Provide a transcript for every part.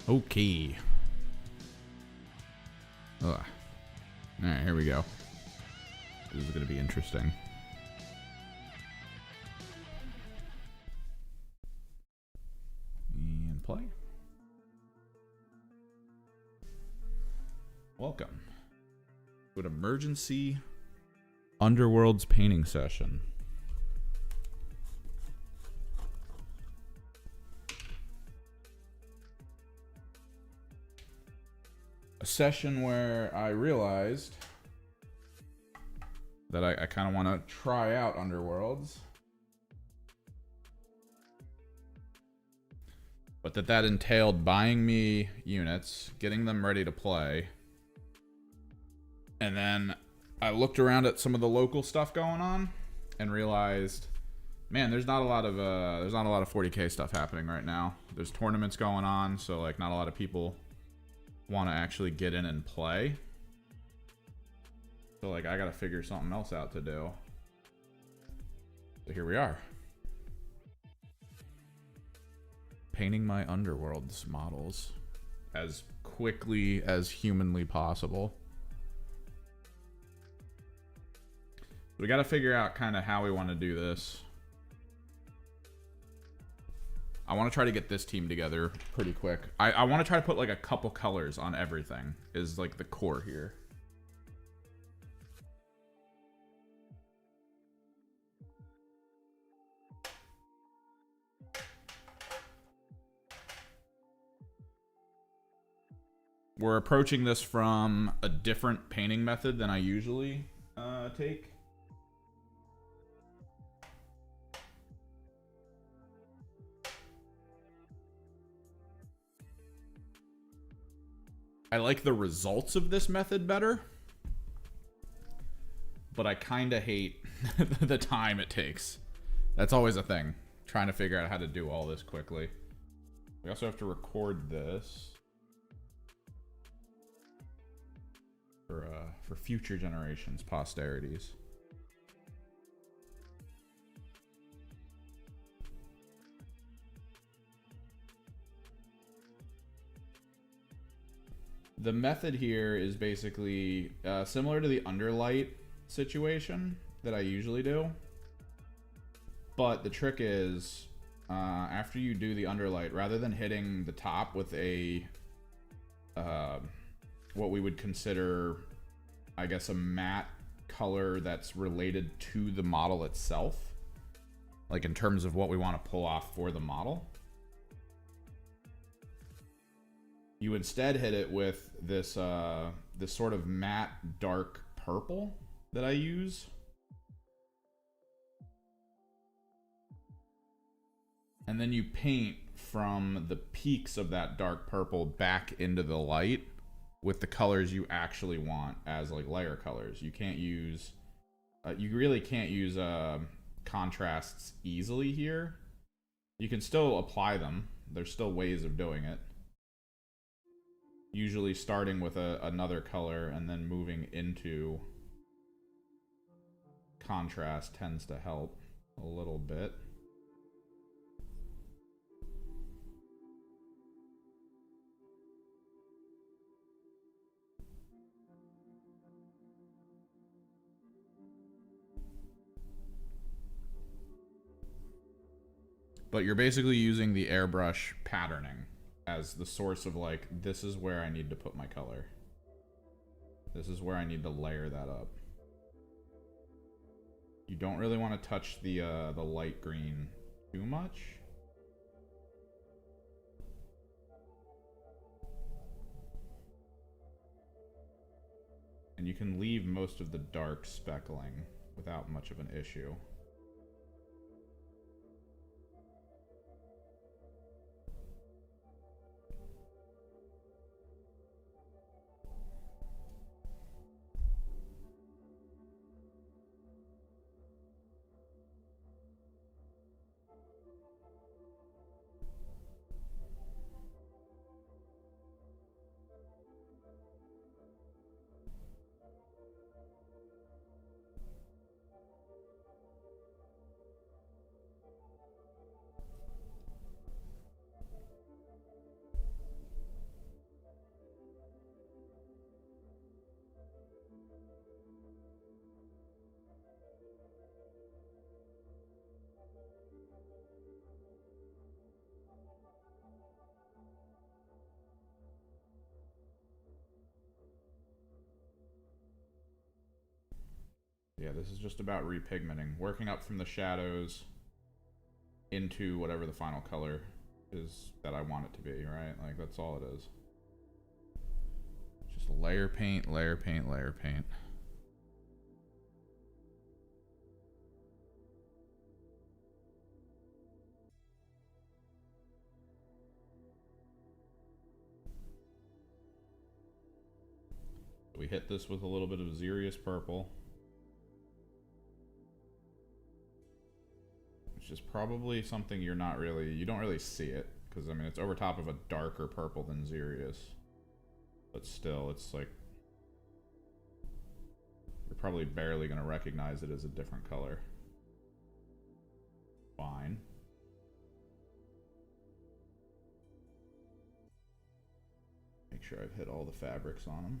Okay. Ugh. Alright, here we go. This is going to be interesting. And play. Welcome to an emergency Underworlds painting session. A session where I realized that I kind of want to try out Underworlds, but that entailed buying me units, getting them ready to play, and then I looked around at some of the local stuff going on and realized, man, there's not a lot of 40K stuff happening right now. There's tournaments going on, so like not a lot of people want to actually get in and play. So like I gotta figure something else out to do. So here we are. Painting my Underworlds models as quickly as humanly possible. We gotta figure out kind of how we want to do this. I want to try to get this team together pretty quick. I want to try to put like a couple colors on everything is like the core here. We're approaching this from a different painting method than I usually take. I like the results of this method better, but I kind of hate the time it takes. That's always a thing, trying to figure out how to do all this quickly. We also have to record this for future generations, posterities. The method here is basically similar to the underlight situation that I usually do. But the trick is, after you do the underlight, rather than hitting the top with a, what we would consider, I guess, a matte color that's related to the model itself, like in terms of what we want to pull off for the model, you instead hit it with this this sort of matte dark purple that I use. And then you paint from the peaks of that dark purple back into the light with the colors you actually want as like layer colors. You can't use, you really can't use contrasts easily here. You can still apply them. There's still ways of doing it. Usually starting with another color and then moving into contrast tends to help a little bit. But you're basically using the airbrush patterning as the source of like, this is where I need to put my color. This is where I need to layer that up. You don't really want to touch the light green too much. And you can leave most of the dark speckling without much of an issue. Yeah, this is just about repigmenting. Working up from the shadows into whatever the final color is that I want it to be, right? Like, that's all it is. Just layer paint, layer paint, layer paint. We hit this with a little bit of Xerius purple, which is probably something you don't really see it, because I mean it's over top of a darker purple than Xerius, but still it's like you're probably barely going to recognize it as a different color. Fine. Make sure I've hit all the fabrics on them.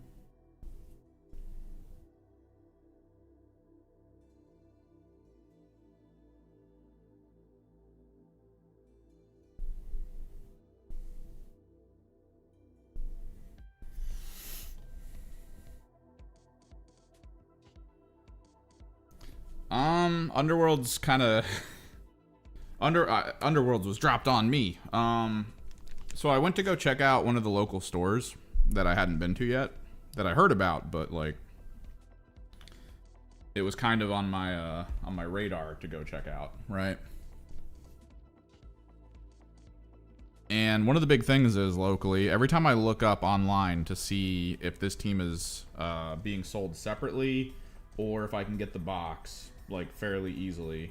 Underworlds kind of Underworlds was dropped on me. So I went to go check out one of the local stores that I hadn't been to yet, that I heard about, but like it was kind of on my radar to go check out, right? And one of the big things is locally, every time I look up online to see if this team is being sold separately or if I can get the box like fairly easily,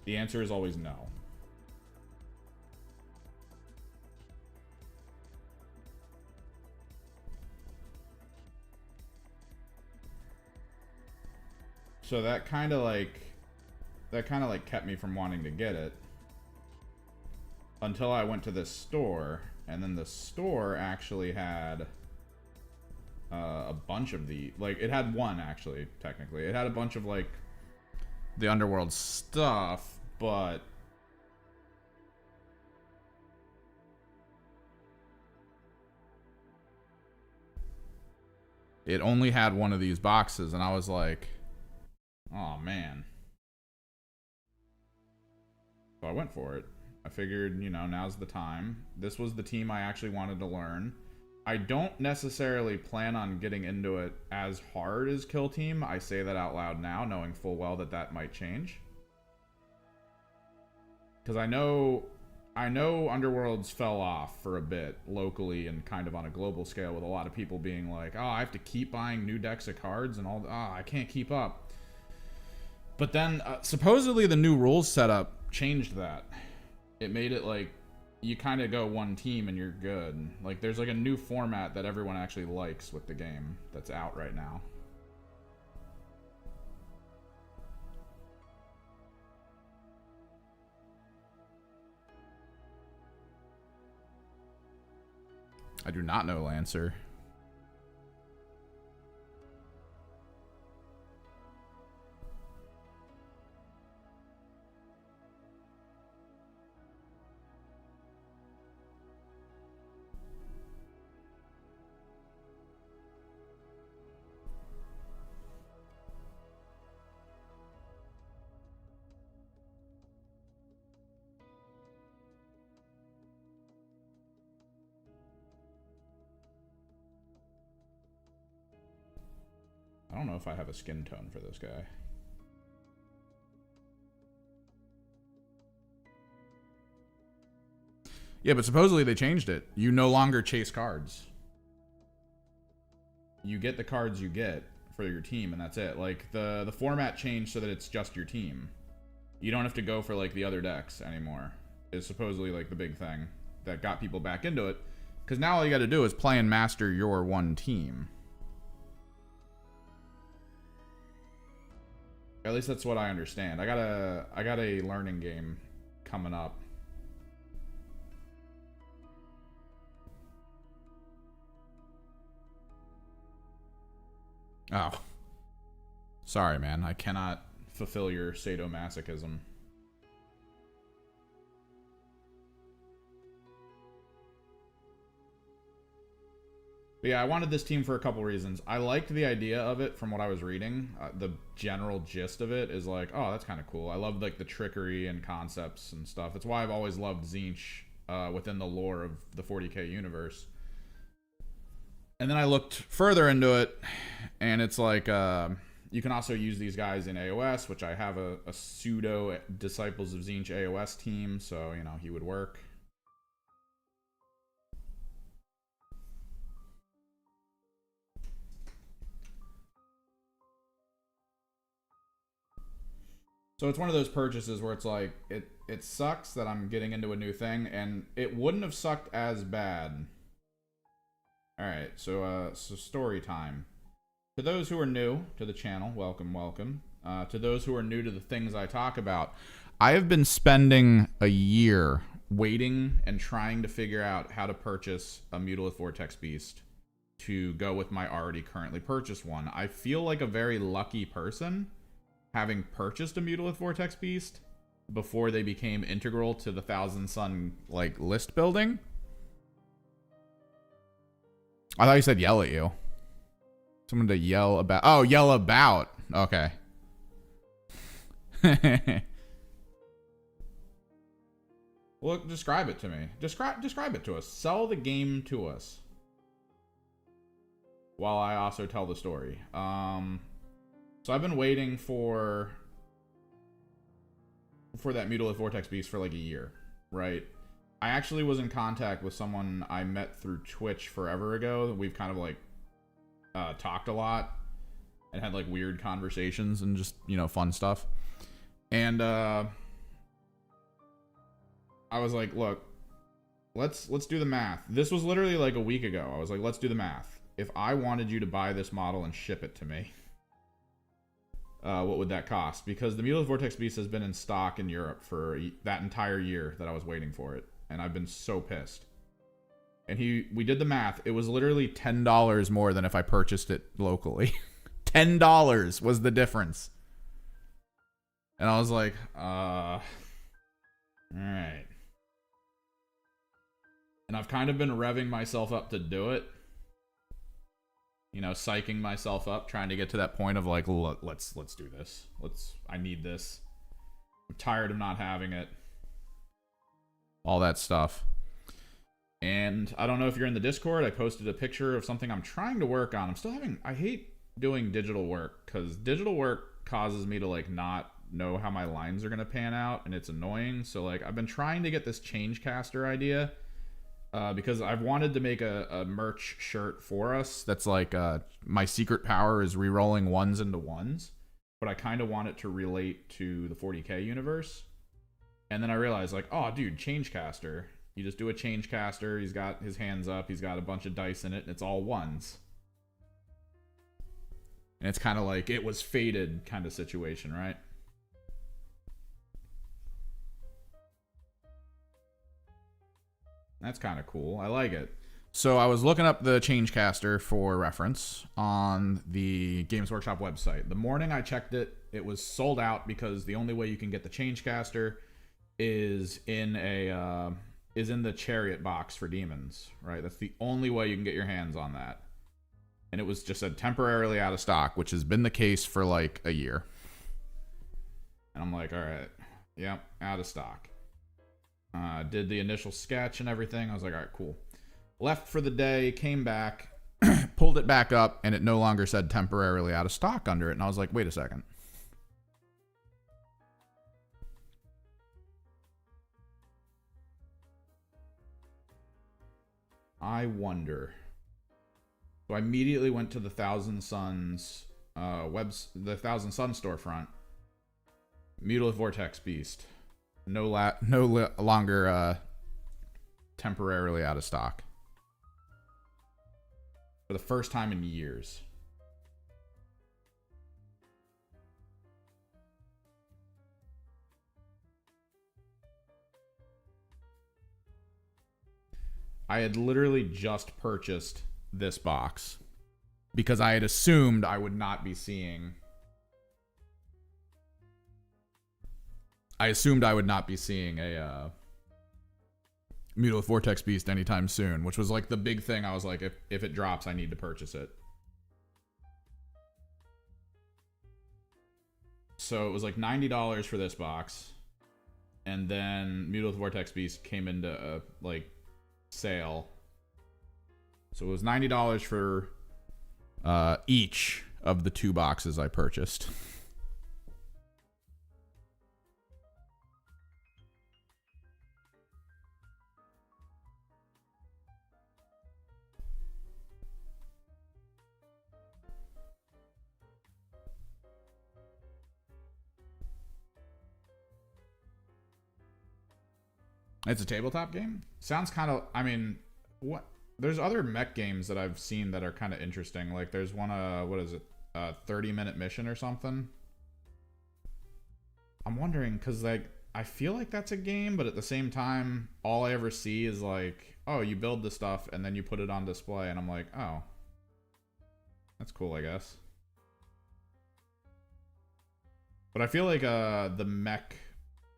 the answer is always no. So that kind of like kept me from wanting to get it until I went to this store, and then the store actually had a bunch of the, like, it had one actually, technically. It had a bunch of like the Underworld stuff, but it only had one of these boxes, and I was like, oh man. So I went for it. I figured, you know, now's the time. This was the team I actually wanted to learn. I don't necessarily plan on getting into it as hard as Kill Team. I say that out loud now, knowing full well that that might change. Because I know Underworlds fell off for a bit locally and kind of on a global scale, with a lot of people being like, oh, I have to keep buying new decks of cards and all, I can't keep up. But then supposedly the new rules setup changed that. It made it like you kind of go one team and you're good. Like there's like a new format that everyone actually likes with the game that's out right now. I do not know Lancer. I don't know if I have a skin tone for this guy. Yeah, but supposedly they changed it. You no longer chase cards. You get the cards you get for your team, and that's it. Like the format changed so that it's just your team. You don't have to go for like the other decks anymore. Is supposedly like the big thing that got people back into it. Because now all you got to do is play and master your one team. At least that's what I understand. I got a learning game coming up. Oh. Sorry, man. I cannot fulfill your sadomasochism. But yeah, I wanted this team for a couple reasons. I liked the idea of it from what I was reading. The general gist of it is like, oh, that's kind of cool. I love like the trickery and concepts and stuff. That's why I've always loved Tzeentch within the lore of the 40k universe. And then I looked further into it, and it's like you can also use these guys in AOS, which I have a pseudo Disciples of Tzeentch AOS team, so you know he would work. So it's one of those purchases where it's like it sucks that I'm getting into a new thing, and it wouldn't have sucked as bad. All right, so story time. To those who are new to the channel, welcome, welcome. To those who are new to the things I talk about, I have been spending a year waiting and trying to figure out how to purchase a Mutalith Vortex Beast to go with my already currently purchased one. I feel like a very lucky person having purchased a Mutalith Vortex Beast before they became integral to the Thousand Sun like list building. I thought you said yell at you. Someone to yell about. Oh, yell about. Okay. Well, describe it to me. Describe it to us. Sell the game to us. While I also tell the story. So I've been waiting for that Mutalith Vortex Beast for like a year, right? I actually was in contact with someone I met through Twitch forever ago. We've kind of like talked a lot and had like weird conversations and just, you know, fun stuff. And I was like, look, let's do the math. This was literally like a week ago. I was like, let's do the math. If I wanted you to buy this model and ship it to me, what would that cost? Because the Mutalith Vortex Beast has been in stock in Europe for that entire year that I was waiting for it. And I've been so pissed. And we did the math. It was literally $10 more than if I purchased it locally. $10 was the difference. And I was like, all right. And I've kind of been revving myself up to do it. You know, psyching myself up, trying to get to that point of like, let's do this. I need this. I'm tired of not having it. All that stuff. And I don't know if you're in the Discord. I posted a picture of something I'm trying to work on. I hate doing digital work because digital work causes me to like not know how my lines are going to pan out, and it's annoying. So like I've been trying to get this change caster idea because I've wanted to make a merch shirt for us that's like my secret power is rerolling ones into ones, but I kind of want it to relate to the 40k universe. And then I realized like, oh dude, change caster. You just do a change caster, he's got his hands up, he's got a bunch of dice in it, and it's all ones. And it's kind of like it was fated kind of situation, right? That's kind of cool. I like it. So I was looking up the change caster for reference on the Games Workshop website. The morning I checked it, it was sold out because the only way you can get the change caster is in the chariot box for demons, right? That's the only way you can get your hands on that. And it was just said temporarily out of stock, which has been the case for like a year. And I'm like, all right, yep, out of stock. Did the initial sketch and everything. I was like, all right, cool. Left for the day, came back, pulled it back up, and it no longer said temporarily out of stock under it. And I was like, wait a second. I wonder. So I immediately went to the Thousand Suns the Thousand Suns storefront. Mutalith Vortex Beast. No longer temporarily out of stock. For the first time in years. I had literally just purchased this box because I had assumed I would not be seeing a Mutalith Vortex Beast anytime soon, which was like the big thing. I was like, if it drops, I need to purchase it. So it was like $90 for this box. And then Mutalith Vortex Beast came into a like sale. So it was $90 for each of the 2 boxes I purchased. It's a tabletop game? Sounds kind of, I mean, what? There's other mech games that I've seen that are kind of interesting. Like there's one, what is it? 30-minute mission or something. I'm wondering, because like, I feel like that's a game, but at the same time, all I ever see is like, oh, you build the stuff and then you put it on display. And I'm like, oh, that's cool, I guess. But I feel like the mech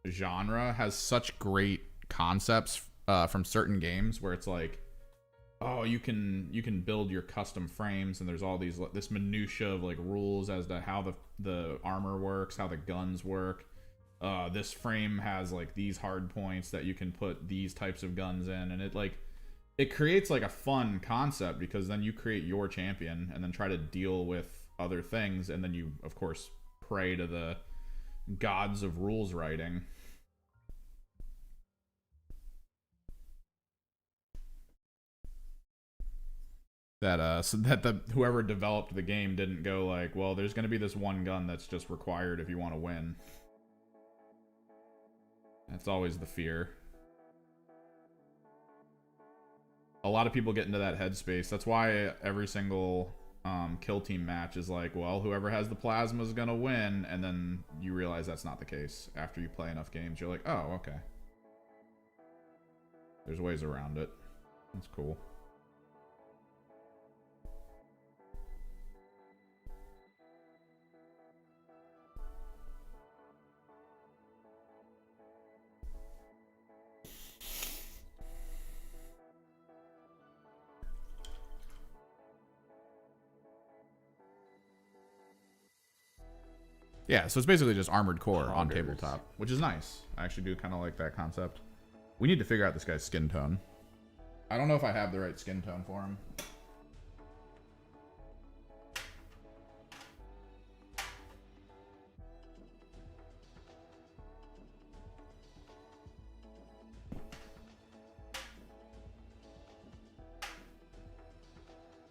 genre has such great concepts from certain games where it's like, oh, you can build your custom frames, and there's all this minutia of like rules as to how the armor works, how the guns work. This frame has like these hard points that you can put these types of guns in, and it creates like a fun concept, because then you create your champion and then try to deal with other things, and then you of course pray to the gods of rules writing. That so that whoever developed the game didn't go like, well, there's going to be this one gun that's just required if you want to win. That's always the fear. A lot of people get into that headspace. That's why every single kill team match is like, well, whoever has the plasma is going to win, and then you realize that's not the case. After you play enough games, you're like, oh, okay. There's ways around it. That's cool. Yeah, so it's basically just Armored Core on tabletop, which is nice. I actually do kind of like that concept. We need to figure out this guy's skin tone. I don't know if I have the right skin tone for him.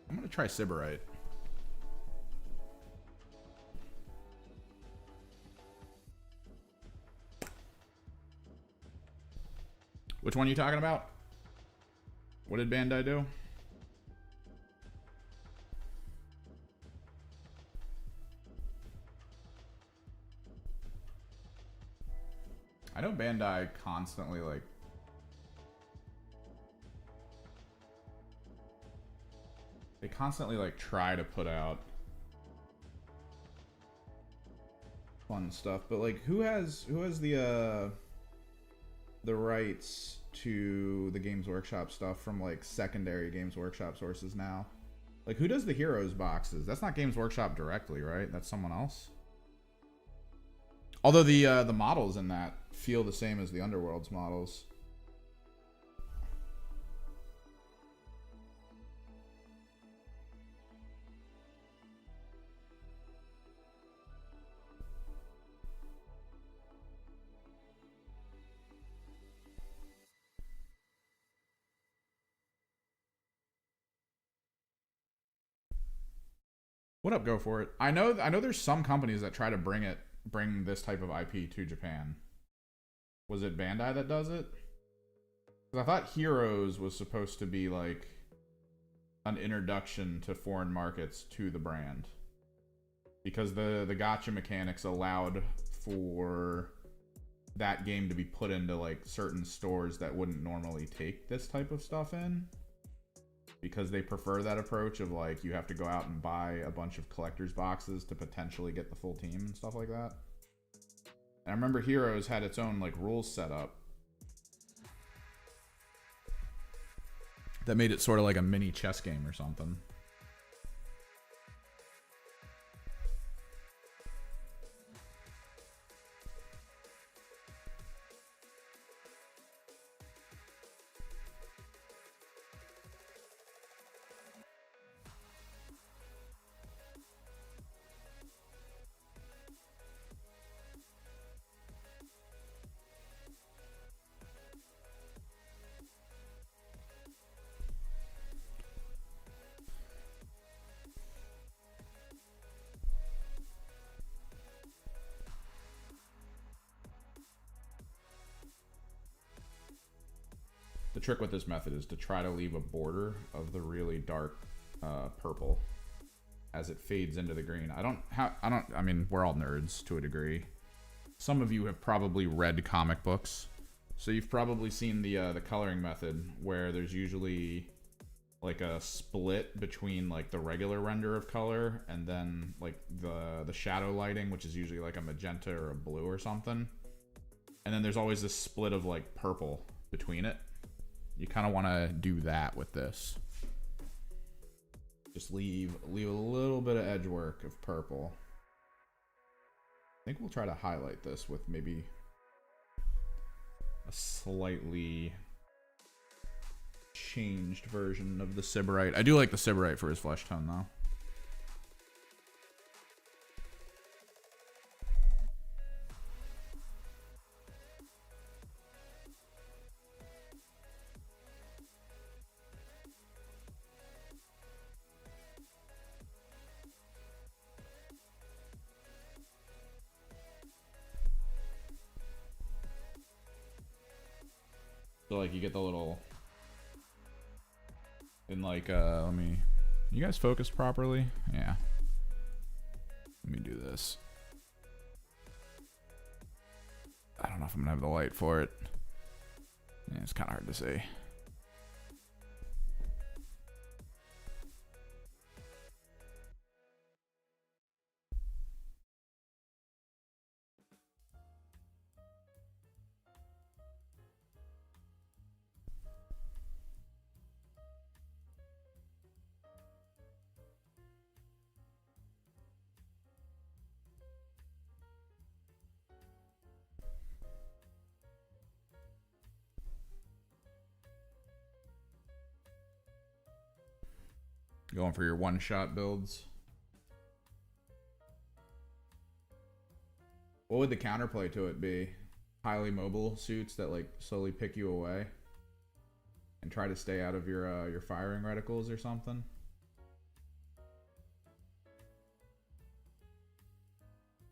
I'm going to try Sybarite. Which one are you talking about? What did Bandai do? I know Bandai constantly like try to put out fun stuff, but like who has the rights to the Games Workshop stuff from like secondary Games Workshop sources now? Like who does the Heroes boxes? That's not Games Workshop directly, right? That's someone else. Although the models in that feel the same as the Underworlds models. What up, go for it. I know there's some companies that try to bring this type of IP to Japan. Was it Bandai that does it? Because I thought Heroes was supposed to be like an introduction to foreign markets to the brand. Because the gacha mechanics allowed for that game to be put into like certain stores that wouldn't normally take this type of stuff in. Because they prefer that approach of like you have to go out and buy a bunch of collector's boxes to potentially get the full team and stuff like that. And I remember Heroes had its own like rules set up that made it sort of like a mini chess game or something. The trick with this method is to try to leave a border of the really dark purple as it fades into the green. I mean, we're all nerds to a degree. Some of you have probably read comic books, so you've probably seen the coloring method where there's usually like a split between like the regular render of color and then like the shadow lighting, which is usually like a magenta or a blue or something. And then there's always this split of like purple between it. You kind of want to do that with this. Just leave a little bit of edge work of purple. I think we'll try to highlight this with maybe a slightly changed version of the Sybarite. I do like the Sybarite for his flesh tone though. So like you get the little, and like let me, you guys focus properly? Yeah. Let me do this. I don't know if I'm gonna have the light for it. Yeah, it's kind of hard to see. Going for your one-shot builds. What would the counterplay to it be? Highly mobile suits that like slowly pick you away and try to stay out of your firing reticles or something.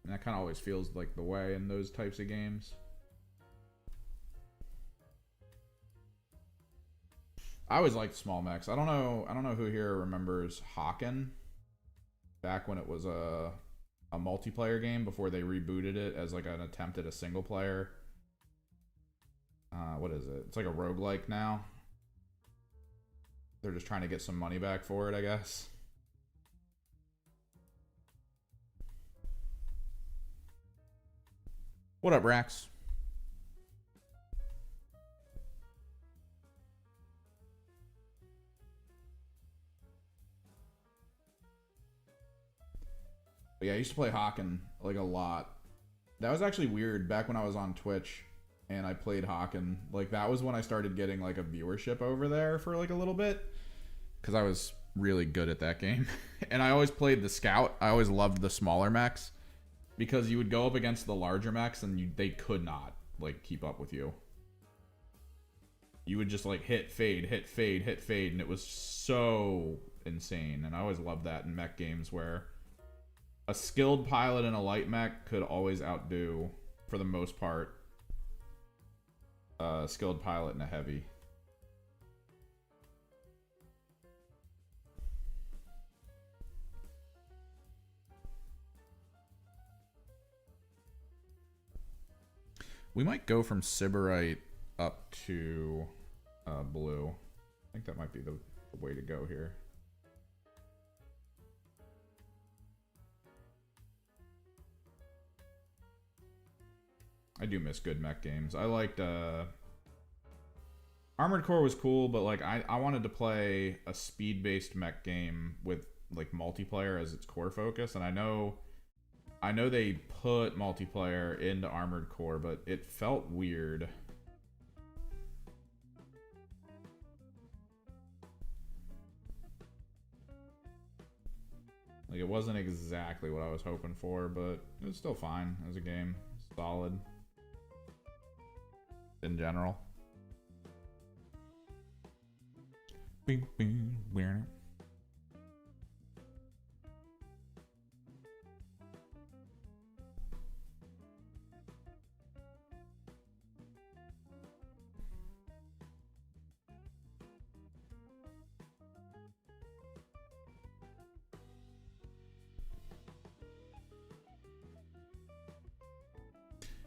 And that kind of always feels like the way in those types of games. I always liked small mechs. I don't know who here remembers Hawken back when it was a multiplayer game before they rebooted it as like an attempt at a single player. What is it? It's like a roguelike now. They're just trying to get some money back for it, I guess. What up, Rax? But yeah, I used to play Hawken like a lot. That was actually weird back when I was on Twitch and I played Hawken. Like that was when I started getting like a viewership over there for like a little bit because I was really good at that game. And I always played the Scout. I always loved the smaller mechs because you would go up against the larger mechs and they could not like keep up with you. You would just like hit fade, hit fade, hit fade, and it was so insane. And I always loved that in mech games where a skilled pilot in a light mech could always outdo, for the most part, a skilled pilot in a heavy. We might go from Sybarite up to blue. I think that might be the way to go here. I do miss good mech games. I liked Armored Core was cool, but like I wanted to play a speed-based mech game with like multiplayer as its core focus, and I know they put multiplayer into Armored Core, but it felt weird. Like, it wasn't exactly what I was hoping for, but it was still fine as a game. Solid. In general.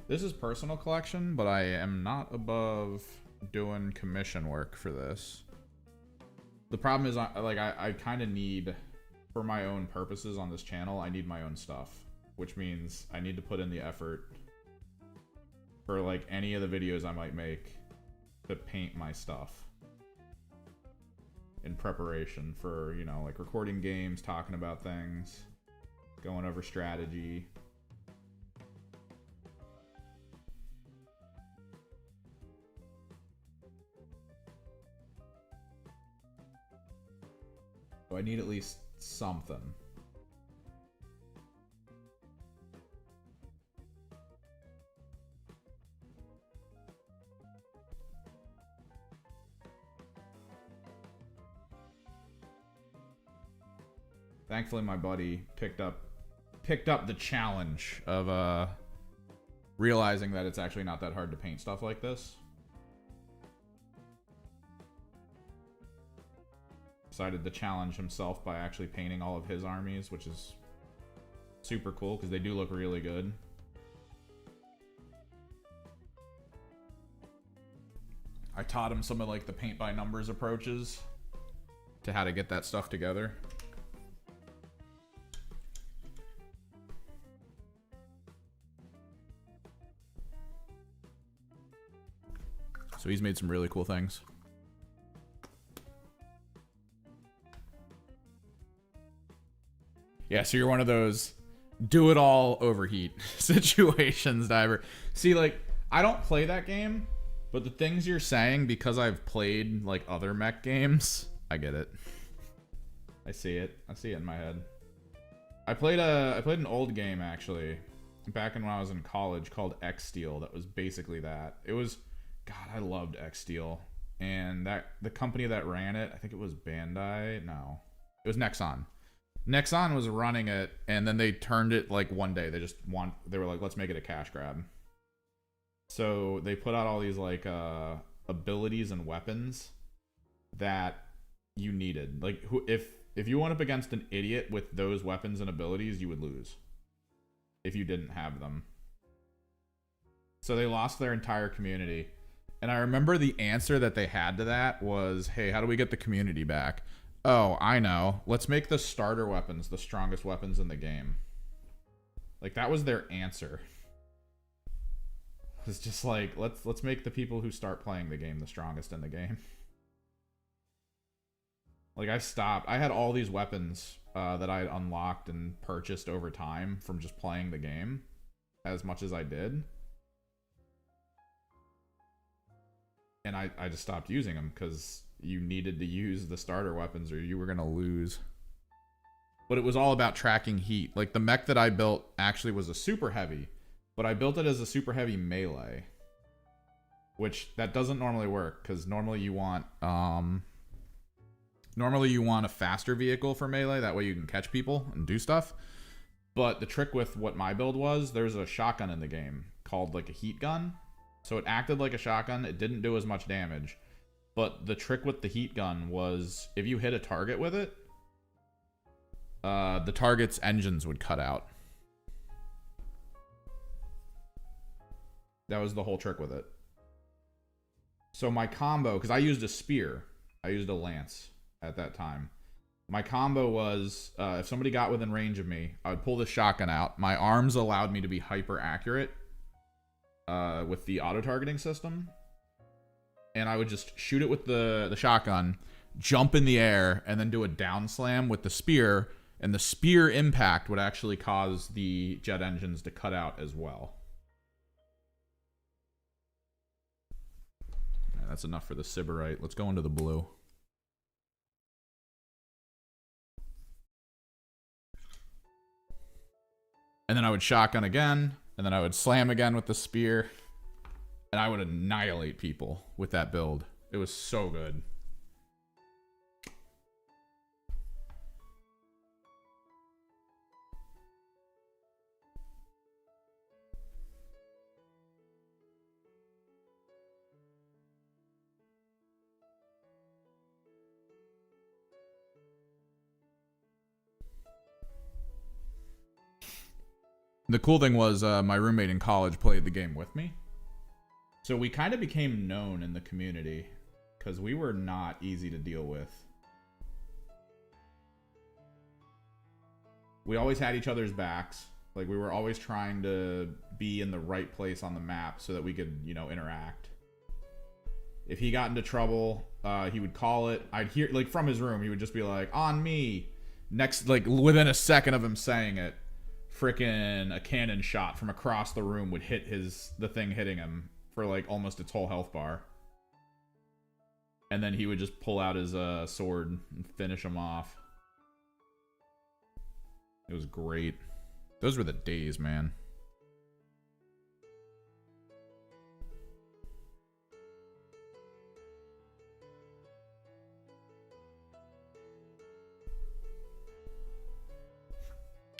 This is personal collection, but I am not above doing commission work for this. The problem is, I kind of need, for my own purposes on this channel, I need my own stuff. Which means I need to put in the effort for, like, any of the videos I might make to paint my stuff. In preparation for, you know, like, recording games, talking about things, going over strategy. So I need at least something. Thankfully, my buddy picked up the challenge of realizing that it's actually not that hard to paint stuff like this. Decided to challenge himself by actually painting all of his armies, which is super cool because they do look really good. I taught him some of like the paint by numbers approaches to how to get that stuff together. So he's made some really cool things. Yeah, so you're one of those do it all overheat situations, Diver. See, like, I don't play that game, but the things you're saying, because I've played like other mech games, I get it. I see it. I see it in my head. I played an old game actually back when I was in college called X Steel that was basically that. It was, God, I loved X Steel. And the company that ran it, I think it was Bandai. No, it was Nexon. Nexon was running it, and then they turned it like one day. They were like, let's make it a cash grab. So they put out all these like abilities and weapons that you needed. Like, if you went up against an idiot with those weapons and abilities, you would lose if you didn't have them. So they lost their entire community. And I remember the answer that they had to that was, hey, how do we get the community back? Oh, I know. Let's make the starter weapons the strongest weapons in the game. Like, that was their answer. It's just like, let's make the people who start playing the game the strongest in the game. Like, I stopped. I had all these weapons that I had unlocked and purchased over time from just playing the game as much as I did. And I just stopped using them because you needed to use the starter weapons or you were going to lose. But it was all about tracking heat. Like, the mech that I built actually was a super heavy, but I built it as a super heavy melee, which that doesn't normally work because normally you want a faster vehicle for melee. That way you can catch people and do stuff. But the trick with what my build was, there's a shotgun in the game called like a heat gun. So it acted like a shotgun. It didn't do as much damage. But the trick with the heat gun was if you hit a target with it, the target's engines would cut out. That was the whole trick with it. So my combo, because I used a spear. I used a lance at that time. My combo was, if somebody got within range of me, I would pull the shotgun out. My arms allowed me to be hyper accurate with the auto-targeting system. and I would just shoot it with the shotgun, jump in the air, and then do a down slam with the spear, and the spear impact would actually cause the jet engines to cut out as well. Right, that's enough for the Sybarite. Let's go into the blue. And then I would shotgun again, and then I would slam again with the spear, and I would annihilate people with that build. It was so good. The cool thing was my roommate in college played the game with me. So we kind of became known in the community because we were not easy to deal with. We always had each other's backs. Like, we were always trying to be in the right place on the map so that we could, you know, interact. If he got into trouble, he would call it. I'd hear, like, from his room, he would just be like, on me. Next, like, within a second of him saying it, frickin' a cannon shot from across the room would hit the thing hitting him for like almost its whole health bar. And then he would just pull out his sword and finish him off. It was great. Those were the days, man.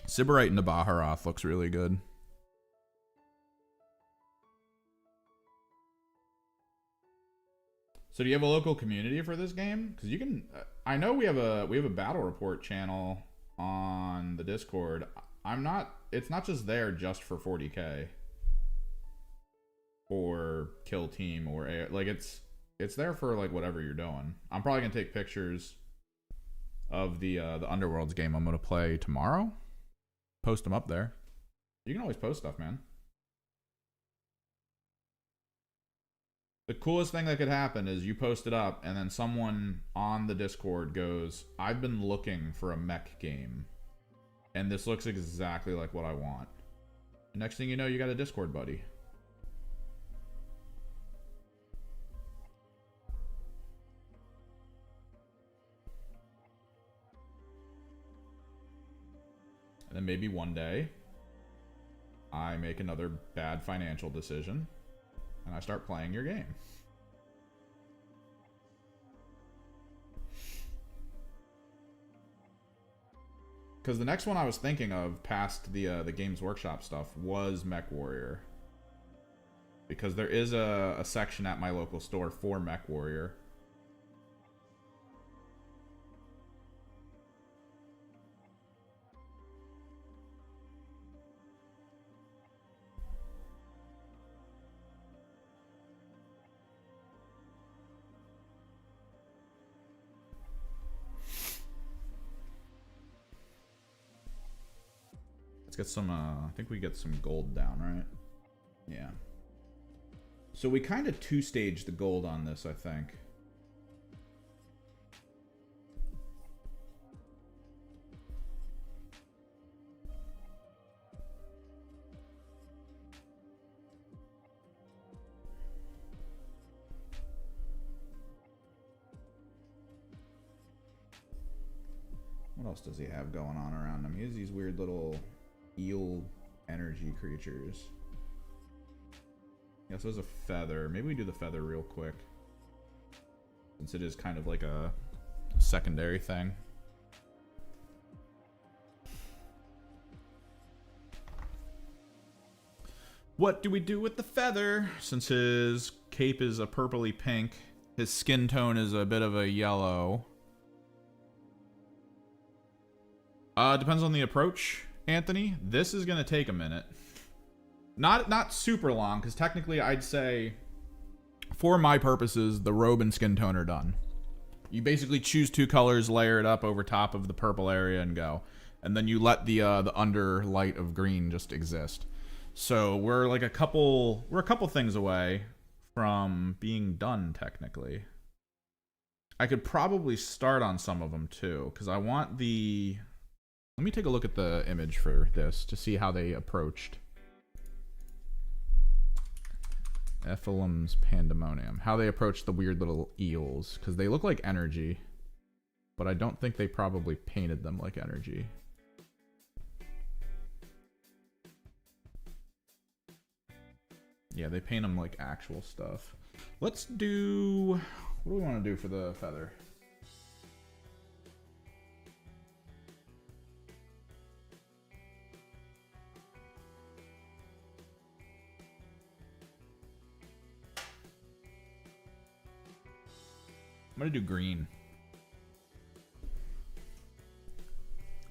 Sybarite into Baharoth looks really good. So do you have a local community for this game? Because you can, I know we have a battle report channel on the Discord. It's not just there just for 40K or kill team or like it's there for like whatever you're doing. I'm probably gonna take pictures of the Underworlds game I'm gonna play tomorrow. Post them up there. You can always post stuff, man. The coolest thing that could happen is you post it up and then someone on the Discord goes, I've been looking for a mech game and this looks exactly like what I want. And next thing you know, you got a Discord buddy. And then maybe one day I make another bad financial decision and I start playing your game. Because the next one I was thinking of past the Games Workshop stuff was Mech Warrior. Because there is a section at my local store for Mech Warrior. Let's get some, I think we get some gold down, right? Yeah. So we kind of two-stage the gold on this, I think. What else does he have going on around him? He has these weird little eel energy creatures. Yeah, so there's a feather. Maybe we do the feather real quick, since it is kind of like a secondary thing. What do we do with the feather? Since his cape is a purpley pink, his skin tone is a bit of a yellow. Depends on the approach, Anthony. This is gonna take a minute. Not super long, because technically I'd say, for my purposes, the robe and skin tone are done. You basically choose two colors, layer it up over top of the purple area, and go. And then you let the under light of green just exist. So we're like a couple things away from being done, technically. I could probably start on some of them, too, because I want the... Let me take a look at the image for this to see how they approached Ephilim's Pandemonium. How they approached the weird little eels, because they look like energy, but I don't think they probably painted them like energy. Yeah, they paint them like actual stuff. Let's do... What do we want to do for the feather? I'm going to do green.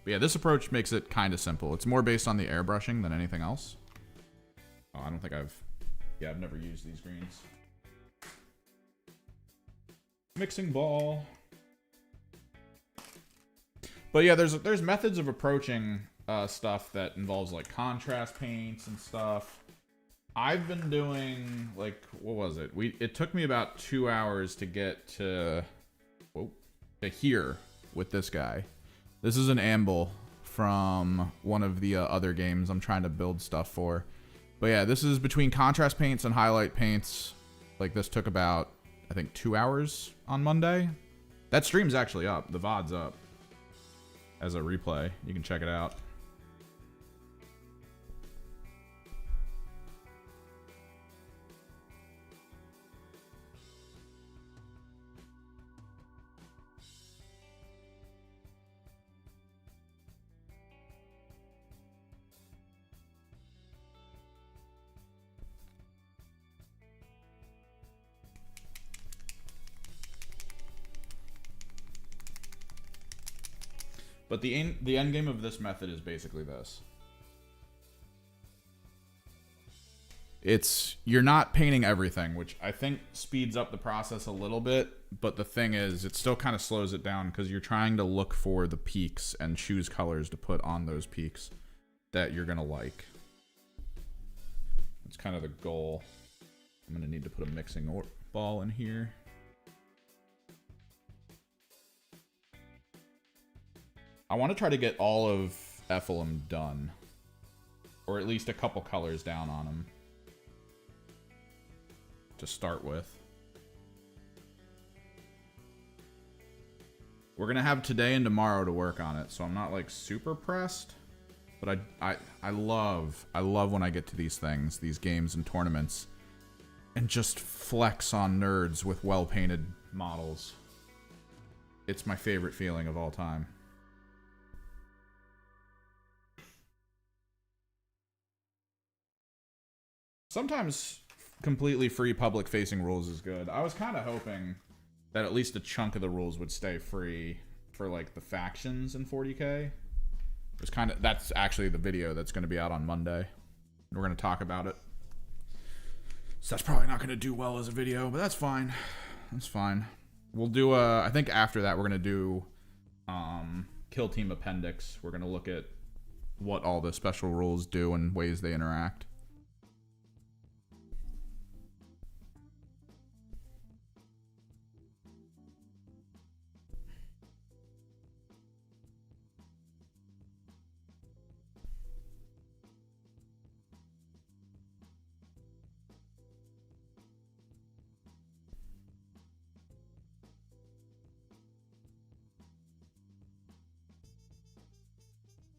But yeah, this approach makes it kind of simple. It's more based on the airbrushing than anything else. Oh, I don't think I've... Yeah, I've never used these greens. Mixing ball. But yeah, there's methods of approaching stuff that involves like contrast paints and stuff. I've been doing like, what was it? It took me about 2 hours to get to here with this guy. This is an amble from one of the other games I'm trying to build stuff for. But yeah, this is between contrast paints and highlight paints. Like this took about, I think, 2 hours on Monday. That stream's actually up. The VOD's up as a replay. You can check it out. But the end game of this method is basically this. You're not painting everything, which I think speeds up the process a little bit, but the thing is, it still kind of slows it down because you're trying to look for the peaks and choose colors to put on those peaks that you're going to like. It's kind of the goal. I'm going to need to put a mixing ball in here. I want to try to get all of Ephilim done. Or at least a couple colors down on them. To start with. We're going to have today and tomorrow to work on it, so I'm not like super pressed. But I love when I get to these things, these games and tournaments, and just flex on nerds with well-painted models. It's my favorite feeling of all time. Sometimes completely free public-facing rules is good. I was kind of hoping that at least a chunk of the rules would stay free for like the factions in 40K. That's actually the video that's going to be out on Monday. We're going to talk about it. So that's probably not going to do well as a video, but that's fine. That's fine. We'll do I think after that we're going to do Kill Team Appendix. We're going to look at what all the special rules do and ways they interact.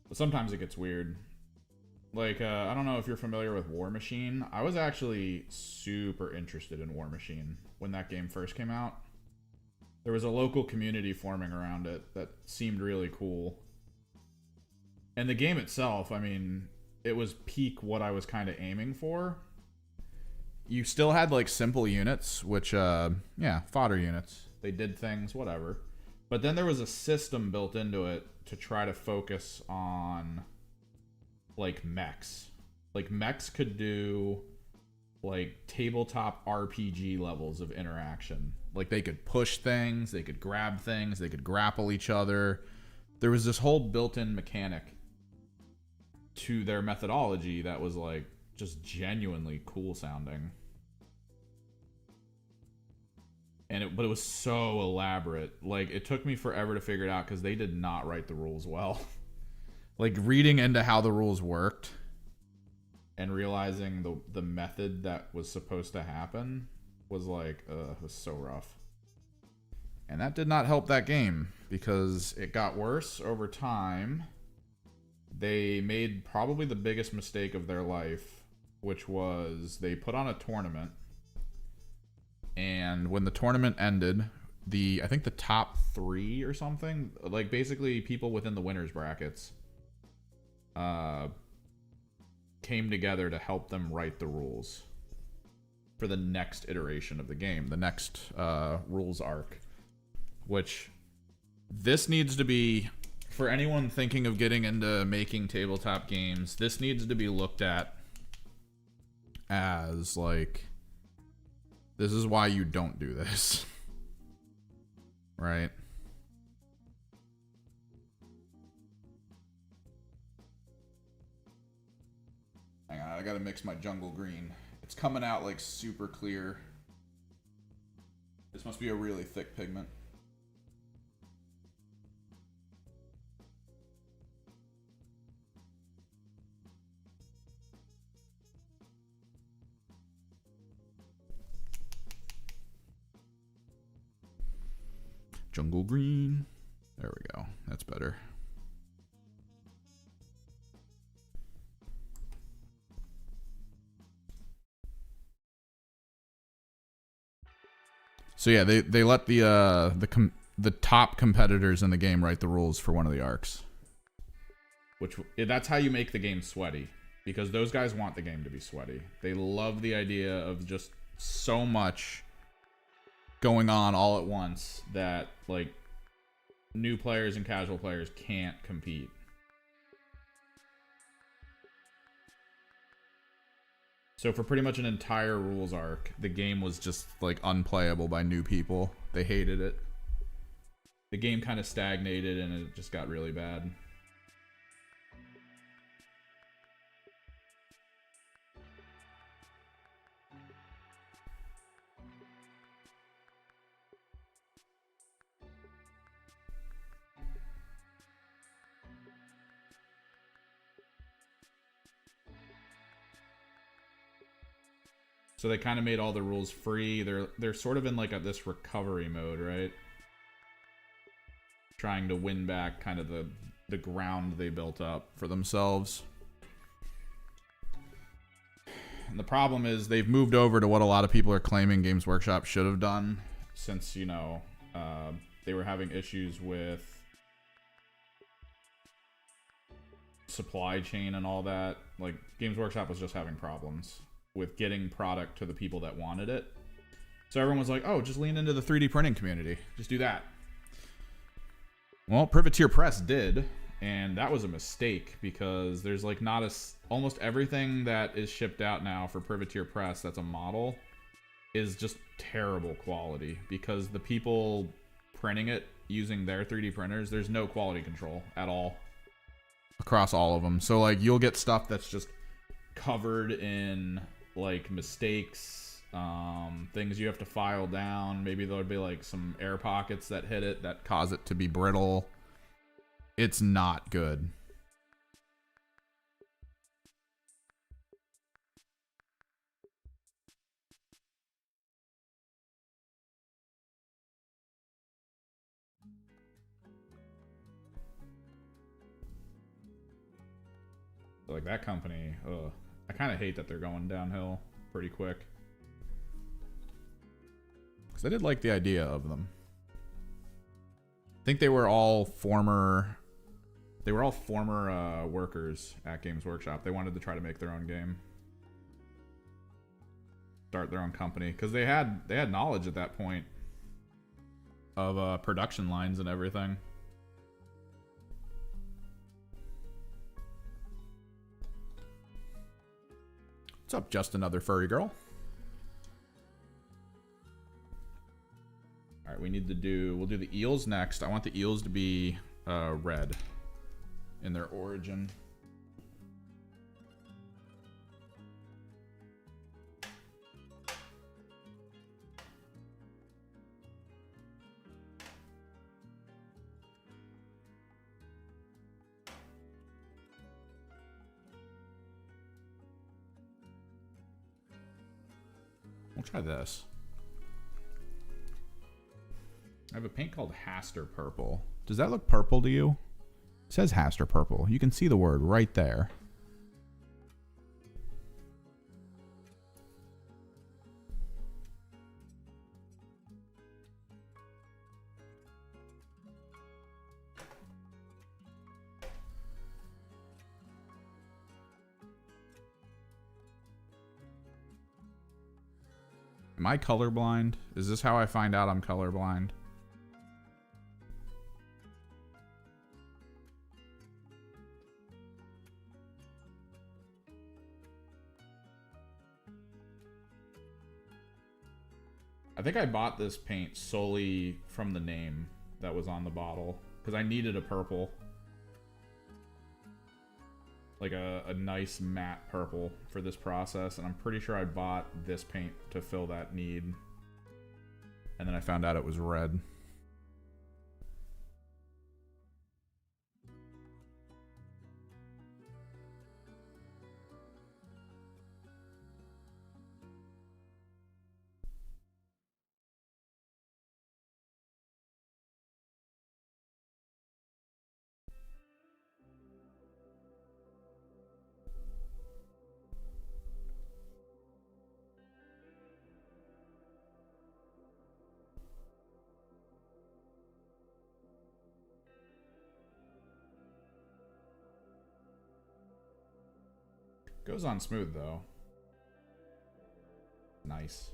But sometimes it gets weird. Like, I don't know if you're familiar with War Machine. I was actually super interested in War Machine when that game first came out. There was a local community forming around it that seemed really cool. And the game itself, I mean, it was peak what I was kind of aiming for. You still had, like, simple units, which, yeah, fodder units. They did things, whatever. But then there was a system built into it to try to focus on, like, mechs. Like, mechs could do, like, tabletop RPG levels of interaction. Like, they could push things, they could grab things, they could grapple each other. There was this whole built-in mechanic to their methodology that was, like, just genuinely cool sounding. but it was so elaborate. Like, it took me forever to figure it out because they did not write the rules well. Like, reading into how the rules worked and realizing the method that was supposed to happen was like, it was so rough. And that did not help that game because it got worse over time. They made probably the biggest mistake of their life, which was they put on a tournament. And when the tournament ended, I think the top 3 or something, like basically people within the winners brackets, came together to help them write the rules for the next iteration of the game, the next rules arc. Which this needs to be, for anyone thinking of getting into making tabletop games, this needs to be looked at as like, this is why you don't do this. Right? Hang on, I gotta mix my jungle green. It's coming out like super clear. This must be a really thick pigment. Jungle green. There we go. That's better. So yeah, they let the top competitors in the game write the rules for one of the arcs. Which that's how you make the game sweaty, because those guys want the game to be sweaty. They love the idea of just so much going on all at once that like new players and casual players can't compete. So for pretty much an entire rules arc, the game was just like unplayable by new people. They hated it. The game kind of stagnated and it just got really bad. So they kind of made all the rules free. They're sort of in like this recovery mode, right? Trying to win back kind of the ground they built up for themselves. And the problem is they've moved over to what a lot of people are claiming Games Workshop should have done, since, you know, they were having issues with supply chain and all that. Like, Games Workshop was just having problems with getting product to the people that wanted it. So everyone was like, oh, just lean into the 3D printing community. Just do that. Well, Privateer Press did, and that was a mistake, because there's like not almost everything that is shipped out now for Privateer Press that's a model is just terrible quality, because the people printing it using their 3D printers, there's no quality control at all across all of them. So like you'll get stuff that's just covered in like mistakes, things you have to file down. Maybe there'll be like some air pockets that hit it that cause it to be brittle. It's not good. Like that company, ugh. I kind of hate that they're going downhill pretty quick. Because I did like the idea of them. I think they were all former workers at Games Workshop. They wanted to try to make their own game. Start their own company. Because they had knowledge at that point of production lines and everything. What's up, just another furry girl? All right, we'll do the eels next. I want the eels to be red in their origin. We'll try this. I have a paint called Haster Purple. Does that look purple to you? It says Haster Purple. You can see the word right there. Am I colorblind? Is this how I find out I'm colorblind? I think I bought this paint solely from the name that was on the bottle because I needed a purple. Like a nice matte purple for this process, and I'm pretty sure I bought this paint to fill that need. And then I found out it was red. Goes on smooth though. Nice.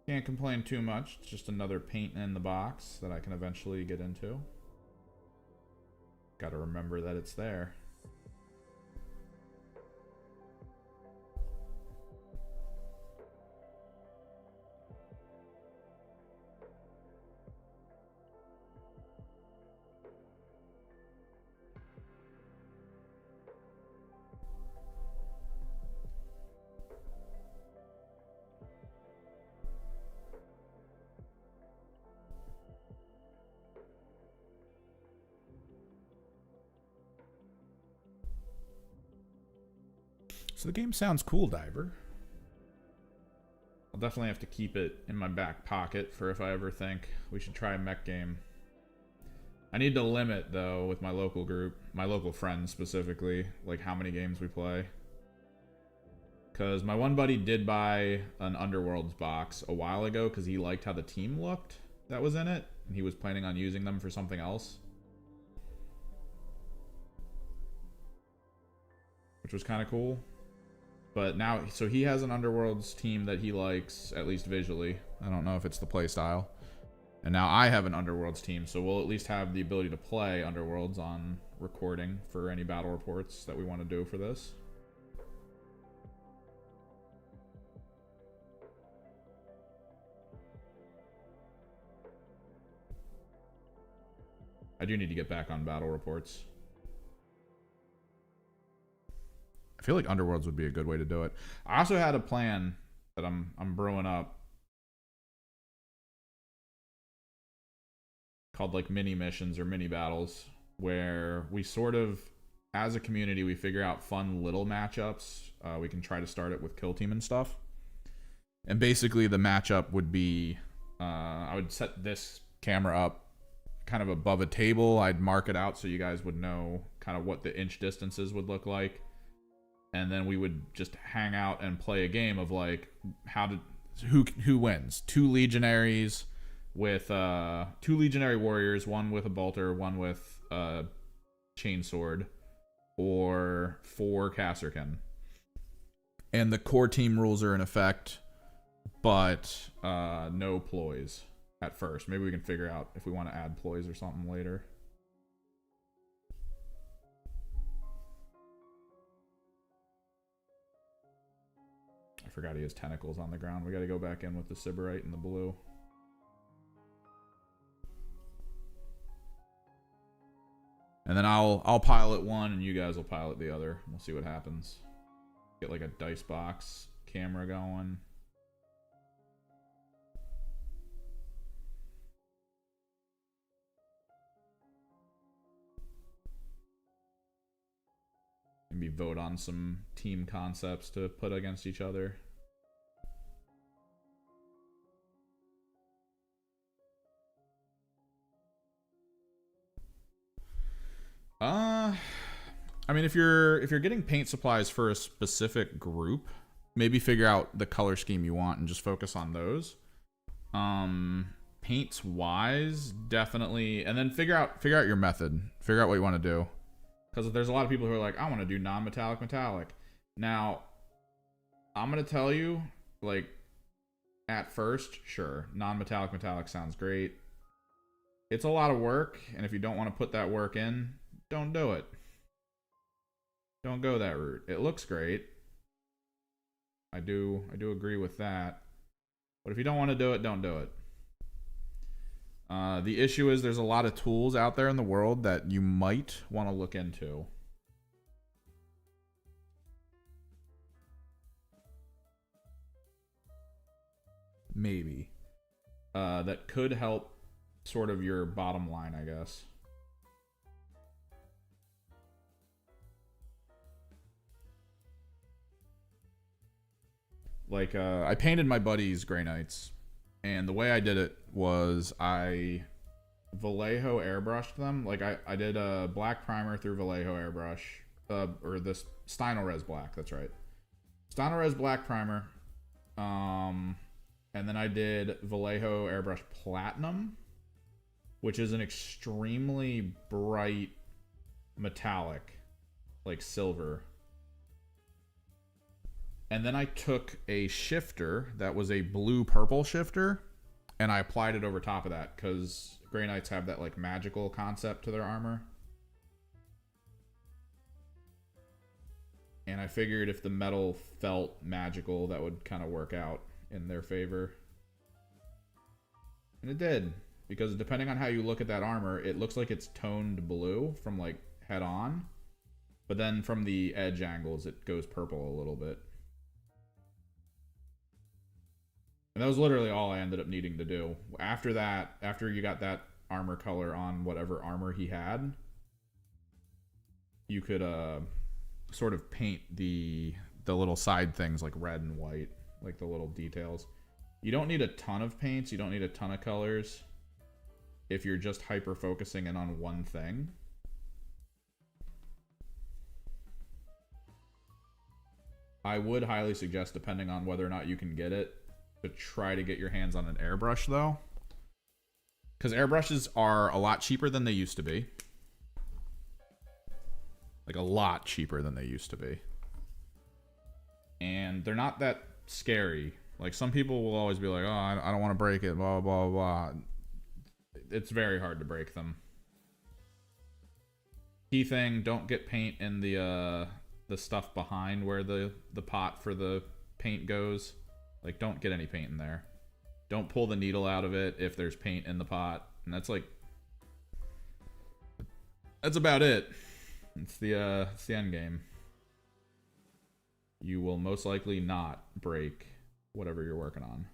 Can't complain too much. It's just another paint in the box that I can eventually get into. Gotta remember that it's there. So the game sounds cool, Diver. I'll definitely have to keep it in my back pocket for if I ever think we should try a mech game. I need to limit, though, with my local group, my local friends specifically, like how many games we play. Because my one buddy did buy an Underworlds box a while ago because he liked how the team looked that was in it, and he was planning on using them for something else. Which was kind of cool. But now, so he has an Underworlds team that he likes, at least visually. I don't know if it's the play style. And now I have an Underworlds team, so we'll at least have the ability to play Underworlds on recording for any battle reports that we want to do for this. I do need to get back on battle reports. I feel like Underworlds would be a good way to do it. I also had a plan that I'm brewing up called like mini missions or mini battles, where we sort of, as a community, we figure out fun little matchups. We can try to start it with Kill Team and stuff. And basically the matchup would be, I would set this camera up kind of above a table. I'd mark it out so you guys would know kind of what the inch distances would look like. And then we would just hang out and play a game of like who wins. Two legionaries with two legionary warriors, one with a bolter, one with a chainsword, or 4 Kasserkin. And the core team rules are in effect, but no ploys at first. Maybe we can figure out if we want to add ploys or something later. I forgot he has tentacles on the ground. We got to go back in with the Sybarite and the blue. And then I'll pilot one and you guys will pilot the other. We'll see what happens. Get like a dice box camera going. Maybe vote on some team concepts to put against each other. I mean, if you're getting paint supplies for a specific group, maybe figure out the color scheme you want and just focus on those. Paints wise, definitely, and then figure out your method. Figure out what you want to do, because there's a lot of people who are like, I want to do non-metallic metallic. Now, I'm gonna tell you, like, at first, sure, non-metallic metallic sounds great. It's a lot of work, and if you don't want to put that work in, don't do it. Don't go that route. It looks great. I do agree with that. But if you don't want to do it, don't do it. The issue is there's a lot of tools out there in the world that you might want to look into. Maybe. That could help sort of your bottom line, I guess. Like, I painted my buddies Grey Knights, and the way I did it was I Vallejo airbrushed them. Like, I did a black primer through Vallejo airbrush, or this Stynylrez black, that's right. Stynylrez black primer, and then I did Vallejo airbrush platinum, which is an extremely bright metallic, like silver. And then I took a shifter that was a blue-purple shifter, and I applied it over top of that, because Grey Knights have that, like, magical concept to their armor. And I figured if the metal felt magical, that would kind of work out in their favor. And it did, because depending on how you look at that armor, it looks like it's toned blue from, like, head on. But then from the edge angles, it goes purple a little bit. And that was literally all I ended up needing to do. After that, after you got that armor color on whatever armor he had, you could sort of paint the little side things like red and white, like the little details. You don't need a ton of paints, you don't need a ton of colors if you're just hyper focusing in on one thing. I would highly suggest, depending on whether or not you can get it, to try to get your hands on an airbrush, though, because airbrushes are a lot cheaper than they used to be. Like, a lot cheaper than they used to be. And they're not that scary. Like, some people will always be like, oh, I don't want to break it, blah, blah, blah. It's very hard to break them. Key thing, don't get paint in the stuff behind where the pot for the paint goes. Like, don't get any paint in there. Don't pull the needle out of it if there's paint in the pot. And that's like... that's about it. It's the end game. You will most likely not break whatever you're working on.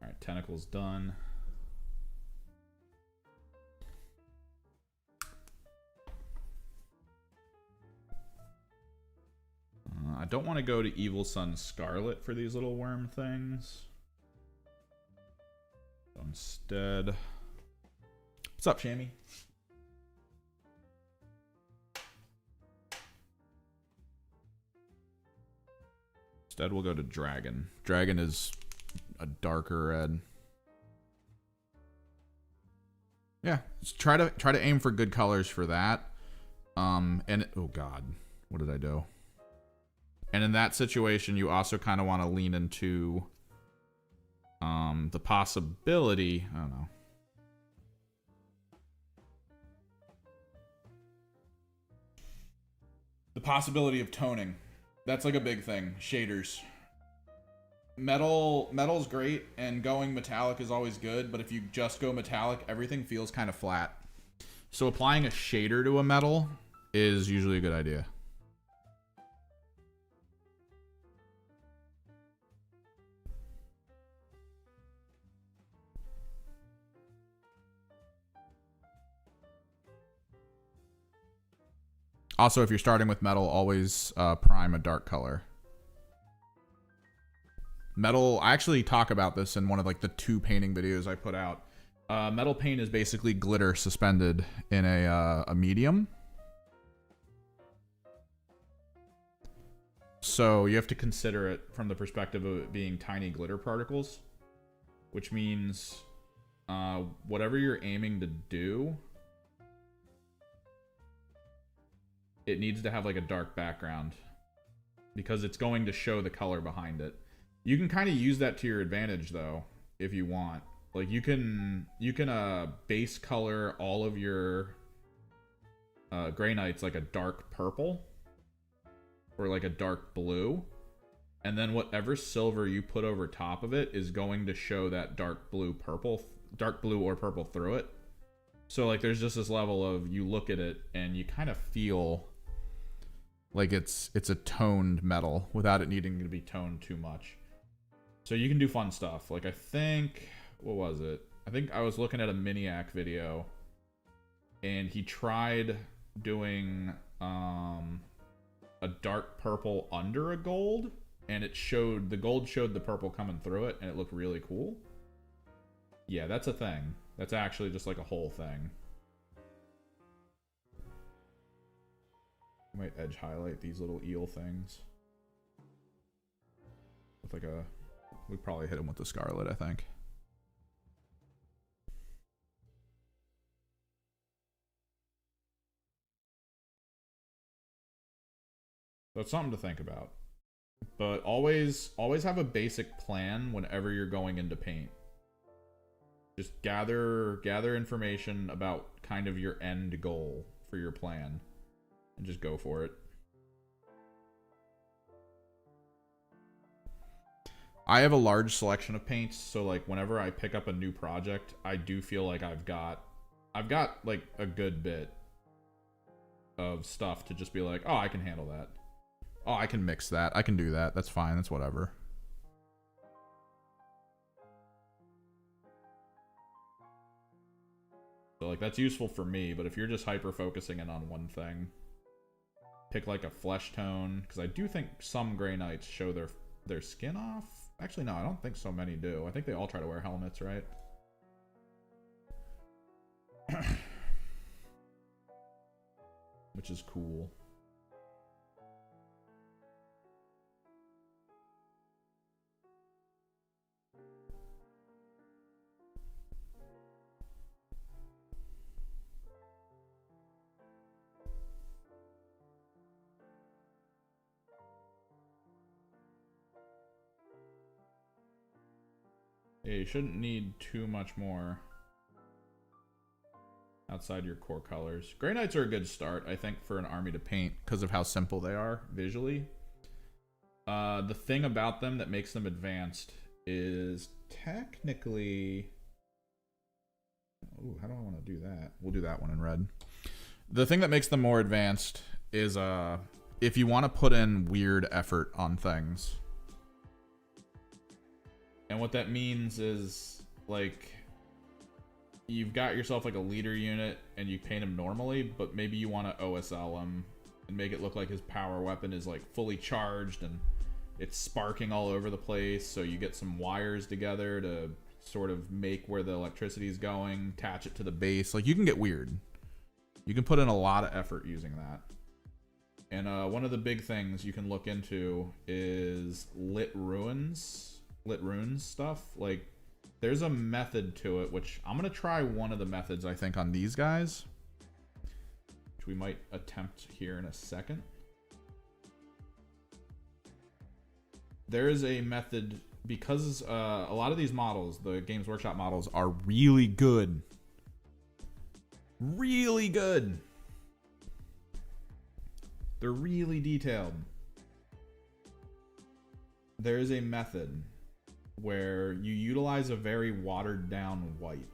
Alright, tentacles done. I don't want to go to Evil Sun Scarlet for these little worm things. So instead... what's up, Shammy? Instead, we'll go to Dragon. Dragon is a darker red. Yeah, just try to aim for good colors for that. And oh god, what did I do? And in that situation, you also kind of want to lean into the possibility. I don't know. The possibility of toning. That's like a big thing. Shaders. Metal's great, and going metallic is always good, but if you just go metallic, everything feels kind of flat. So applying a shader to a metal is usually a good idea. Also, if you're starting with metal, always prime a dark color. Metal, I actually talk about this in one of like the 2 painting videos I put out. Metal paint is basically glitter suspended in a medium. So you have to consider it from the perspective of it being tiny glitter particles, which means whatever you're aiming to do, it needs to have like a dark background because it's going to show the color behind it. You can kind of use that to your advantage though, if you want. Like you can base color all of your gray knights like a dark purple or like a dark blue, and then whatever silver you put over top of it is going to show that dark blue or purple through it. So like there's just this level of you look at it and you kind of feel like it's a toned metal without it needing to be toned too much. So you can do fun stuff. Like I think, what was it? I think I was looking at a Miniac video and he tried doing a dark purple under a gold, and it showed, the gold showed the purple coming through it, and it looked really cool. Yeah, that's a thing. That's actually just like a whole thing. I might edge highlight these little eel things with like a, we probably hit him with the scarlet, I think. So it's something to think about. But always have a basic plan whenever you're going into paint. Just gather information about kind of your end goal for your plan and just go for it. I have a large selection of paints, so like whenever I pick up a new project, I do feel like I've got like a good bit of stuff to just be like, oh, I can handle that. Oh, I can mix that. I can do that. That's fine. That's whatever. So like that's useful for me, but if you're just hyper focusing in on one thing, pick like a flesh tone, because I do think some Grey Knights show their skin off. Actually, no, I don't think so many do. I think they all try to wear helmets, right? Which is cool. Yeah, you shouldn't need too much more outside your core colors. Grey Knights are a good start, I think, for an army to paint because of how simple they are visually. The thing about them that makes them advanced is technically... Ooh, how do I want to do that? We'll do that one in red. The thing that makes them more advanced is if you want to put in weird effort on things. And what that means is, like, you've got yourself like a leader unit and you paint him normally, but maybe you want to OSL him and make it look like his power weapon is like fully charged and it's sparking all over the place. So you get some wires together to sort of make where the electricity is going, attach it to the base. Like, you can get weird. You can put in a lot of effort using that. And one of the big things you can look into is lit runes stuff. Like, there's a method to it, which I'm gonna try one of the methods, I think, on these guys, which we might attempt here in a second. There is a method, because a lot of these models, the Games Workshop models, are really good. Really good. They're really detailed. There is a method where you utilize a very watered down white.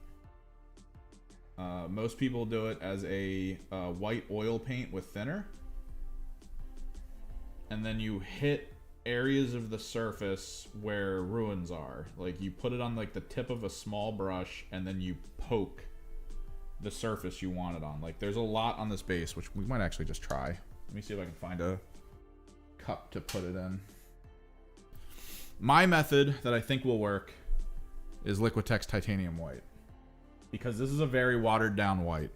Most people do it as a white oil paint with thinner. And then you hit areas of the surface where ruins are. Like you put it on like the tip of a small brush and then you poke the surface you want it on. Like there's a lot on this base, which we might actually just try. Let me see if I can find a cup to put it in. My method that I think will work is Liquitex Titanium White, because this is a very watered down white.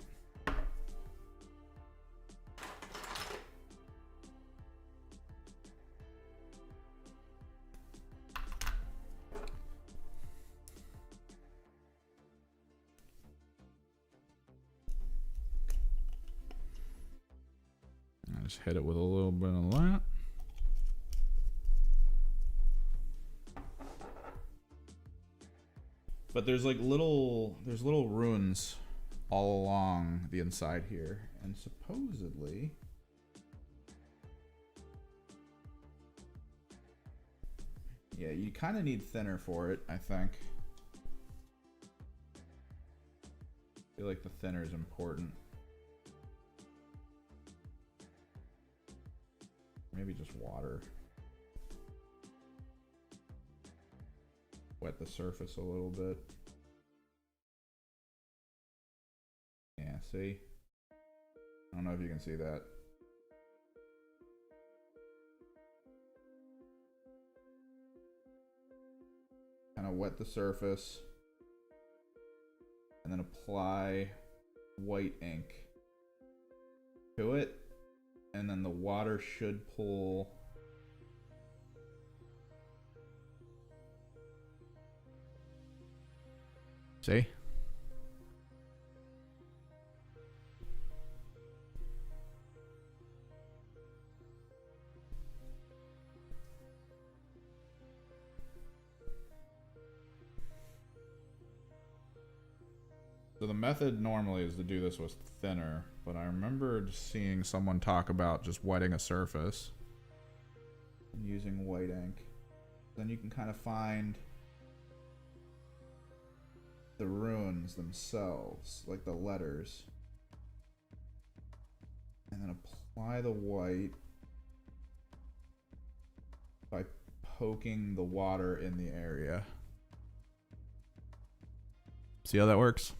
I just hit it with a little bit of that. But there's like little runes all along the inside here, and supposedly yeah, you kind of need thinner for it, I think. I feel like the thinner is important. Maybe just water. Wet the surface a little bit. Yeah, see? I don't know if you can see that. Kind of wet the surface. And then apply white ink to it. And then the water should pull. See? So the method normally is to do this with thinner, but I remember seeing someone talk about just wetting a surface and using white ink. Then you can kind of find the runes themselves, like the letters, and then apply the white by poking the water in the area. See how that works?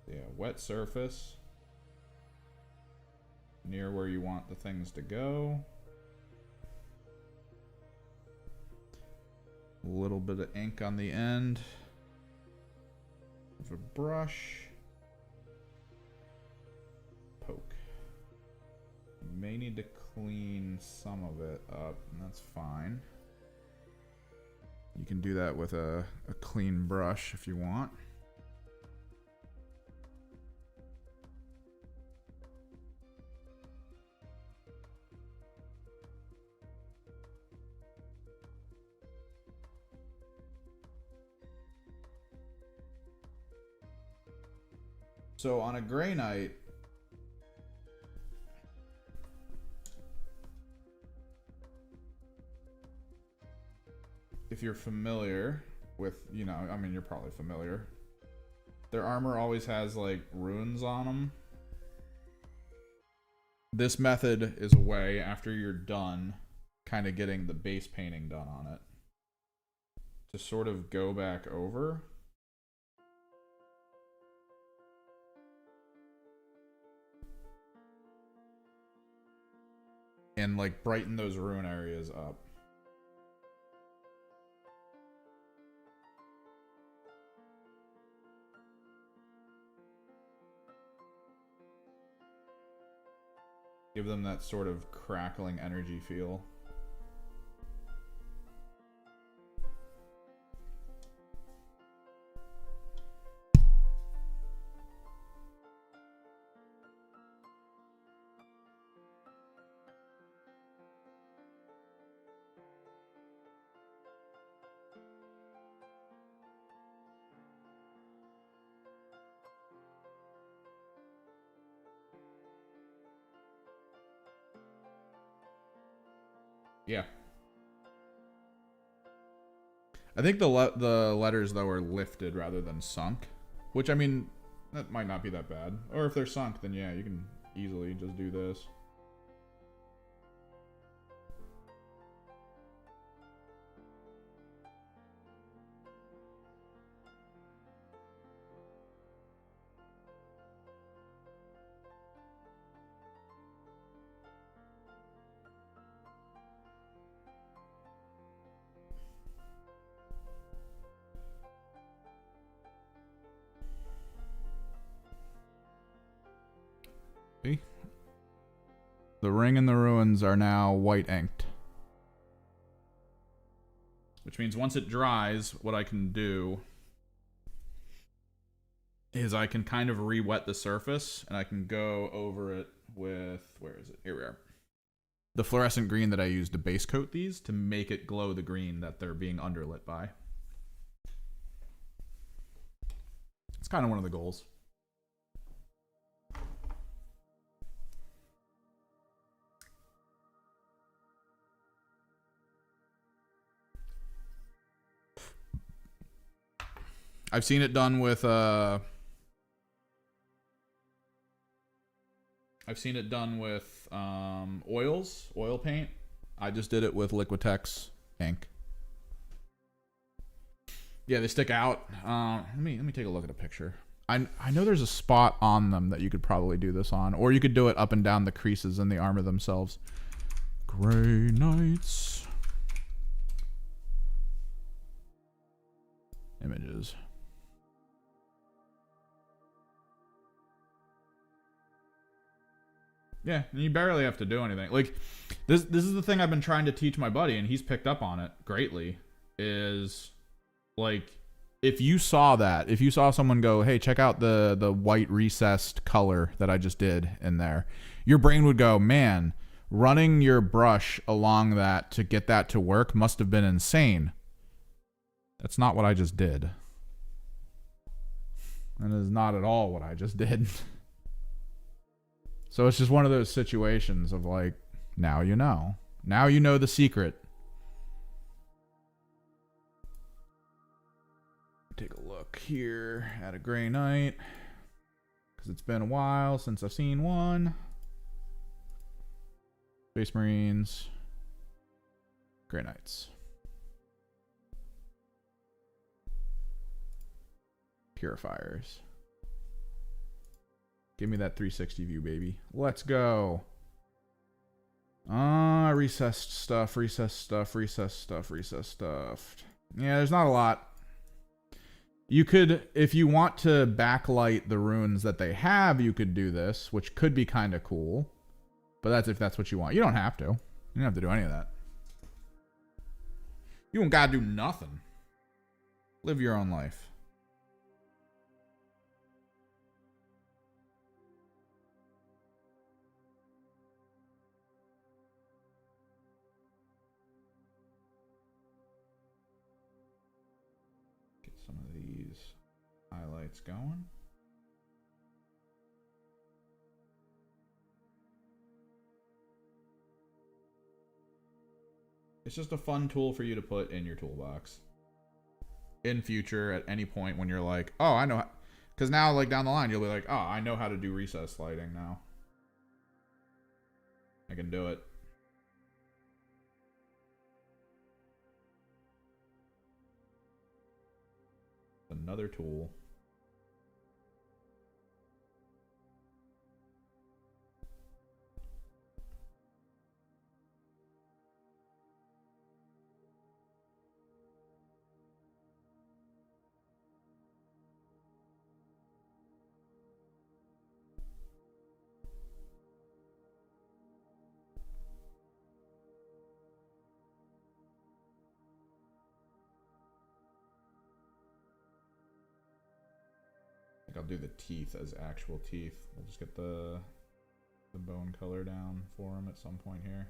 Yeah, wet surface near where you want the things to go. A little bit of ink on the end of a brush. Poke. You may need to clean some of it up, and that's fine. You can do that with a clean brush if you want. So on a gray night, if you're familiar with, you know, I mean, you're probably familiar. Their armor always has like runes on them. This method is a way, after you're done kind of getting the base painting done on it, to sort of go back over and like brighten those rune areas up. Give them that sort of crackling energy feel. Yeah. I think the letters, though, are lifted rather than sunk. Which, I mean, that might not be that bad. Or if they're sunk, then yeah, you can easily just do this. See? The ring and the ruins are now white inked. Which means once it dries, what I can do is I can kind of re-wet the surface, and I can go over it with, where is it? Here we are. The fluorescent green that I used to base coat these to make it glow the green that they're being underlit by. It's kind of one of the goals. I've seen it done with oil paint. I just did it with Liquitex ink. Yeah, they stick out. Let me take a look at a picture. I know there's a spot on them that you could probably do this on, or you could do it up and down the creases in the armor themselves. Grey Knights. Images. Yeah, and you barely have to do anything. Like, this is the thing I've been trying to teach my buddy, and he's picked up on it greatly, is, like, if you saw someone go, hey, check out the white recessed color that I just did in there, your brain would go, man, running your brush along that to get that to work must have been insane. That's not what I just did. That is not at all what I just did. So it's just one of those situations of like, now you know. Now you know the secret. Take a look here at a Grey Knight, because it's been a while since I've seen one. Space Marines. Grey Knights. Purifiers. Give me that 360 view, baby. Let's go. Recessed stuff, recessed stuff, recessed stuff, recessed stuff. Yeah, there's not a lot. You could, if you want to backlight the runes that they have, you could do this, which could be kind of cool. But that's if that's what you want. You don't have to. You don't have to do any of that. You don't gotta do nothing. Live your own life. Highlights going. It's just a fun tool for you to put in your toolbox. In future, at any point when you're like, oh, I know, because now, like, down the line, you'll be like, oh, I know how to do recess lighting now. I can do it. Another tool. I'll do the teeth as actual teeth. We'll just get the bone color down for him at some point here.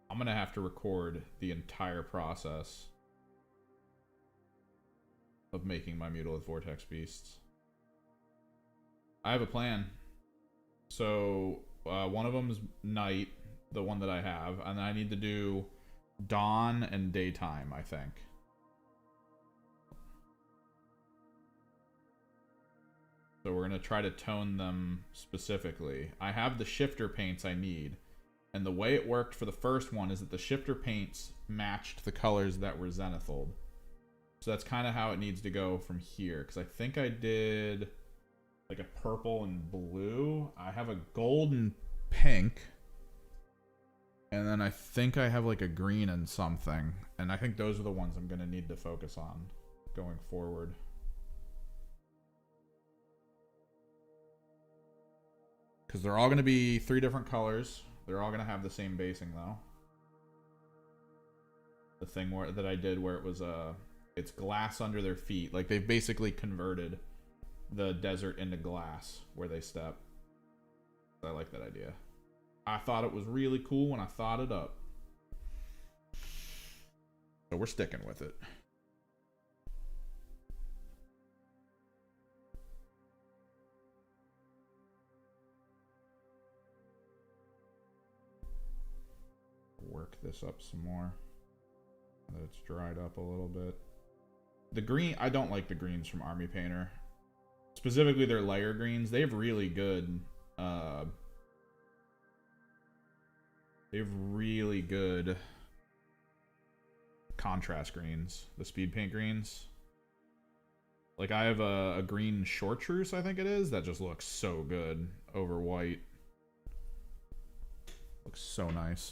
I'm gonna have to record the entire process of making my Mutilith Vortex Beasts. I have a plan. So, one of them is night, the one that I have, and I need to do dawn and daytime, I think. So we're going to try to tone them specifically. I have the shifter paints I need. And the way it worked for the first one is that the shifter paints matched the colors that were zenithal. So that's kind of how it needs to go from here. Because I think I did like a purple and blue. I have a gold and pink. And then I think I have like a green and something. And I think those are the ones I'm going to need to focus on going forward. Because they're all going to be 3 different colors. They're all going to have the same basing, though. The thing that I did where it was it's glass under their feet. Like, they've basically converted the desert into glass where they step. I like that idea. I thought it was really cool when I thought it up. So we're sticking with it. Work this up some more. That it's dried up a little bit. The green, I don't like the greens from Army Painter. Specifically their layer greens. They have really good contrast greens. The speed paint greens. Like I have a green chartreuse, I think it is, that just looks so good over white. Looks so nice.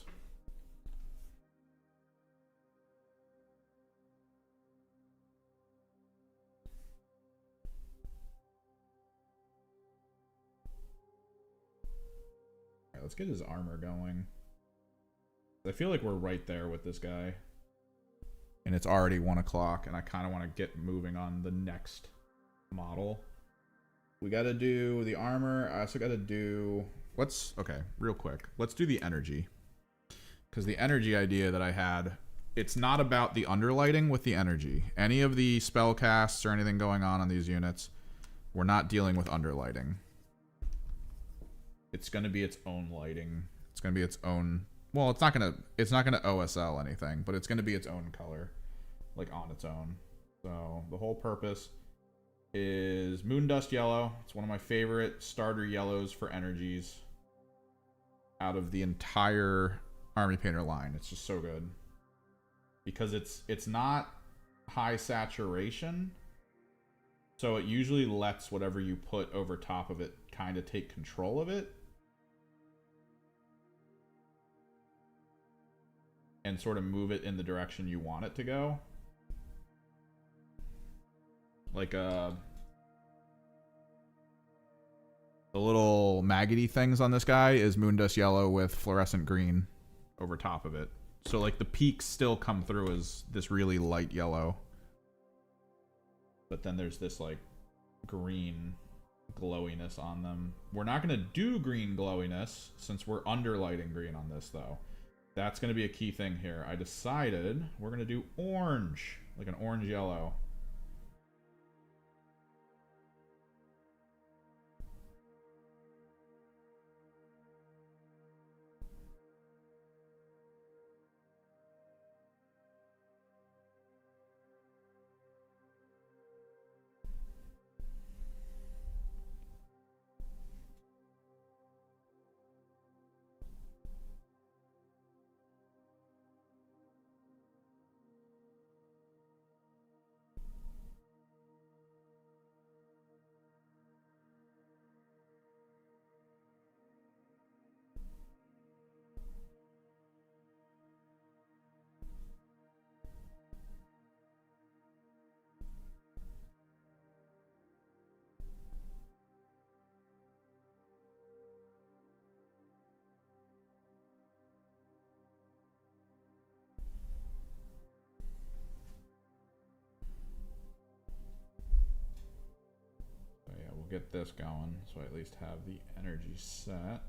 Let's get his armor going. I feel like we're right there with this guy. And it's already 1 o'clock, and I kind of want to get moving on the next model. We got to do the armor. I also got to do... Okay, real quick. Let's do the energy. Because the energy idea that I had, it's not about the underlighting with the energy. Any of the spell casts or anything going on these units, we're not dealing with underlighting. It's going to be its own lighting. It's going to be its own... Well, it's not going to OSL anything, but it's going to be its own color. Like, on its own. So, the whole purpose is Moondust Yellow. It's one of my favorite starter yellows for energies out of the entire Army Painter line. It's just so good. Because it's not high saturation, so it usually lets whatever you put over top of it kind of take control of it. And sort of move it in the direction you want it to go. Like the little maggoty things on this guy is Moondust Yellow with fluorescent green over top of it. So like the peaks still come through as this really light yellow. But then there's this like green glowiness on them. We're not going to do green glowiness since we're underlighting green on this though. That's going to be a key thing here. I decided we're going to do orange, like an orange yellow. Get this going so I at least have the energy set.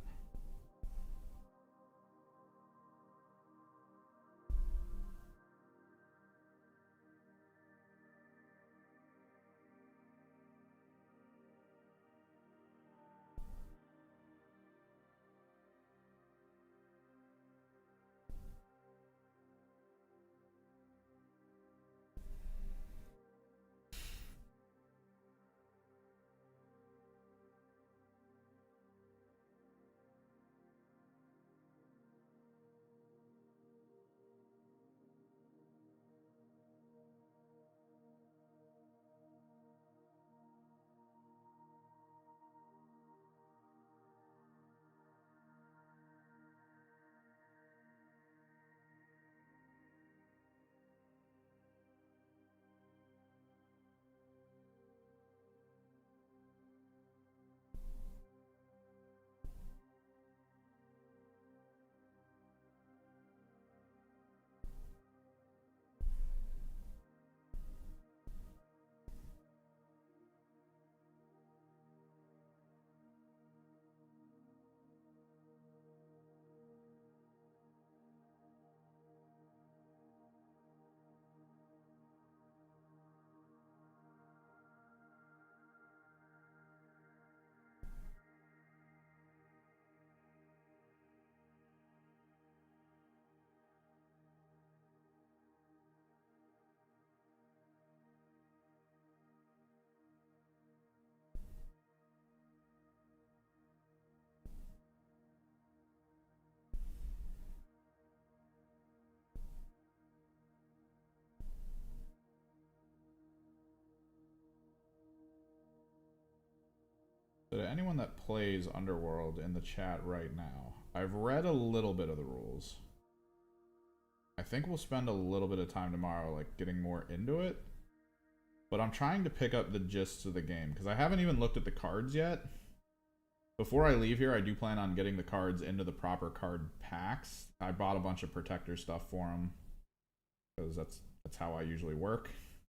So to anyone that plays Underworld in the chat right now, I've read a little bit of the rules. I think we'll spend a little bit of time tomorrow, like, getting more into it. But I'm trying to pick up the gist of the game, because I haven't even looked at the cards yet. Before I leave here, I do plan on getting the cards into the proper card packs. I bought a bunch of Protector stuff for them, because that's how I usually work.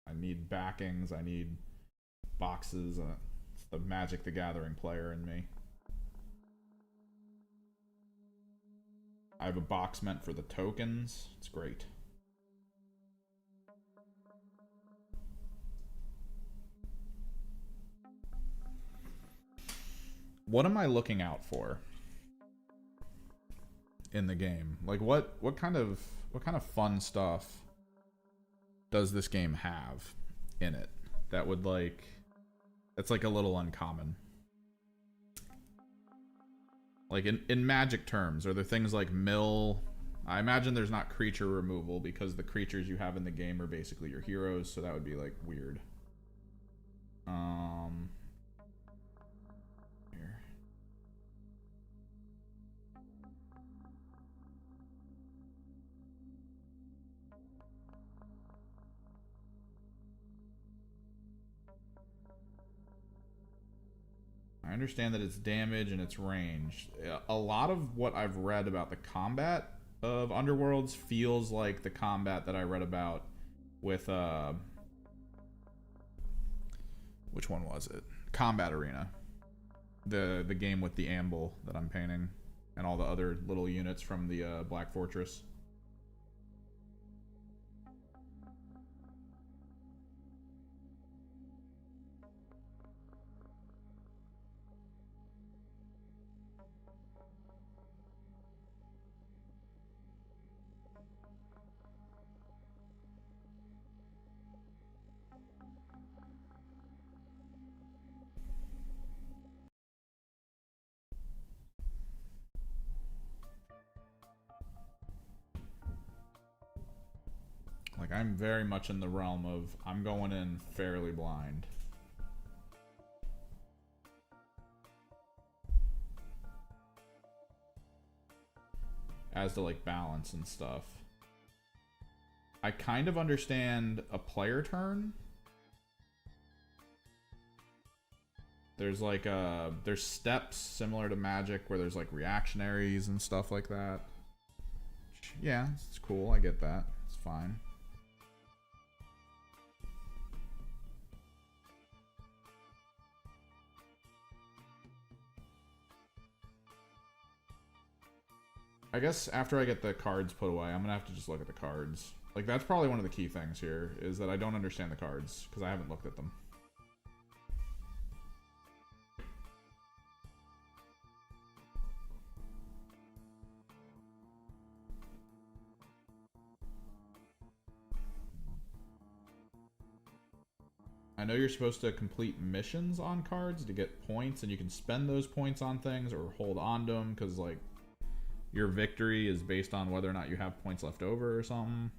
I need backings, I need boxes, it's the Magic the Gathering player in me. I have a box meant for the tokens. It's great. What am I looking out for in the game? Like what kind of fun stuff does this game have in it that would that's like a little uncommon? Like in Magic terms, are there things like mill? I imagine there's not creature removal because the creatures you have in the game are basically your heroes, so that would be like weird. Here. I understand that it's damage and it's range. A lot of what I've read about the combat of Underworlds feels like the combat that I read about with which one was it? Combat Arena. The game with the amble that I'm painting and all the other little units from the Black Fortress. Like, I'm very much in the realm of I'm going in fairly blind. As to, like, balance and stuff. I kind of understand a player turn. There's, like, there's steps similar to Magic where there's, like, reactionaries and stuff like that. Yeah, it's cool. I get that. It's fine. I guess after I get the cards put away, I'm gonna have to just look at the cards. Like, that's probably one of the key things here, is that I don't understand the cards, because I haven't looked at them. I know you're supposed to complete missions on cards to get points, and you can spend those points on things or hold on to them, because, like, your victory is based on whether or not you have points left over or something.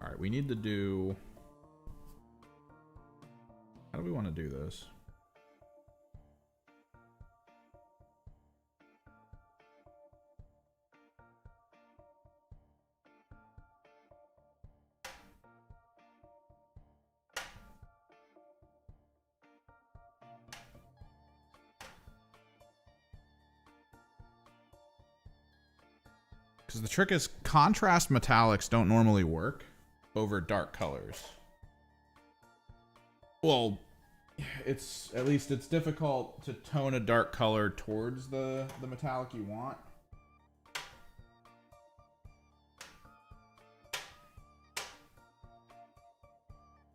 Alright, we need to do... How do we want to do this? Because the trick is contrast metallics don't normally work over dark colors. Well, at least it's difficult to tone a dark color towards the metallic you want.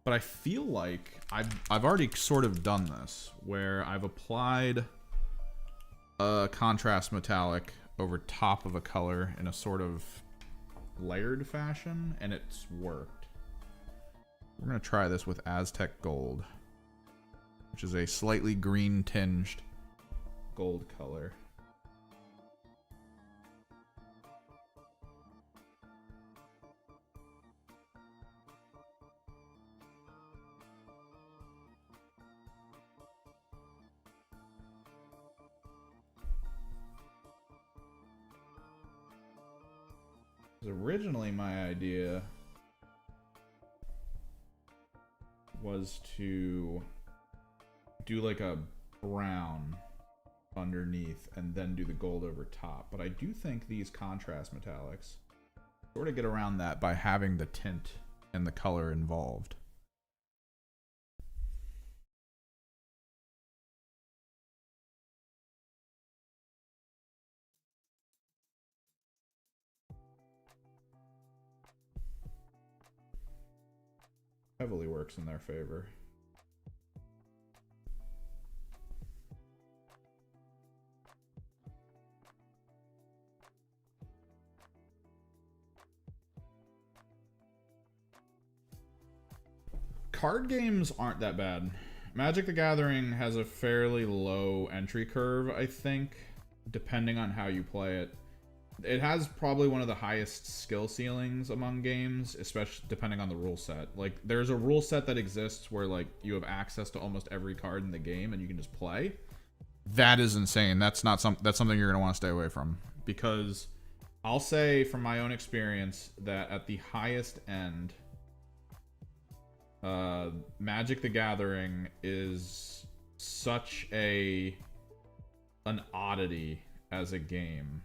But I feel like I've already sort of done this, where I've applied a contrast metallic over top of a color in a sort of layered fashion, and it's worked. We're going to try this with Aztec Gold, which is a slightly green tinged gold color. 'Cause originally my idea was to do like a brown underneath and then do the gold over top. But I do think these contrast metallics sort of get around that by having the tint and the color involved. Heavily works in their favor. Card games aren't that bad. Magic the Gathering has a fairly low entry curve, I think, depending on how you play it. It has probably one of the highest skill ceilings among games, especially depending on the rule set. Like, there's a rule set that exists where, like, you have access to almost every card in the game and you can just play. That is insane. That's something you're going to want to stay away from. Because I'll say from my own experience that at the highest end, Magic the Gathering is such an oddity as a game,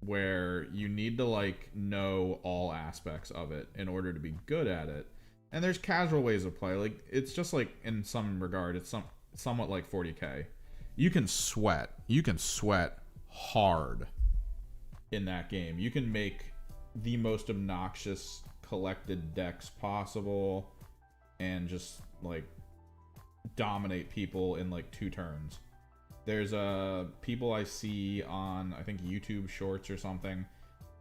where you need to like know all aspects of it in order to be good at it. And there's casual ways of play. Like, it's just like, in some regard, it's somewhat like 40k. You can sweat hard in that game. You can make the most obnoxious collected decks possible and just like dominate people in like 2 turns. There's people I see on, I think, YouTube Shorts or something.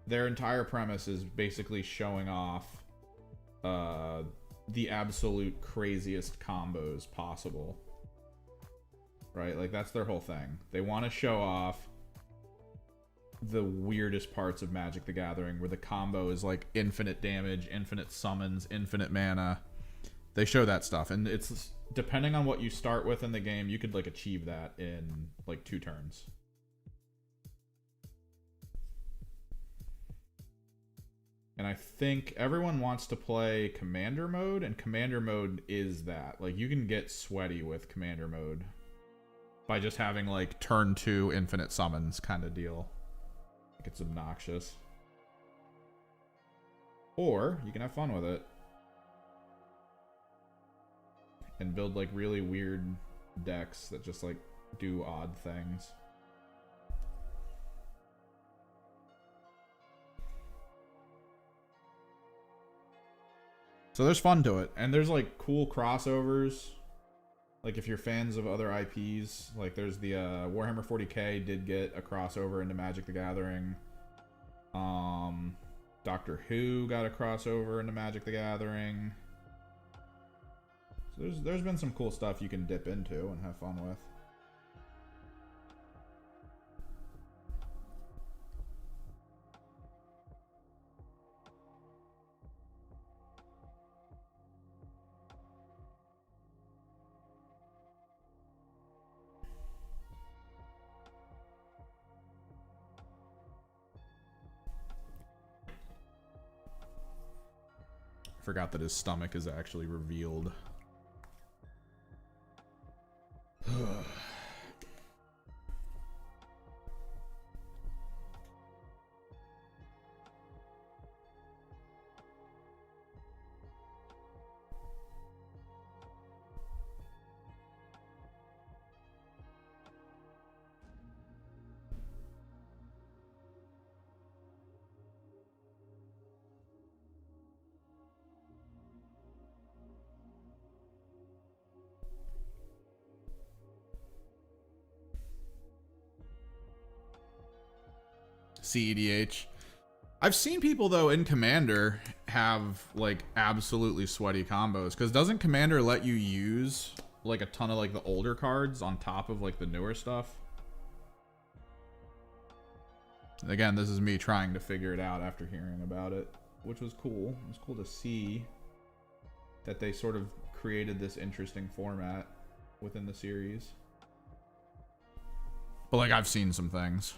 Their entire premise is basically showing off the absolute craziest combos possible. Right? Like, that's their whole thing. They want to show off the weirdest parts of Magic the Gathering, where the combo is like infinite damage, infinite summons, infinite mana. They show that stuff, and it's depending on what you start with in the game, you could like achieve that in like 2 turns. And I think everyone wants to play Commander mode, and Commander mode is that. Like, you can get sweaty with Commander mode by just having like turn 2 infinite summons kind of deal. Like, it's obnoxious. Or you can have fun with it and build like really weird decks that just like do odd things. So there's fun to it, and there's like cool crossovers. Like, if you're fans of other IPs, like there's the Warhammer 40k did get a crossover into Magic the Gathering. Doctor Who got a crossover into Magic the Gathering. So there's been some cool stuff you can dip into and have fun with. Forgot that his stomach is actually revealed. CEDH. I've seen people though in Commander have like absolutely sweaty combos, because doesn't Commander let you use like a ton of like the older cards on top of like the newer stuff? Again, this is me trying to figure it out after hearing about it, which was cool. It was cool to see that they sort of created this interesting format within the series. But like, I've seen some things.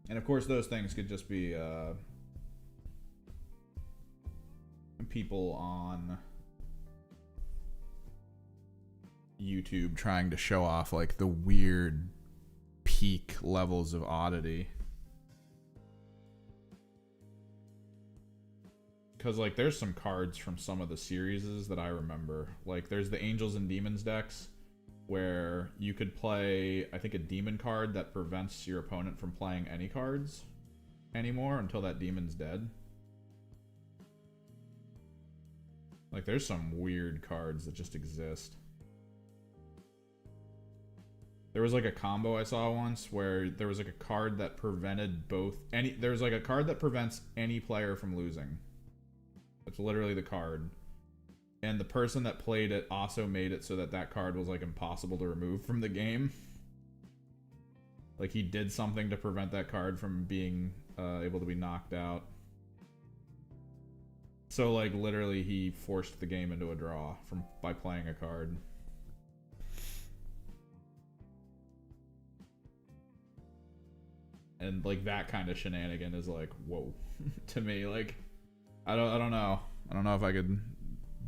And of course, those things could just be people on YouTube trying to show off like the weird peak levels of oddity. Because like there's some cards from some of the series that I remember. Like there's the Angels and Demons decks where you could play, I think, a demon card that prevents your opponent from playing any cards anymore until that demon's dead. Like there's some weird cards that just exist. There was like a combo I saw once where there was like a card that prevented there's like a card that prevents any player from losing. It's literally the card. And the person that played it also made it so that that card was like impossible to remove from the game. Like he did something to prevent that card from being able to be knocked out. So like literally he forced the game into a draw by playing a card. And like that kind of shenanigan is like, whoa, to me. Like I don't know. I don't know if I could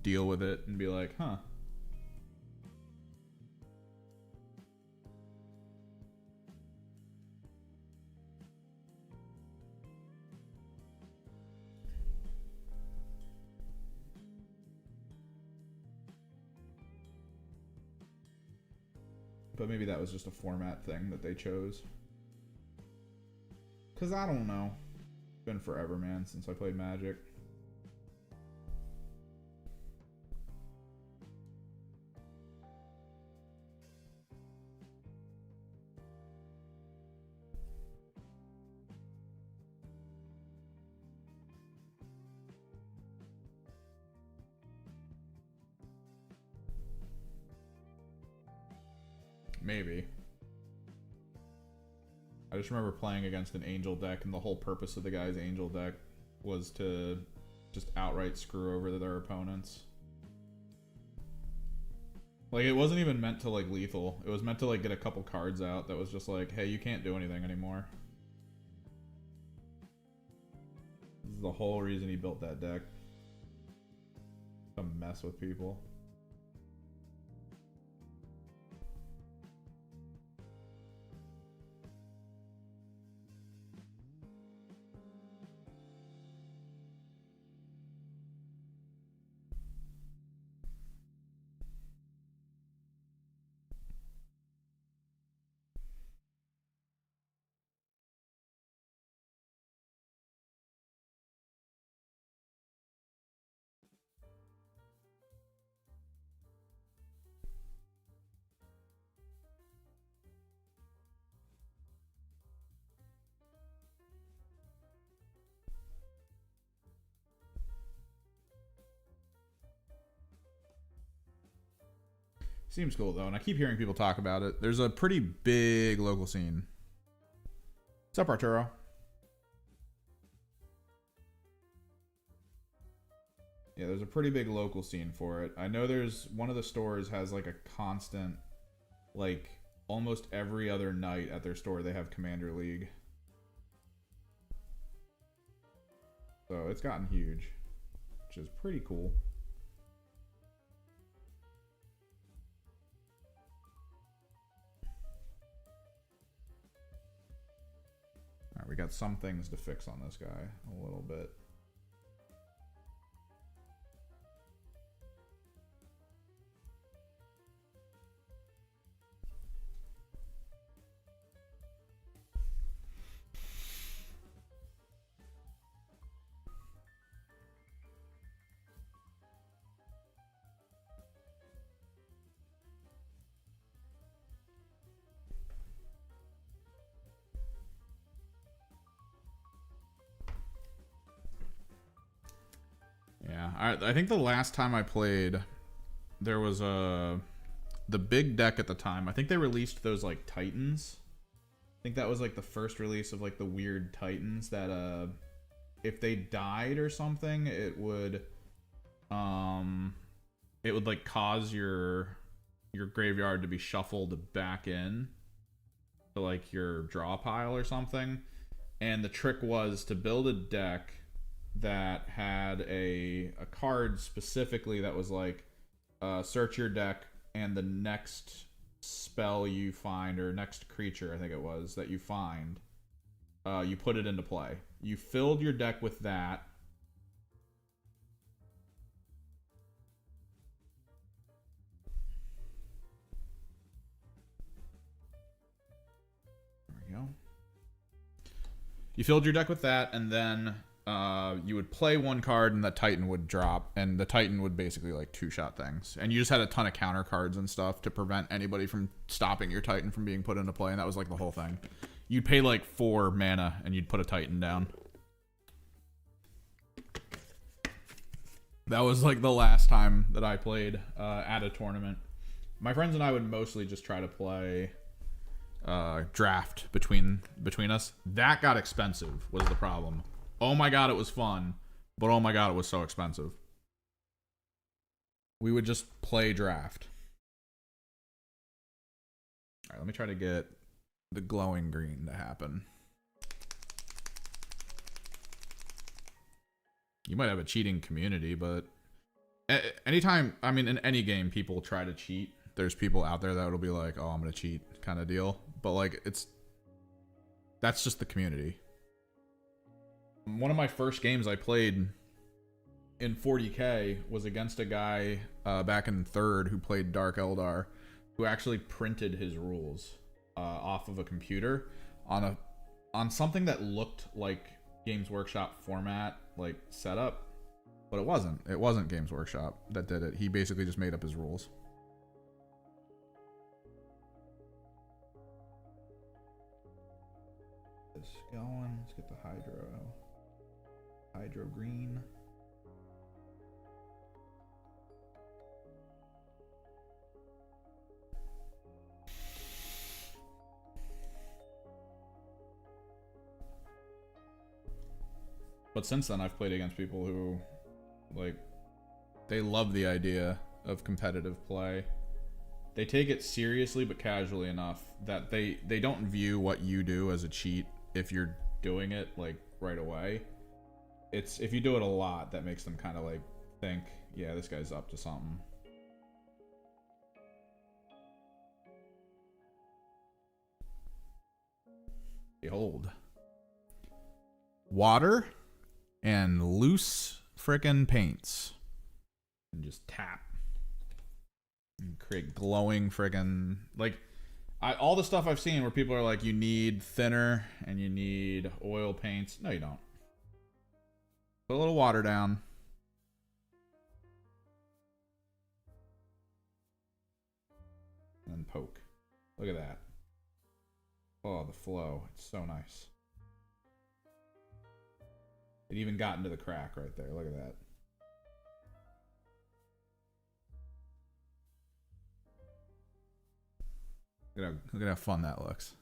deal with it and be like, huh. But maybe that was just a format thing that they chose. Cause I don't know. It's been forever, man, since I played Magic. Maybe. I just remember playing against an Angel deck, and the whole purpose of the guy's Angel deck was to just outright screw over their opponents. Like, it wasn't even meant to, like, lethal. It was meant to, like, get a couple cards out that was just like, hey, you can't do anything anymore. This is the whole reason he built that deck. To mess with people. Seems cool though, and I keep hearing people talk about it. There's a pretty big local scene. What's up, Arturo? Yeah, there's a pretty big local scene for it. I know there's one of the stores has like a constant, like almost every other night at their store they have Commander League. So it's gotten huge, which is pretty cool. Alright, we got some things to fix on this guy a little bit. Yeah, I think the last time I played, there was the big deck at the time. I think they released those like Titans. I think that was like the first release of like the weird Titans that if they died or something, it would like cause your graveyard to be shuffled back in to like your draw pile or something. And the trick was to build a deck that had a card specifically that was like, search your deck, and the next spell you find, or next creature, I think it was, that you find, you put it into play. You filled your deck with that. There we go. You filled your deck with that, and then you would play one card, and the Titan would drop, and the Titan would basically like two-shot things. And you just had a ton of counter cards and stuff to prevent anybody from stopping your Titan from being put into play, and that was like the whole thing. You'd pay like 4 mana, and you'd put a Titan down. That was like the last time that I played at a tournament. My friends and I would mostly just try to play draft between us. That got expensive, was the problem. Oh my god, it was fun, but oh my god, it was so expensive. We would just play draft. Alright, let me try to get the glowing green to happen. You might have a cheating community, but anytime, I mean, in any game people try to cheat, there's people out there that will be like, oh, I'm gonna cheat kind of deal. But like, that's just the community. One of my first games I played in 40K was against a guy back in 3rd who played Dark Eldar, who actually printed his rules off of a computer on something that looked like Games Workshop format, like setup, but it wasn't. It wasn't Games Workshop that did it. He basically just made up his rules. This going. Let's get the hydro green. But since then, I've played against people who, like, they love the idea of competitive play. They take it seriously but casually enough that they don't view what you do as a cheat if you're doing it, like, right away. It's if you do it a lot that makes them kind of, like, think, yeah, this guy's up to something. Behold. Water and loose frickin' paints. And just tap. And create glowing frickin', like, all the stuff I've seen where people are like, you need thinner and you need oil paints. No, you don't. Put a little water down. And then poke. Look at that. Oh, the flow. It's so nice. It even got into the crack right there. Look at that. Look at how fun that looks.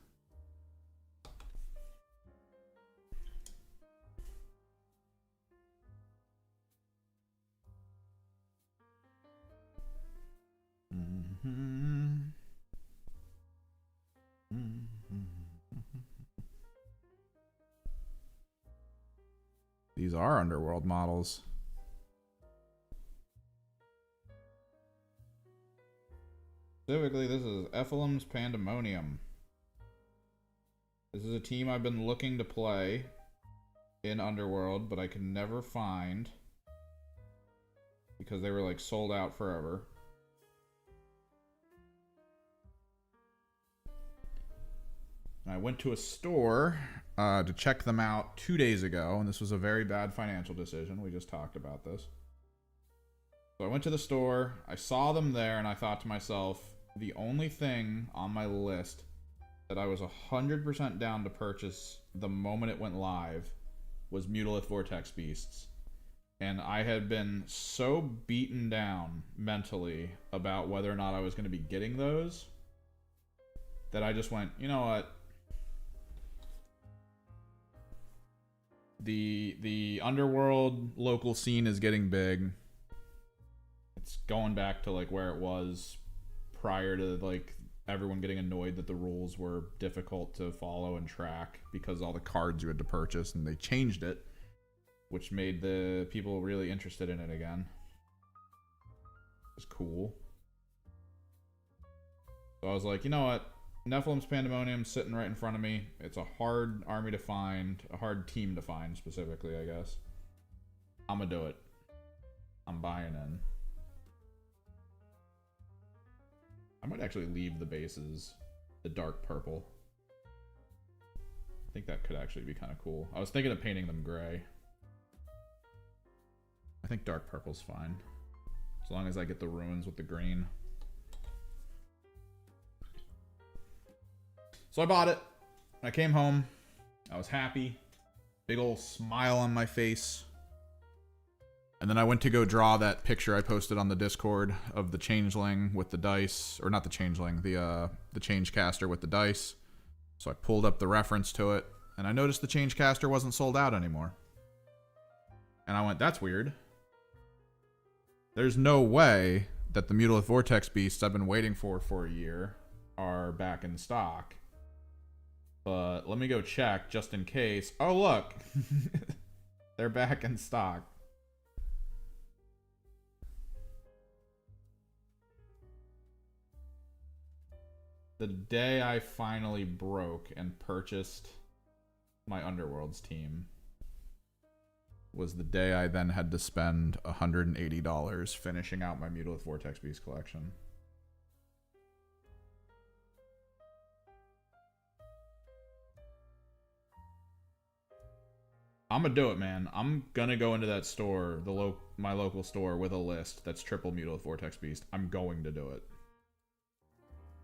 These are Underworld models. Specifically, this is Ephelim's Pandemonium. This is a team I've been looking to play in Underworld, but I could never find because they were like sold out forever. And I went to a store to check them out 2 days ago, and this was a very bad financial decision. We just talked about this. So I went to the store, I saw them there, and I thought to myself, the only thing on my list that I was 100% down to purchase the moment it went live was Mutalith Vortex Beasts. And I had been so beaten down mentally about whether or not I was going to be getting those that I just went, you know what? The Underworld local scene is getting big. It's going back to like where it was prior to like everyone getting annoyed that the rules were difficult to follow and track because all the cards you had to purchase, and they changed it, which made the people really interested in it again. It was cool. So I was like, you know what? Nephilim's Pandemonium sitting right in front of me. It's a hard army to find, a hard team to find specifically, I guess. I'm gonna do it. I'm buying in. I might actually leave the bases the dark purple. I think that could actually be kind of cool. I was thinking of painting them gray. I think dark purple's fine. As long as I get the ruins with the green. So I bought it. I came home. I was happy. Big old smile on my face. And then I went to go draw that picture I posted on the Discord of the changeling with the dice. Or not the changeling, the changecaster with the dice. So I pulled up the reference to it. And I noticed the changecaster wasn't sold out anymore. And I went, that's weird. There's no way that the Mutalith Vortex Beasts I've been waiting for a year are back in stock. But let me go check just in case. Oh, look. They're back in stock. The day I finally broke and purchased my Underworlds team was the day I then had to spend $180 finishing out my Mutalith Vortex Beast collection. I'm gonna do it, man. I'm gonna go into that store, my local store, with a list that's triple Mutalith Vortex Beast. I'm going to do it.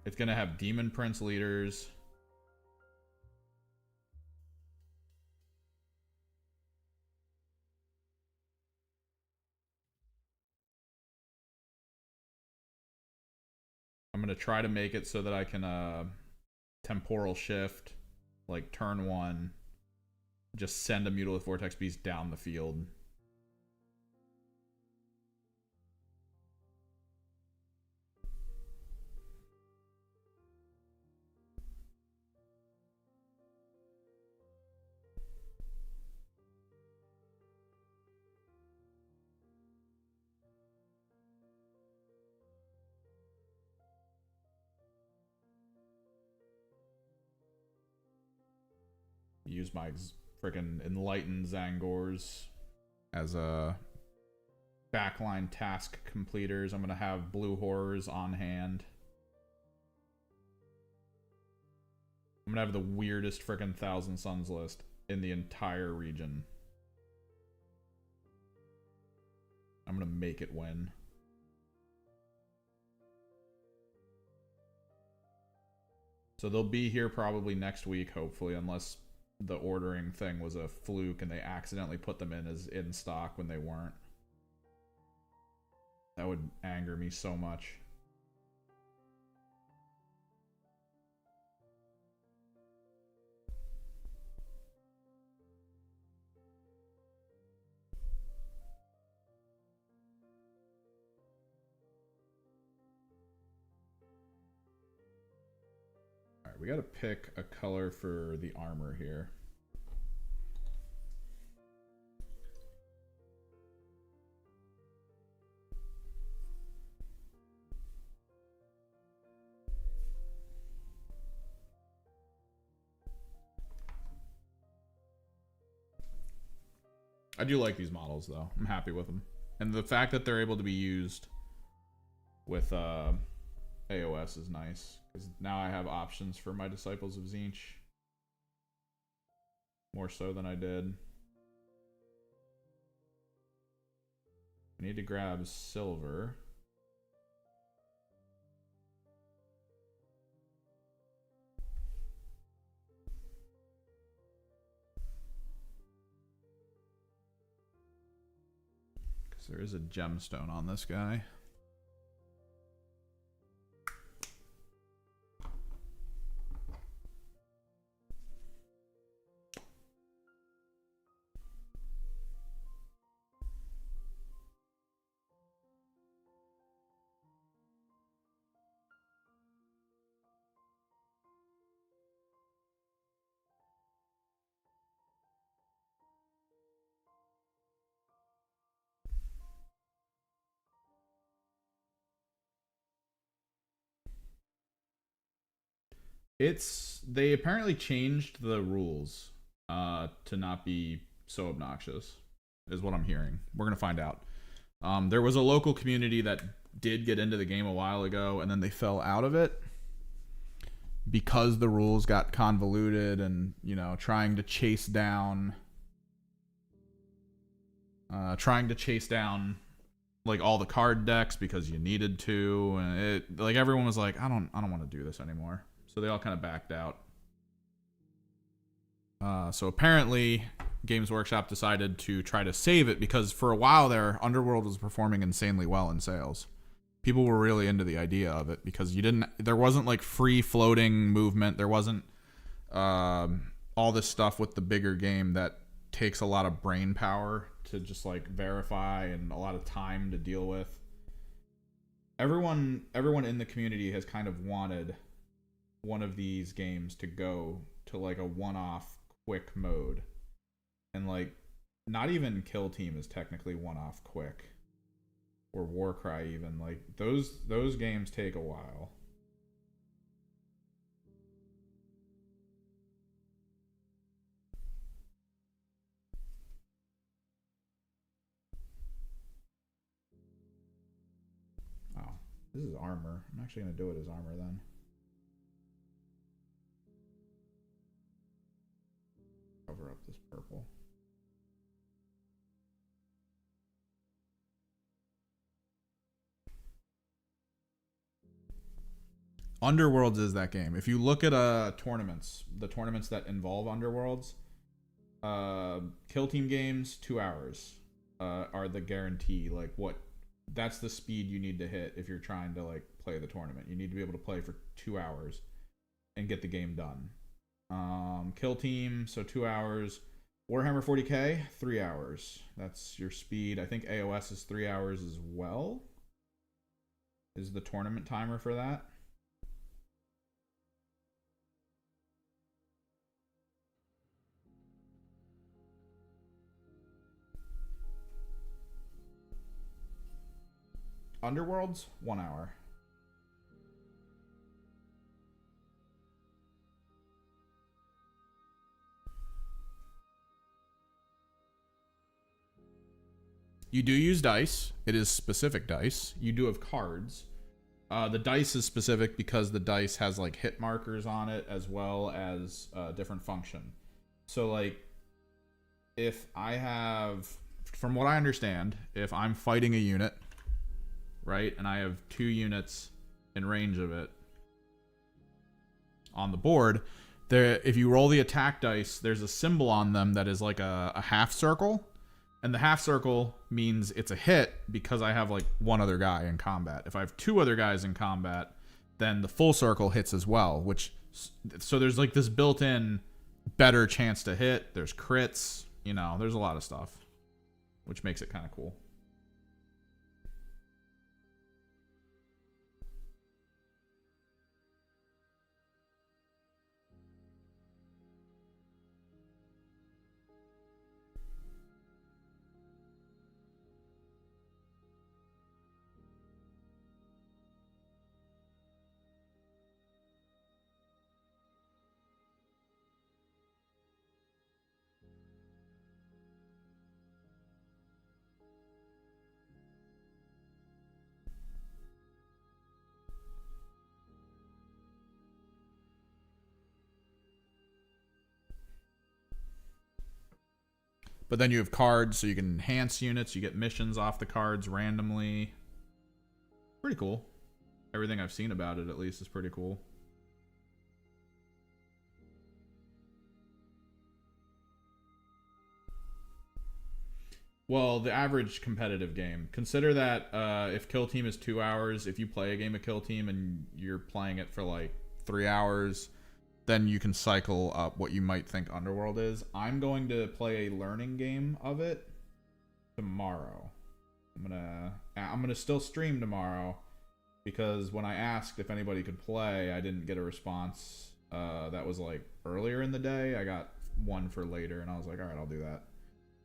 It's gonna have Demon Prince leaders. I'm gonna try to make it so that I can temporal shift, like turn 1, just send a Mutalith Vortex Beast down the field. Use my freaking Enlightened Zangors as a backline task completers. I'm gonna have blue horrors on hand. I'm gonna have the weirdest freaking Thousand Suns list in the entire region. I'm gonna make it win. So they'll be here probably next week, hopefully, unless the ordering thing was a fluke and they accidentally put them in as in stock when they weren't. That would anger me so much. Alright, we gotta pick a color for the armor here. I do like these models, though. I'm happy with them. And the fact that they're able to be used with AOS is nice. Because now I have options for my Disciples of Tzeentch. More so than I did. I need to grab silver. There is a gemstone on this guy. They apparently changed the rules to not be so obnoxious, is what I'm hearing. We're gonna find out. There was a local community that did get into the game a while ago, and then they fell out of it because the rules got convoluted, and trying to chase down like all the card decks because you needed to, and it like everyone was like, I don't want to do this anymore. So they all kind of backed out. So apparently Games Workshop decided to try to save it because for a while there, Underworld was performing insanely well in sales. People were really into the idea of it because there wasn't like free floating movement. There wasn't all this stuff with the bigger game that takes a lot of brain power to just like verify and a lot of time to deal with. Everyone in the community has kind of wanted one of these games to go to like a one-off quick mode. And like not even Kill Team is technically one-off quick. Or Warcry even. Like those games take a while. Oh, this is armor. I'm actually gonna do it as armor then. Cover up this purple. Underworlds is that game. If you look at the tournaments that involve Underworlds, Kill Team games 2 hours are the guarantee. Like that's the speed you need to hit if you're trying to like play the tournament. You need to be able to play for 2 hours and get the game done. Kill Team, so 2 hours. Warhammer 40k, 3 hours. That's your speed. I think AOS is 3 hours as well. Is the tournament timer for that? Underworlds, 1 hour. You do use dice. It is specific dice. You do have cards. The dice is specific because the dice has like hit markers on it as well as different function. So like if I have, from what I understand, if I'm fighting a unit, right, and I have 2 units in range of it on the board, if you roll the attack dice, there's a symbol on them that is like a half circle. And the half circle means it's a hit because I have like 1 other guy in combat. If I have 2 other guys in combat, then the full circle hits as well, so there's like this built-in better chance to hit. There's crits, there's a lot of stuff, which makes it kind of cool. But then you have cards, so you can enhance units. You get missions off the cards randomly. Pretty cool. Everything I've seen about it, at least, is pretty cool. Well, the average competitive game. Consider that if Kill Team is 2 hours, if you play a game of Kill Team and you're playing it for like 3 hours, then you can cycle up what you might think Underworld is. I'm going to play a learning game of it tomorrow. I'm gonna still stream tomorrow because when I asked if anybody could play, I didn't get a response. That was like earlier in the day. I got one for later, and I was like, all right, I'll do that.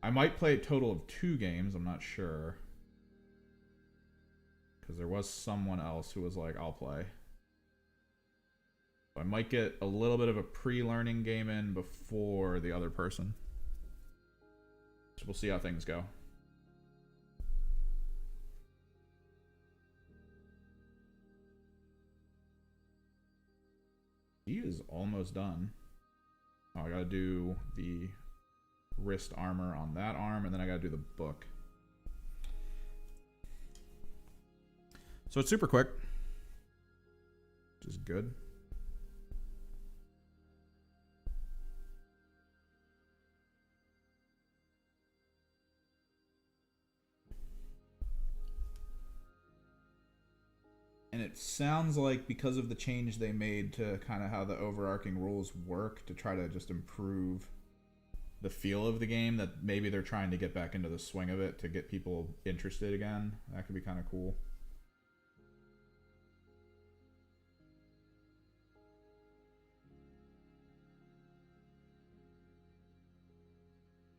I might play a total of 2 games. I'm not sure because there was someone else who was like, I'll play. I might get a little bit of a pre-learning game in before the other person. So we'll see how things go. He is almost done. Oh, I gotta do the wrist armor on that arm, and then I gotta do the book. So it's super quick, which is good. And it sounds like because of the change they made to kind of how the overarching rules work to try to just improve the feel of the game, that maybe they're trying to get back into the swing of it to get people interested again. That could be kind of cool.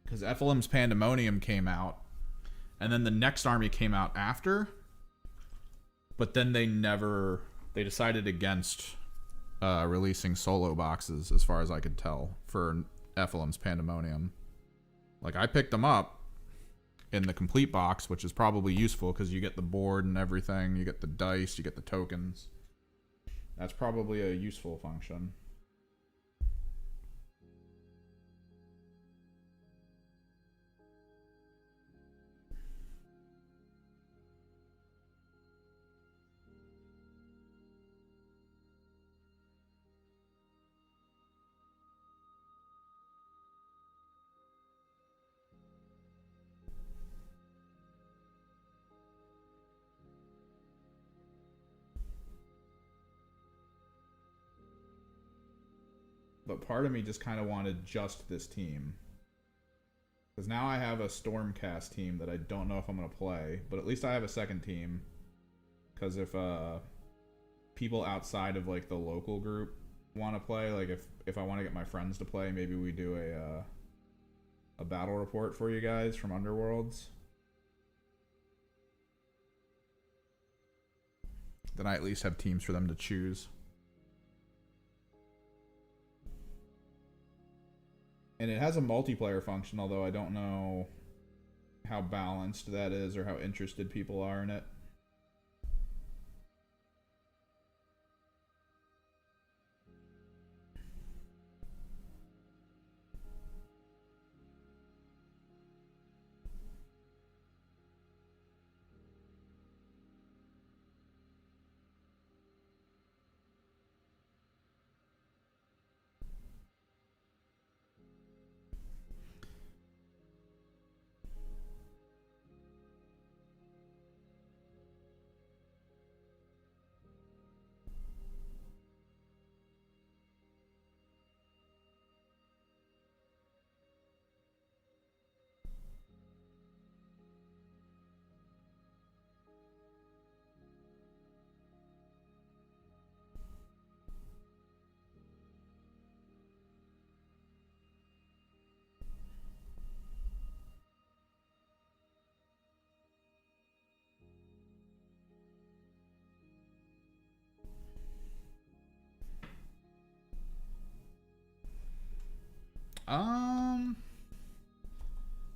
Because Ephelim's Pandemonium came out, and then the next army came out after, but then they decided against releasing solo boxes, as far as I could tell, for Ephelim's Pandemonium. Like, I picked them up in the complete box, which is probably useful because you get the board and everything, you get the dice, you get the tokens. That's probably a useful function. But part of me just kind of wanted just this team. Because now I have a Stormcast team that I don't know if I'm going to play. But at least I have a second team. Because if people outside of like the local group want to play, like if I want to get my friends to play, maybe we do a battle report for you guys from Underworlds. Then I at least have teams for them to choose. And it has a multiplayer function, although I don't know how balanced that is or how interested people are in it.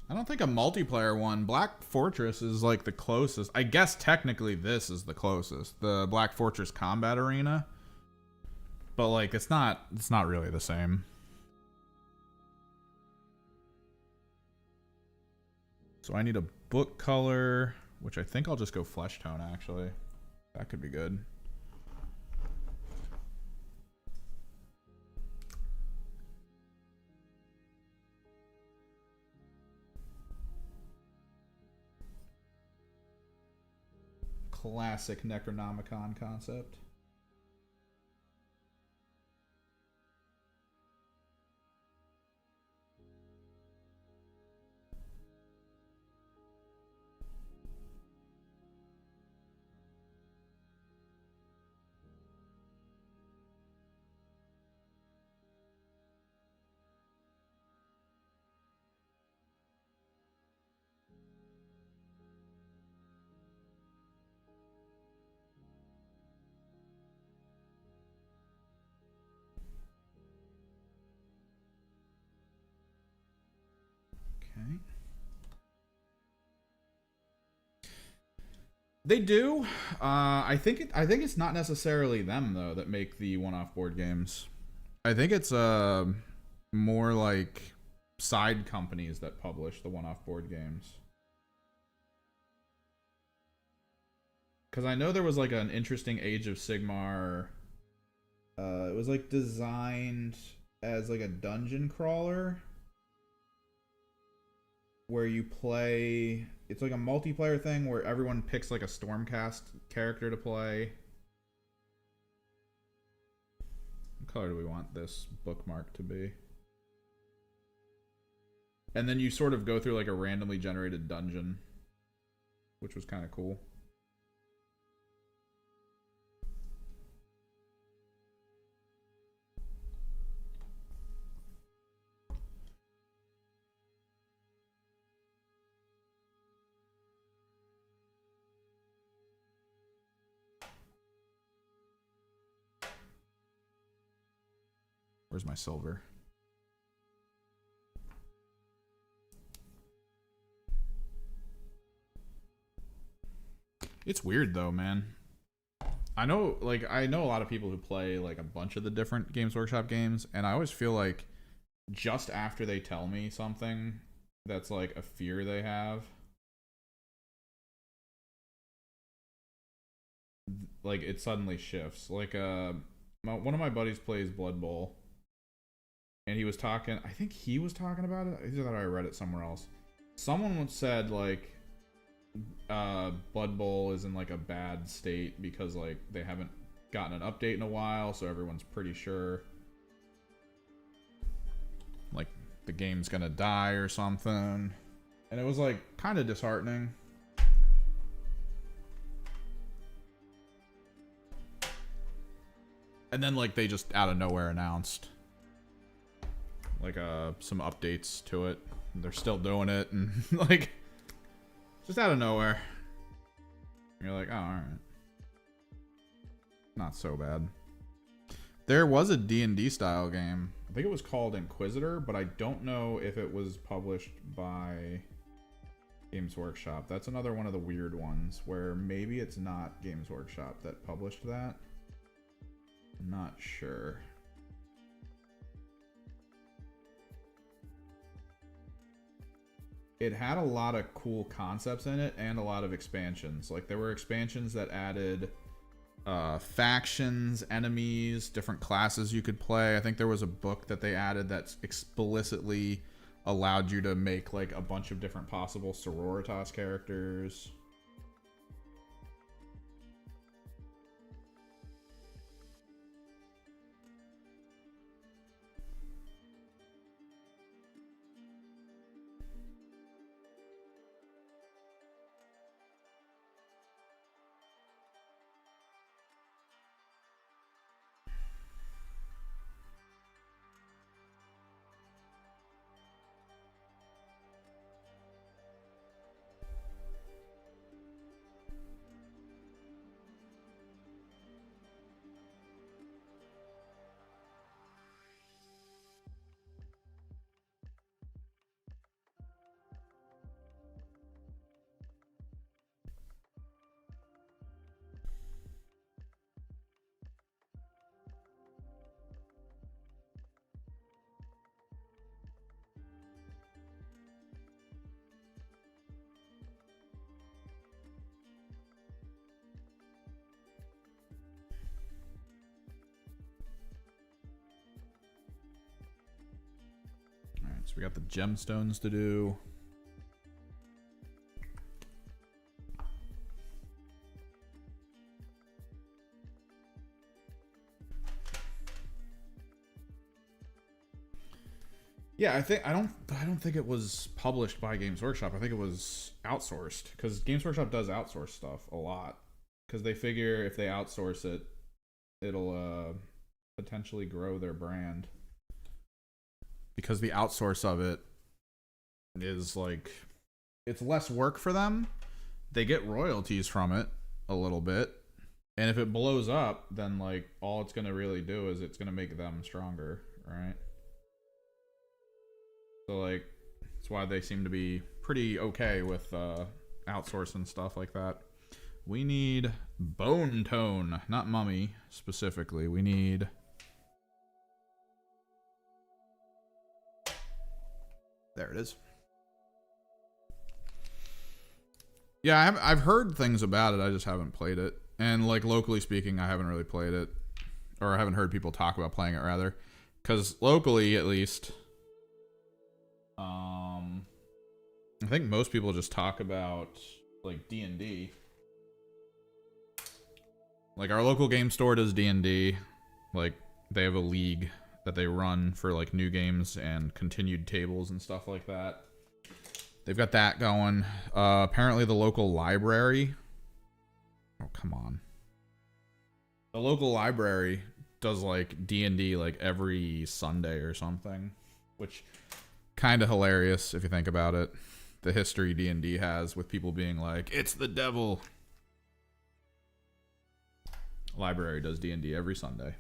I don't think a multiplayer one. Black Fortress is like the closest. I guess technically this is the closest. The Black Fortress Combat Arena. But like it's not really the same. So I need a book color, which I think I'll just go flesh tone actually. That could be good. Classic Necronomicon concept. They do. I think it's not necessarily them though that make the one-off board games. I think it's more like side companies that publish the one-off board games. Because I know there was like an interesting Age of Sigmar. It was like designed as like a dungeon crawler where you play. It's like a multiplayer thing where everyone picks like a Stormcast character to play. What color do we want this bookmark to be? And then you sort of go through like a randomly generated dungeon, which was kind of cool. Where's my silver? It's weird though, man. I know a lot of people who play like a bunch of the different Games Workshop games, and I always feel like just after they tell me something that's like a fear they have, like it suddenly shifts. Like one of my buddies plays Blood Bowl, and he was talking. I think he was talking about it. Either that or I read it somewhere else. Someone once said like Blood Bowl is in like a bad state because like they haven't gotten an update in a while, so everyone's pretty sure like the game's gonna die or something. And it was like kind of disheartening. And then like they just out of nowhere announced like some updates to it. They're still doing it, and like just out of nowhere. You're like, oh, alright. Not so bad. There was a D&D style game. I think it was called Inquisitor, but I don't know if it was published by Games Workshop. That's another one of the weird ones where maybe it's not Games Workshop that published that. I'm not sure. It had a lot of cool concepts in it and a lot of expansions. Like there were expansions that added factions, enemies, different classes you could play. I think there was a book that they added that explicitly allowed you to make like a bunch of different possible Sororitas characters. So we got the gemstones to do. Yeah, I don't think it was published by Games Workshop. I think it was outsourced because Games Workshop does outsource stuff a lot because they figure if they outsource it, it'll potentially grow their brand. Because the outsource of it is like it's less work for them. They get royalties from it a little bit. And if it blows up, then like all it's gonna really do is it's gonna make them stronger, right? So like that's why they seem to be pretty okay with outsourcing stuff like that. We need Bone Tone, not Mummy specifically. We need... There it is. Yeah, I've heard things about it. I just haven't played it. And like locally speaking, I haven't really played it. Or I haven't heard people talk about playing it, rather. Because locally, at least, I think most people just talk about like D&D. Like our local game store does D&D. Like they have a league that they run for like new games and continued tables and stuff like that. They've got that going. Apparently the local library. Oh, come on. The local library does like D&D like every Sunday or something, which kind of hilarious if you think about it. The history D&D has with people being like, it's the devil. Library does D&D every Sunday.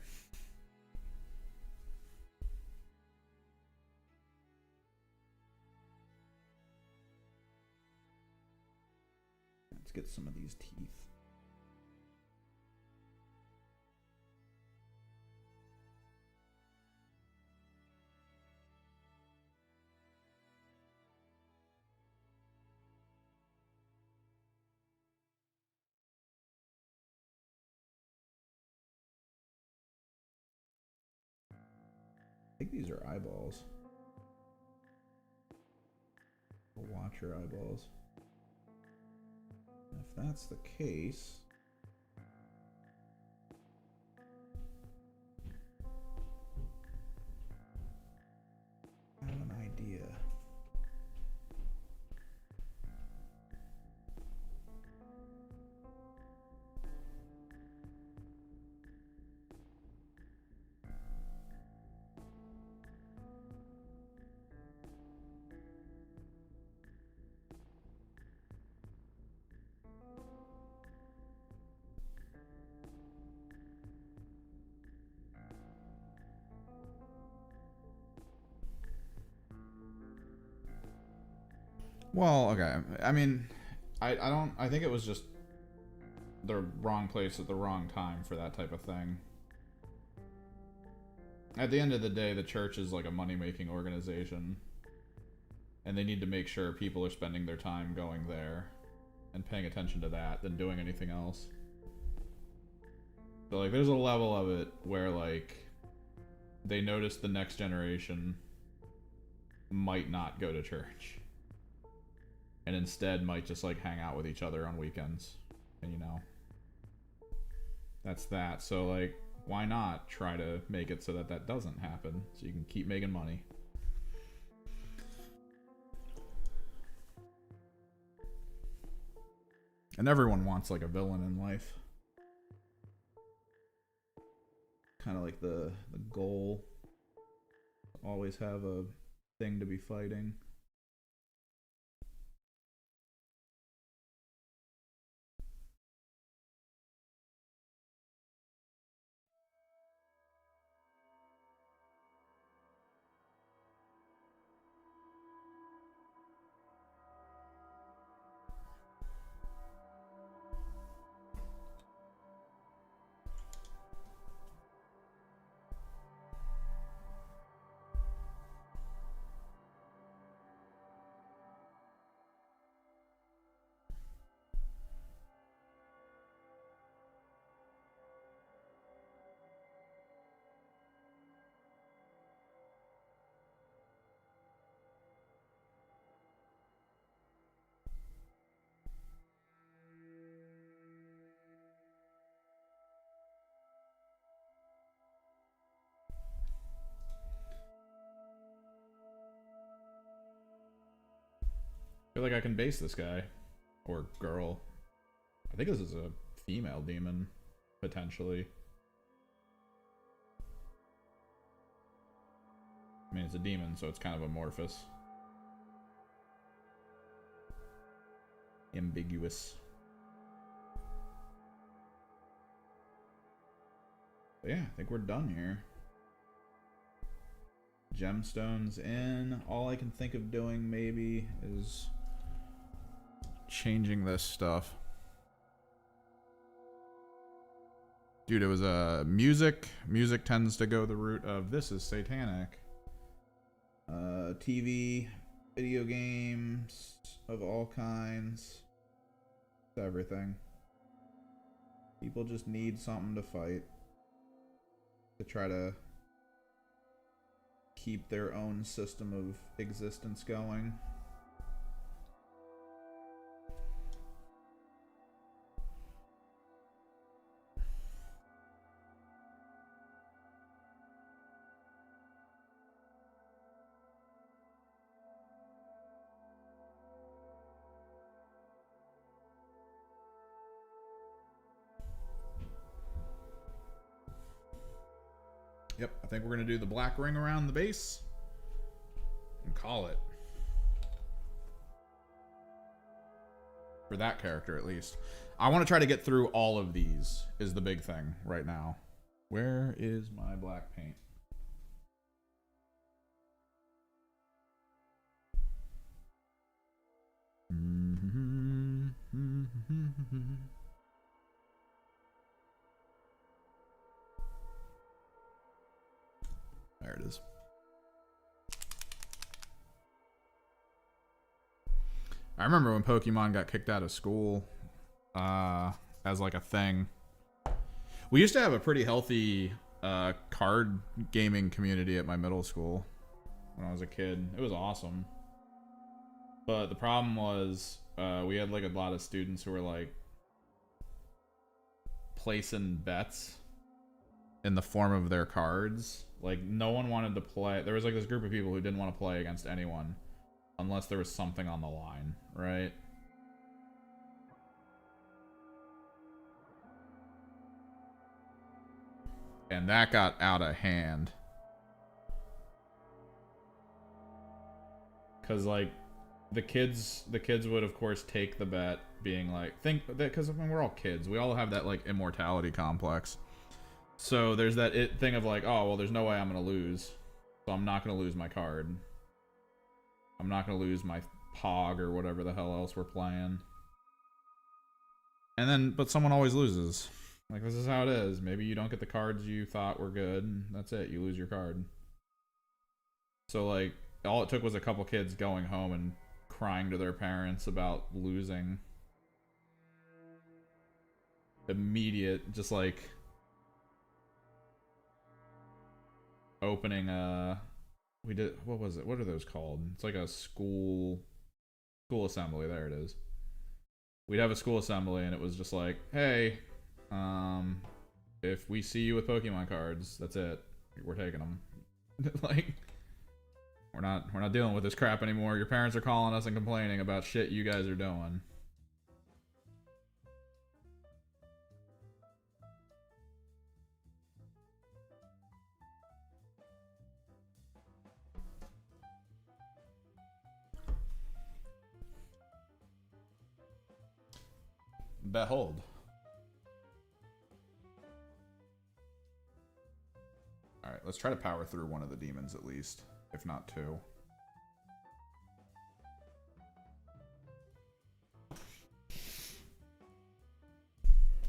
Let's get some of these teeth. I think these are eyeballs. We'll watch your eyeballs. If that's the case... I have an idea. Well, okay. I mean, I think it was just the wrong place at the wrong time for that type of thing. At the end of the day, the church is like a money-making organization. And they need to make sure people are spending their time going there and paying attention to that than doing anything else. So, like, there's a level of it where, like, they notice the next generation might not go to church. And instead might just, like, hang out with each other on weekends. And, you know, that's that. So, like, why not try to make it so that that doesn't happen? So you can keep making money. And everyone wants, like, a villain in life. Kind of like the goal. Always have a thing to be fighting. I feel like I can base this guy. Or girl. I think this is a female demon, potentially. I mean, it's a demon, so it's kind of amorphous. Ambiguous. But yeah, I think we're done here. Gemstones in. All I can think of doing, maybe, is changing this stuff. Dude, it was music. Music tends to go the route of this is satanic. TV, video games of all kinds. Everything. People just need something to fight. To try to keep their own system of existence going. Yep, I think we're going to do the black ring around the base and call it. For that character, at least. I want to try to get through all of these, is the big thing right now. Where is my black paint? There it is. I remember when Pokemon got kicked out of school as like a thing. We used to have a pretty healthy card gaming community at my middle school when I was a kid. It was awesome. But the problem was we had like a lot of students who were like placing bets in the form of their cards. Like no one wanted to play. There was like this group of people who didn't want to play against anyone unless there was something on the line, right? And that got out of hand. Cause like the kids would of course take the bet, being like, think that, because I mean, we're all kids, we all have that like immortality complex. So there's that thing of like, oh well, there's no way I'm gonna lose, so I'm not gonna lose my card. I'm not gonna lose my Pog or whatever the hell else we're playing. And then, but someone always loses. Like, this is how it is. Maybe you don't get the cards you thought were good, and that's it. You lose your card. So, like, all it took was a couple kids going home and crying to their parents about losing. Immediate, just like opening we did, what was it? What are those called? It's like a school assembly. There it is. We'd have a school assembly and it was just like, hey, if we see you with Pokemon cards, that's it. We're taking them. Like, we're not dealing with this crap anymore. Your parents are calling us and complaining about shit you guys are doing. Behold. Alright, let's try to power through one of the demons at least, if not two.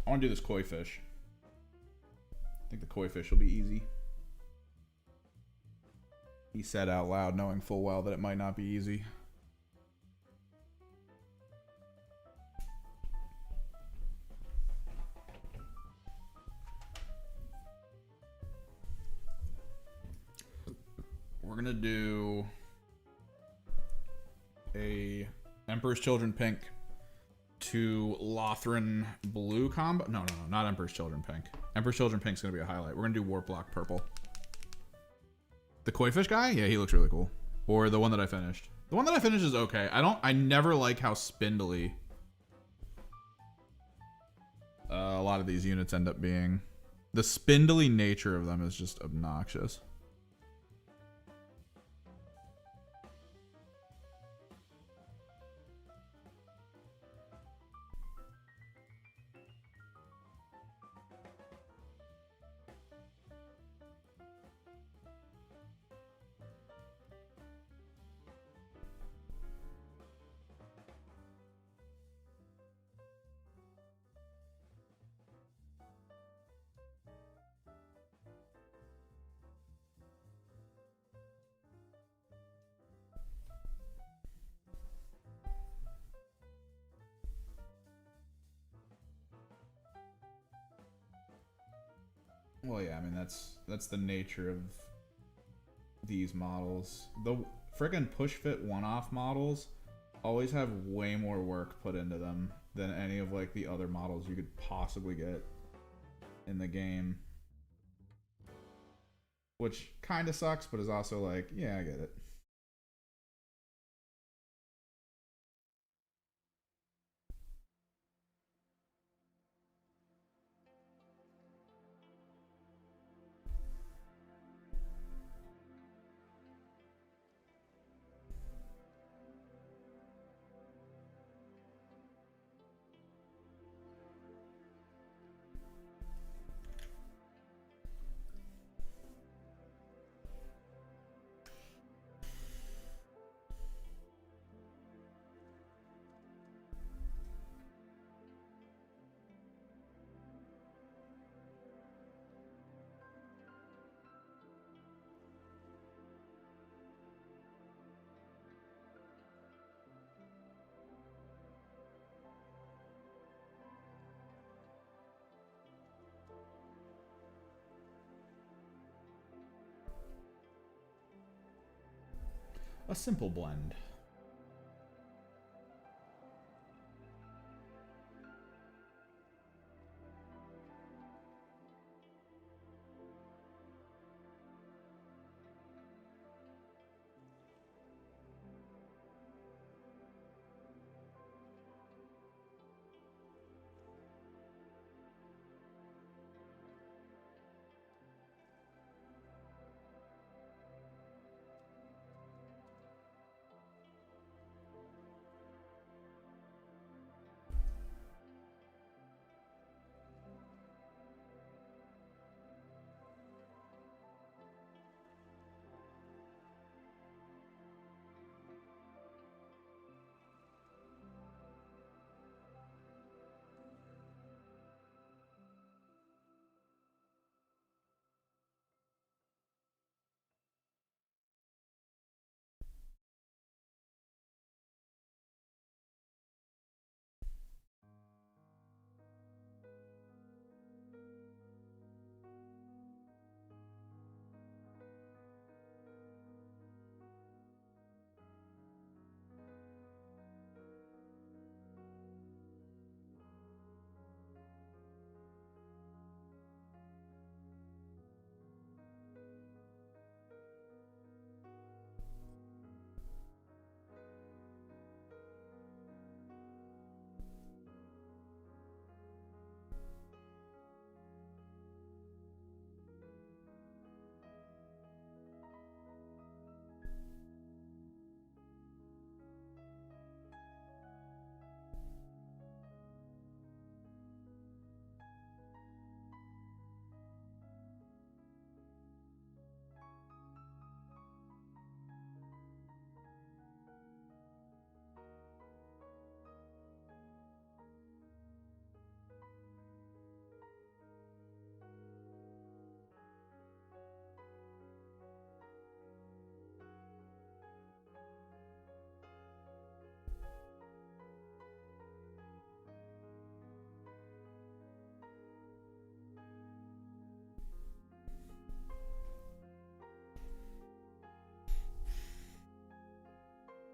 I want to do this koi fish. I think the koi fish will be easy. He said out loud, knowing full well that it might not be easy. We're gonna do a Emperor's Children pink to Lothran blue combo. No, not Emperor's Children pink. Emperor's Children pink's gonna be a highlight. We're gonna do Warp Block purple. The koi fish guy? Yeah, he looks really cool. Or the one that I finished. The one that I finished is okay. I never like how spindly a lot of these units end up being. The spindly nature of them is just obnoxious. Well, yeah, I mean that's the nature of these models. The friggin' push fit one-off models always have way more work put into them than any of like the other models you could possibly get in the game. Which kind of sucks, but is also like, yeah, I get it. A simple blend.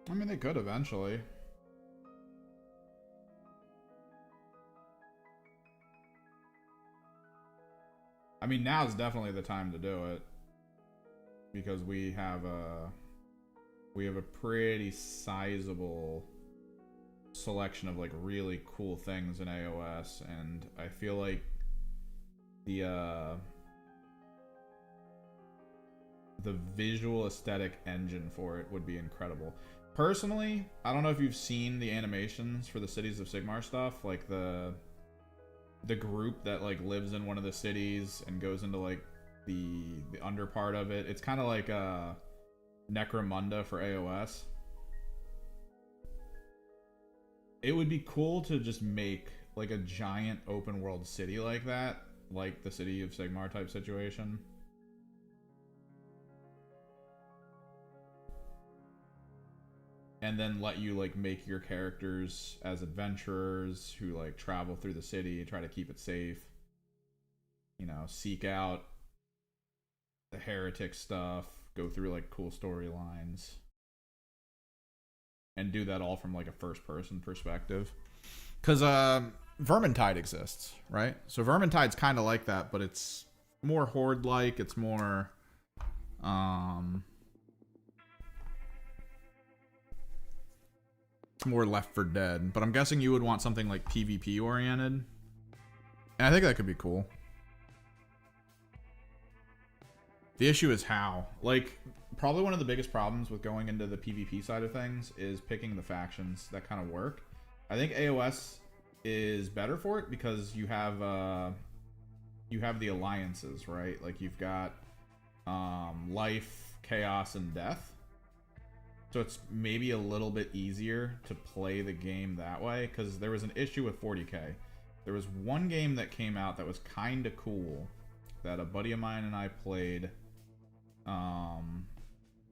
I mean, they could eventually. I mean, now's definitely the time to do it because we have a pretty sizable selection of like really cool things in AOS, and I feel like the uh the visual aesthetic engine for it would be incredible. Personally, I don't know if you've seen the animations for the Cities of Sigmar stuff, like the group that like lives in one of the cities and goes into like the under part of it. It's kind of like Necromunda for AOS. It would be cool to just make like a giant open world city like that, like the City of Sigmar type situation. And then let you like make your characters as adventurers who like travel through the city and try to keep it safe. you know, seek out the heretic stuff, go through like cool storylines, and do that all from like a first person perspective. Because Vermintide exists, right? So Vermintide's kind of like that, but it's more horde like. It's more it's more Left 4 Dead. But I'm guessing you would want something like PvP oriented. And I think that could be cool. The issue is how. Like, probably one of the biggest problems with going into the PvP side of things is picking the factions that kind of work. I think AOS is better for it because you have the alliances, right? Like you've got life, chaos, and death. So it's maybe a little bit easier to play the game that way, because there was an issue with 40k. There was one game that came out that was kind of cool that a buddy of mine and I played.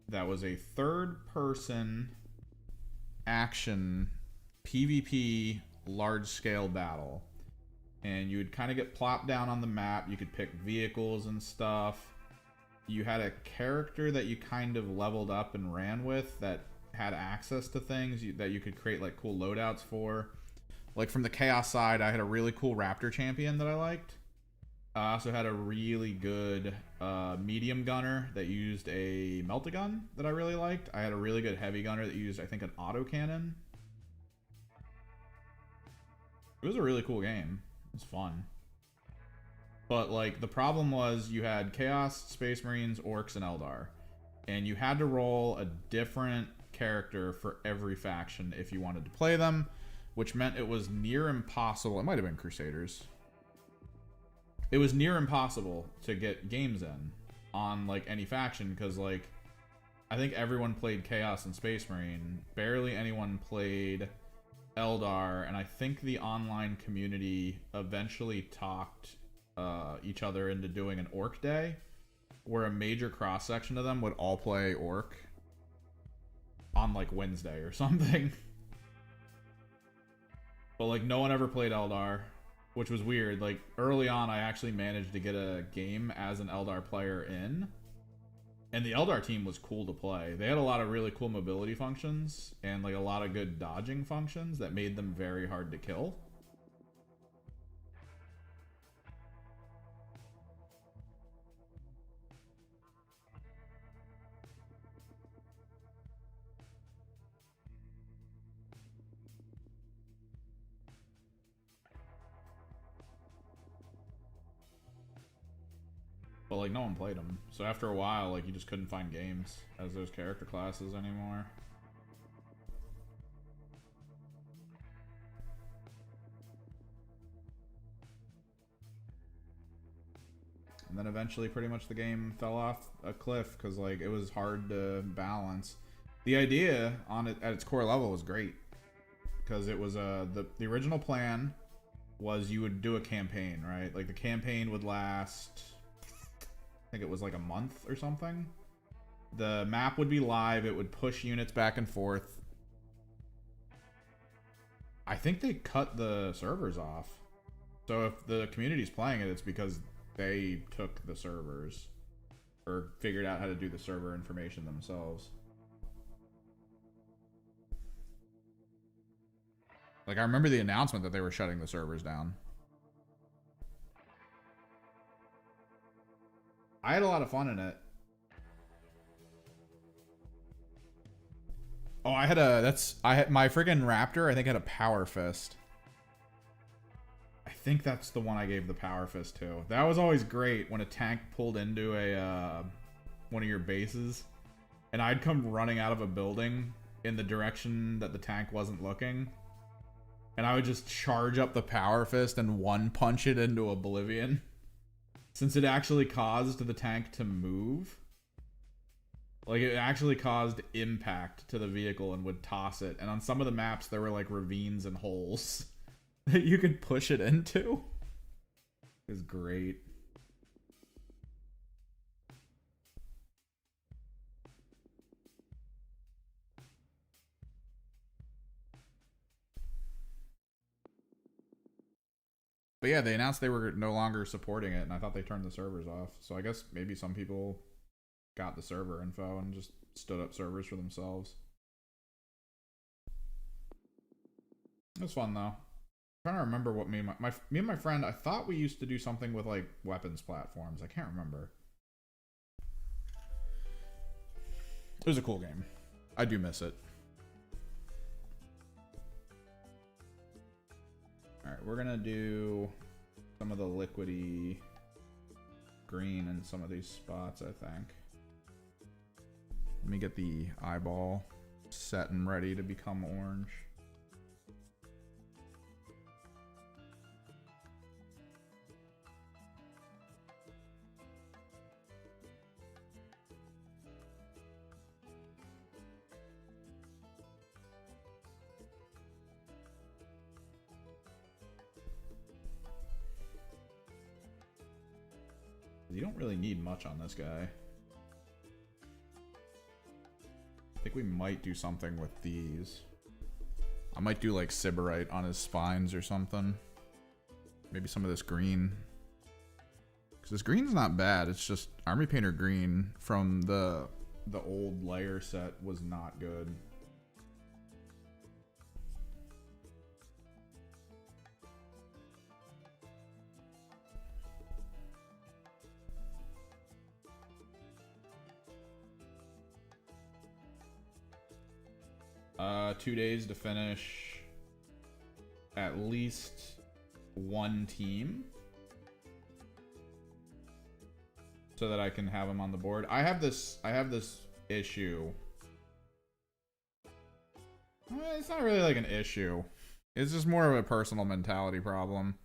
That was a third-person action PvP large-scale battle. And you would kind of get plopped down on the map. You could pick vehicles and stuff. You had a character that you kind of leveled up and ran with that had access to things that you could create like cool loadouts for. Like from the Chaos side, I had a really cool Raptor champion that I liked. I also had a really good medium gunner that used a meltagun that I really liked. I had a really good heavy gunner that used, I think, an autocannon. It was a really cool game. It was fun. But, like, the problem was you had Chaos, Space Marines, Orcs, and Eldar. And you had to roll a different character for every faction if you wanted to play them, which meant it was near impossible. It might have been Crusaders. It was near impossible to get games in on, like, any faction because, like, I think everyone played Chaos and Space Marine. Barely anyone played Eldar, and I think the online community eventually talked each other into doing an Orc day, where a major cross section of them would all play Orc on like Wednesday or something. But like no one ever played Eldar, which was weird. Like early on, I actually managed to get a game as an Eldar player in. And the Eldar team was cool to play. They had a lot of really cool mobility functions and like a lot of good dodging functions that made them very hard to kill. But like no one played them. So after a while, like you just couldn't find games as those character classes anymore. And then eventually pretty much the game fell off a cliff because like it was hard to balance. The idea on it at its core level was great because it was the original plan was you would do a campaign, right? Like the campaign would last, I think it was like a month or something. The map would be live. It would push units back and forth. I think they cut the servers off. So if the community's playing it, it's because they took the servers or figured out how to do the server information themselves. Like I remember the announcement that they were shutting the servers down. I had a lot of fun in it. Oh, I had my friggin' Raptor, I think had a Power Fist. I think that's the one I gave the Power Fist to. That was always great when a tank pulled into a one of your bases and I'd come running out of a building in the direction that the tank wasn't looking. And I would just charge up the Power Fist and one punch it into oblivion. Since it actually caused the tank to move. Like, it actually caused impact to the vehicle and would toss it. And on some of the maps, there were, like, ravines and holes that you could push it into. It was great. But yeah, they announced they were no longer supporting it, and I thought they turned the servers off. So I guess maybe some people got the server info and just stood up servers for themselves. It was fun though. I'm trying to remember what me and my friend, I thought we used to do something with like weapons platforms. I can't remember. It was a cool game. I do miss it. Alright, we're gonna do some of the liquidy green in some of these spots, I think. Let me get the eyeball set and ready to become orange. You don't really need much on this guy. I think we might do something with these. I might do like Sybarite on his spines or something. Maybe some of this green. Because this green's not bad. It's just Army Painter green from the old layer set was not good. $2 days to finish at least one team so that I can have them on the board. I have this issue. It's not really like an issue. It's just more of a personal mentality problem.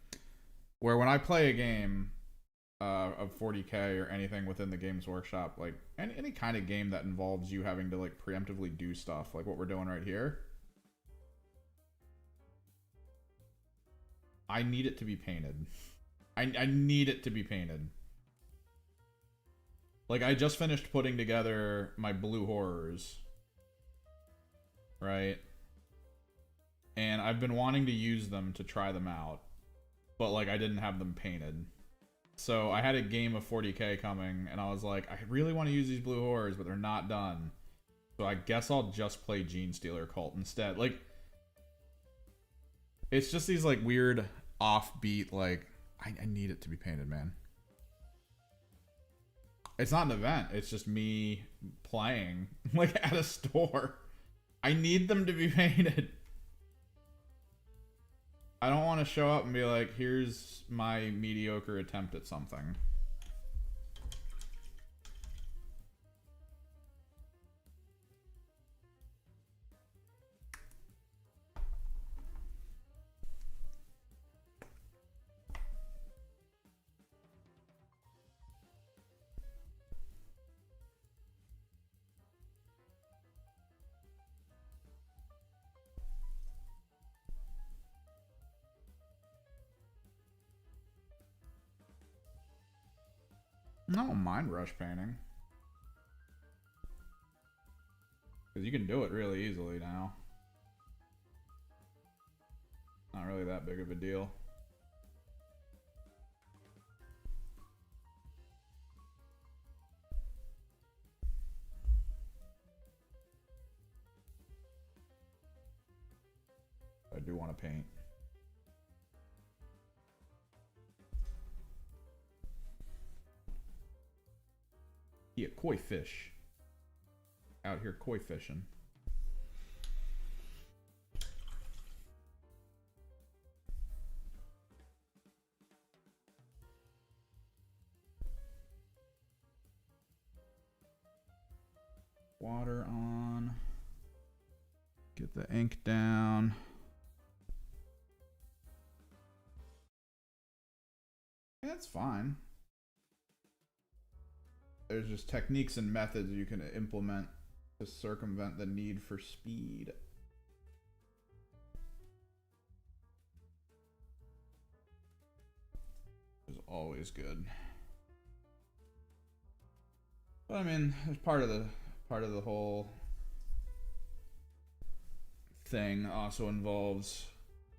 Where when I play a game of 40k or anything within the Games Workshop, like any kind of game that involves you having to like preemptively do stuff, like what we're doing right here, I need it to be painted. I need it to be painted. Like, I just finished putting together my blue horrors, right? And I've been wanting to use them to try them out, but like I didn't have them painted. So I had a game of 40k coming, and I was like, I really want to use these blue horrors, but they're not done. So I guess I'll just play Gene Stealer Cult instead. Like, it's just these like weird offbeat, like, I need it to be painted, man. It's not an event. It's just me playing like at a store. I need them to be painted. I don't want to show up and be like, here's my mediocre attempt at something. I don't mind rush painting. Because you can do it really easily now. Not really that big of a deal. I do want to paint. Yeah, koi fish. Out here koi fishing. Water on. Get the ink down. That's fine. There's just techniques and methods you can implement to circumvent the need for speed. Is always good. But I mean, it's part of the whole thing also involves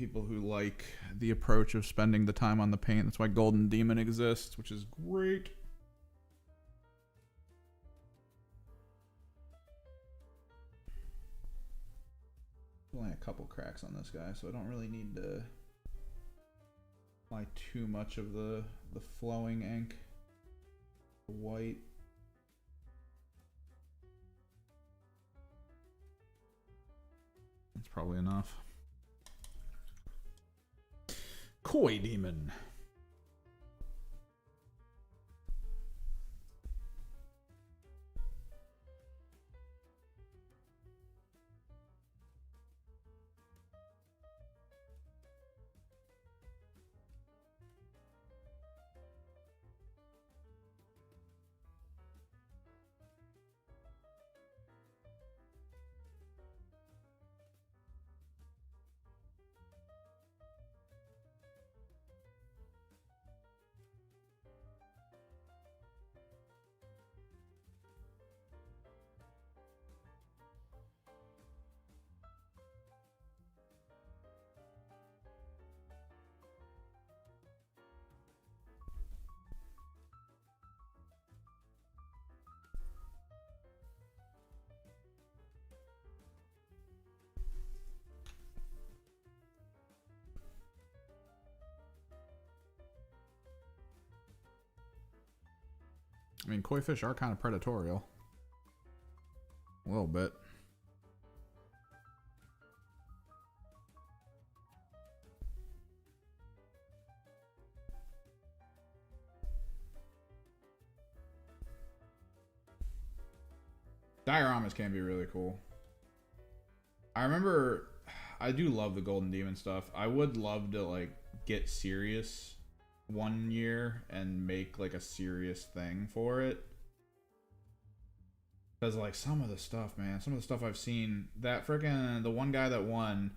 people who like the approach of spending the time on the paint. That's why Golden Demon exists, which is great. Only a couple cracks on this guy, so I don't really need to apply too much of the flowing ink. The white. That's probably enough. Koi Demon. I mean, koi fish are kind of predatorial. A little bit. Dioramas can be really cool. I remember, I do love the Golden Demon stuff. I would love to like get serious one year and make like a serious thing for it, because like some of the stuff, man, some of the stuff I've seen, that freaking the one guy that won,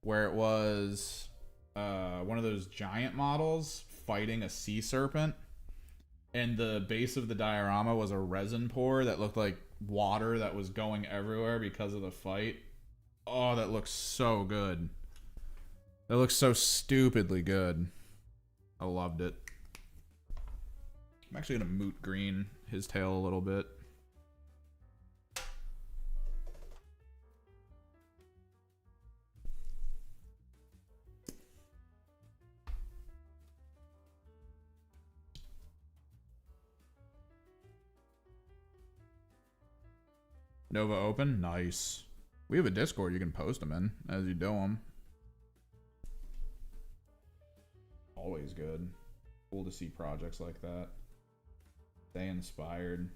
where it was one of those giant models fighting a sea serpent, and the base of the diorama was a resin pour that looked like water that was going everywhere because of the fight. Oh, that looks so good. That looks so stupidly good. I loved it. I'm actually going to moot green his tail a little bit. Nova open? Nice. We have a Discord you can post them in as you do them. Always good. Cool to see projects like that. Stay inspired.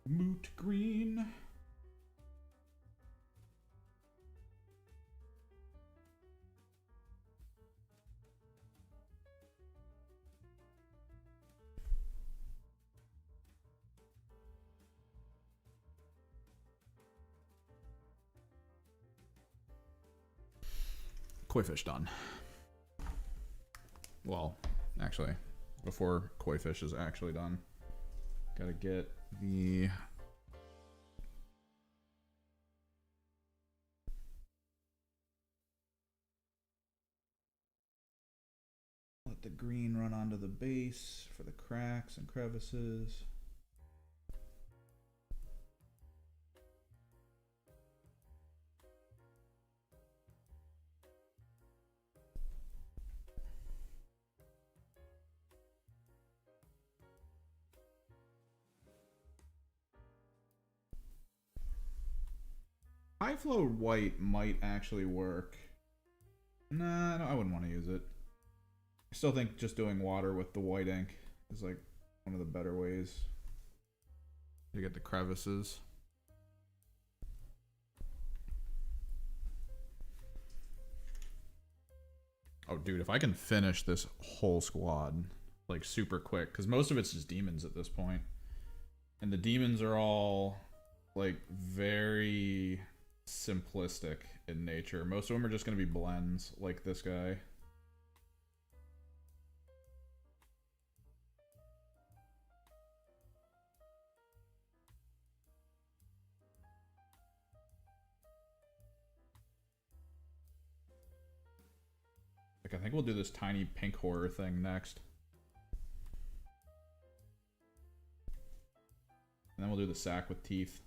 Moot green. Koi fish done. Well, actually, before koi fish is actually done, gotta get the let the green run onto the base for the cracks and crevices. High flow white might actually work. Nah, no, I wouldn't want to use it. I still think just doing water with the white ink is like one of the better ways to get the crevices. Oh, dude, if I can finish this whole squad like super quick, because most of it's just demons at this point, and the demons are all like very simplistic in nature. Most of them are just going to be blends like this guy. Like, I think we'll do this tiny pink horror thing next. And then we'll do the sack with teeth.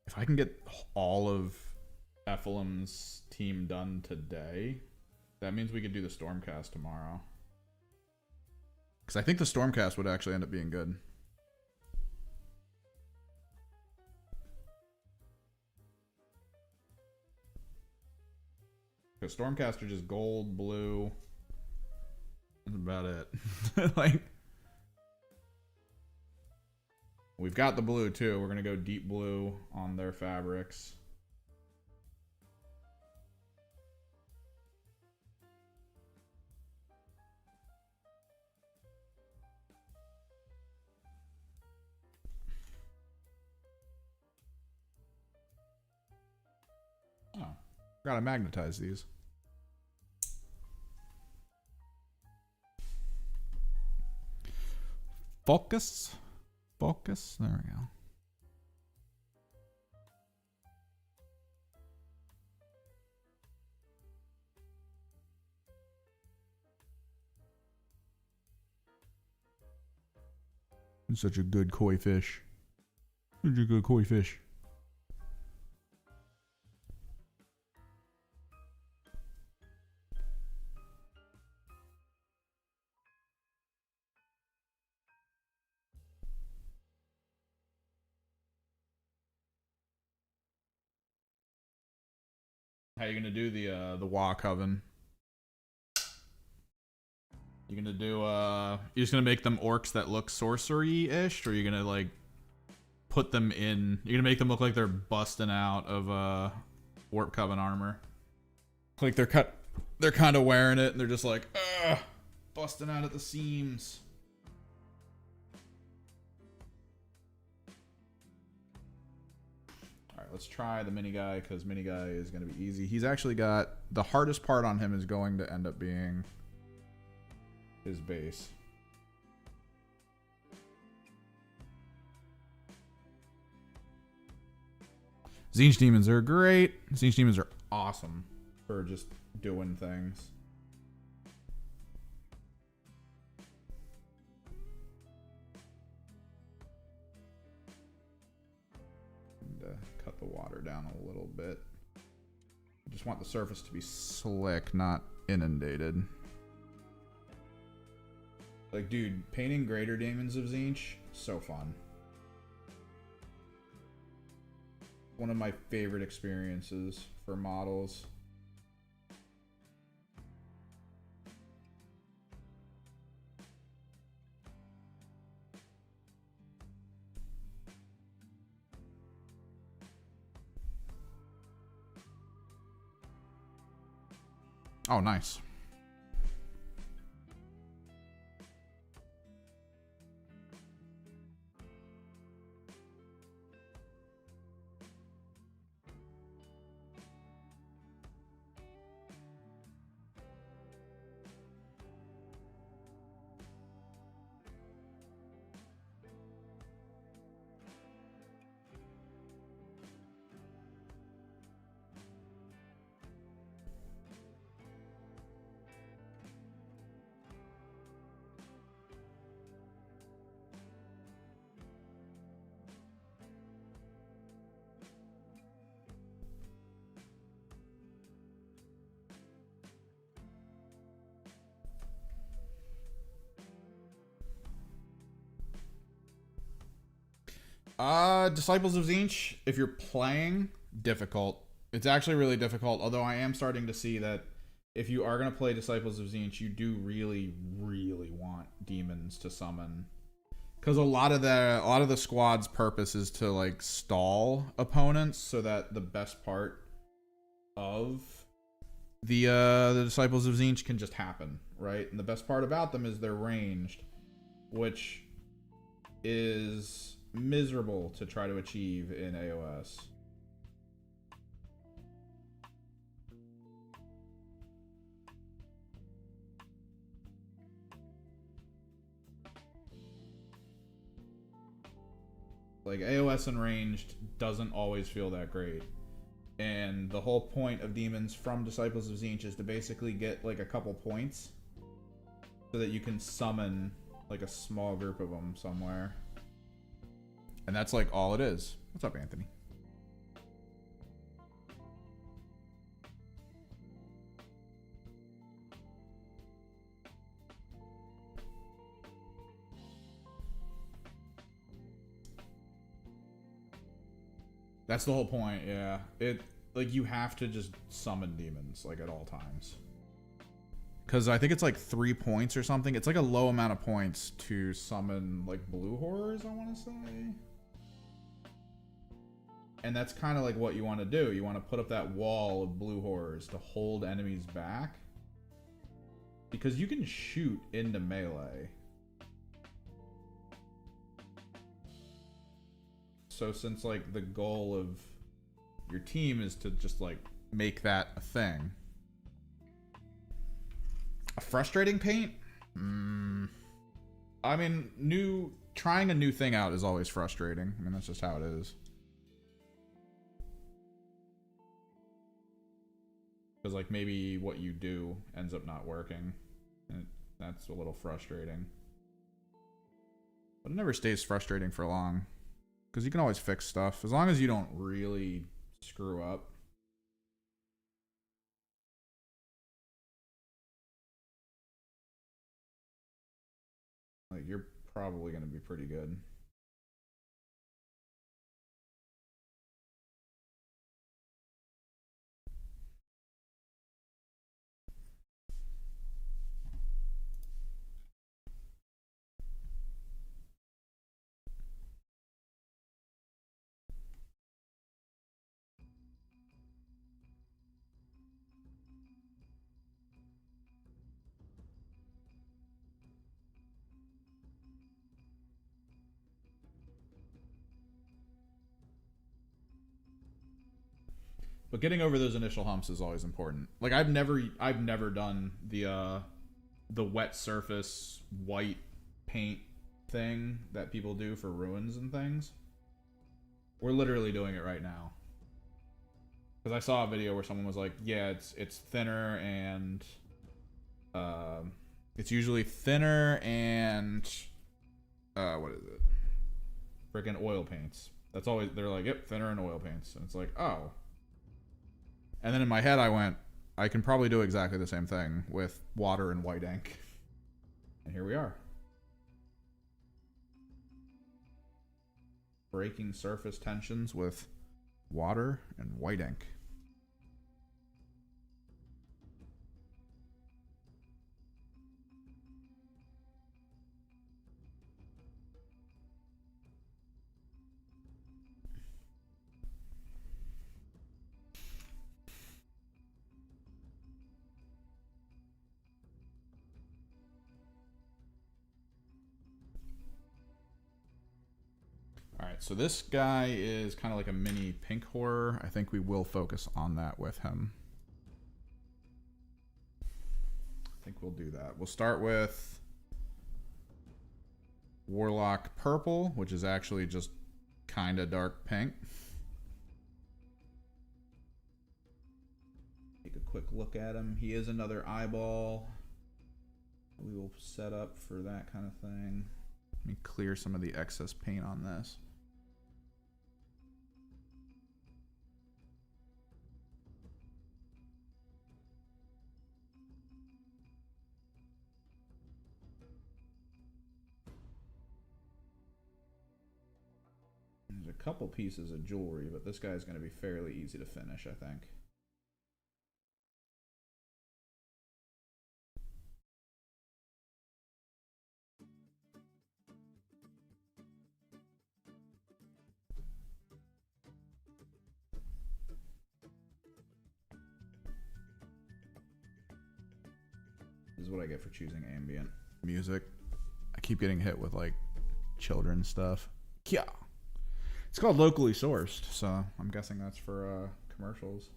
If I can get all of Ephelim's team done today, that means we could do the Stormcast tomorrow. Because I think the Stormcast would actually end up being good. Because Stormcast are just gold, blue. That's about it. Like, we've got the blue too. We're going to go deep blue on their fabrics. Oh, gotta magnetize these. Focus. Focus. There we go. Such a good koi fish. Such a good koi fish. How you gonna do the wok oven? You gonna do you just gonna make them orcs that look sorcery-ish, or you gonna like put them in? You're gonna make them look like they're busting out of Warp Coven armor. Like they're kind of wearing it and they're just like busting out at the seams. Alright, let's try the mini guy, because mini guy is gonna be easy. He's actually got the hardest part on him is going to end up being his base. Tzeentch demons are great. Tzeentch demons are awesome for just doing things. And, cut the water down a little bit. I just want the surface to be slick, not inundated. Like, dude, painting greater demons of Tzeentch, so fun. One of my favorite experiences for models. Oh, nice. Disciples of Tzeentch, if you're playing, difficult. It's actually really difficult, although I am starting to see that if you are going to play Disciples of Tzeentch, you do really, really want demons to summon. Because a lot of the squad's purpose is to like stall opponents so that the best part of the Disciples of Tzeentch can just happen, right? And the best part about them is they're ranged, which is miserable to try to achieve in AOS. Like, AOS and ranged doesn't always feel that great. And the whole point of demons from Disciples of Tzeentch is to basically get, like, a couple points so that you can summon, like, a small group of them somewhere. And that's, like, all it is. What's up, Anthony? That's the whole point, yeah. Like, you have to just summon demons, like, at all times. Because I think it's, like, 3 points or something. It's, like, a low amount of points to summon, like, blue horrors, I want to say. And that's kind of, like, what you want to do. You want to put up that wall of blue horrors to hold enemies back. Because you can shoot into melee. So since, like, the goal of your team is to just, like, make that a thing. A frustrating paint? I mean, trying a new thing out is always frustrating. I mean, that's just how it is. Because, like, maybe what you do ends up not working. And that's a little frustrating. But it never stays frustrating for long. Because you can always fix stuff. As long as you don't really screw up. Like, you're probably going to be pretty good. But getting over those initial humps is always important. Like, I've never done the wet surface white paint thing that people do for ruins and things. We're literally doing it right now. Because I saw a video where someone was like, yeah, it's thinner and it's usually thinner and what is it? Freaking oil paints. That's always, they're like, yep, thinner and oil paints. And it's like, oh. And then in my head I went, I can probably do exactly the same thing with water and white ink. And here we are. Breaking surface tensions with water and white ink. Alright, so this guy is kind of like a mini pink horror. I think we will focus on that with him. I think we'll do that. We'll start with Warlock Purple, which is actually just kind of dark pink. Take a quick look at him. He is another eyeball. We will set up for that kind of thing. Let me clear some of the excess paint on this. There's a couple pieces of jewelry, but this guy's going to be fairly easy to finish, I think. This is what I get for choosing ambient music. I keep getting hit with, like, children's stuff. Yeah. It's called locally sourced, so I'm guessing that's for commercials.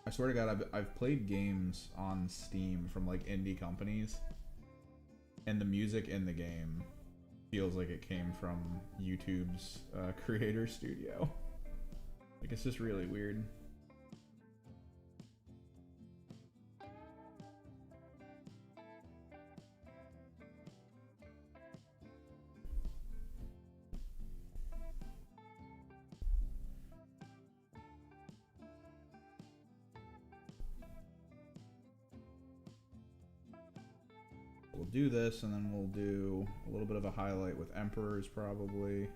I swear to God, I've played games on Steam from, like, indie companies and the music in the game feels like it came from YouTube's creator studio. Like, it's just really weird. We'll do this, and then we'll do a little bit of a highlight with Emperors, probably.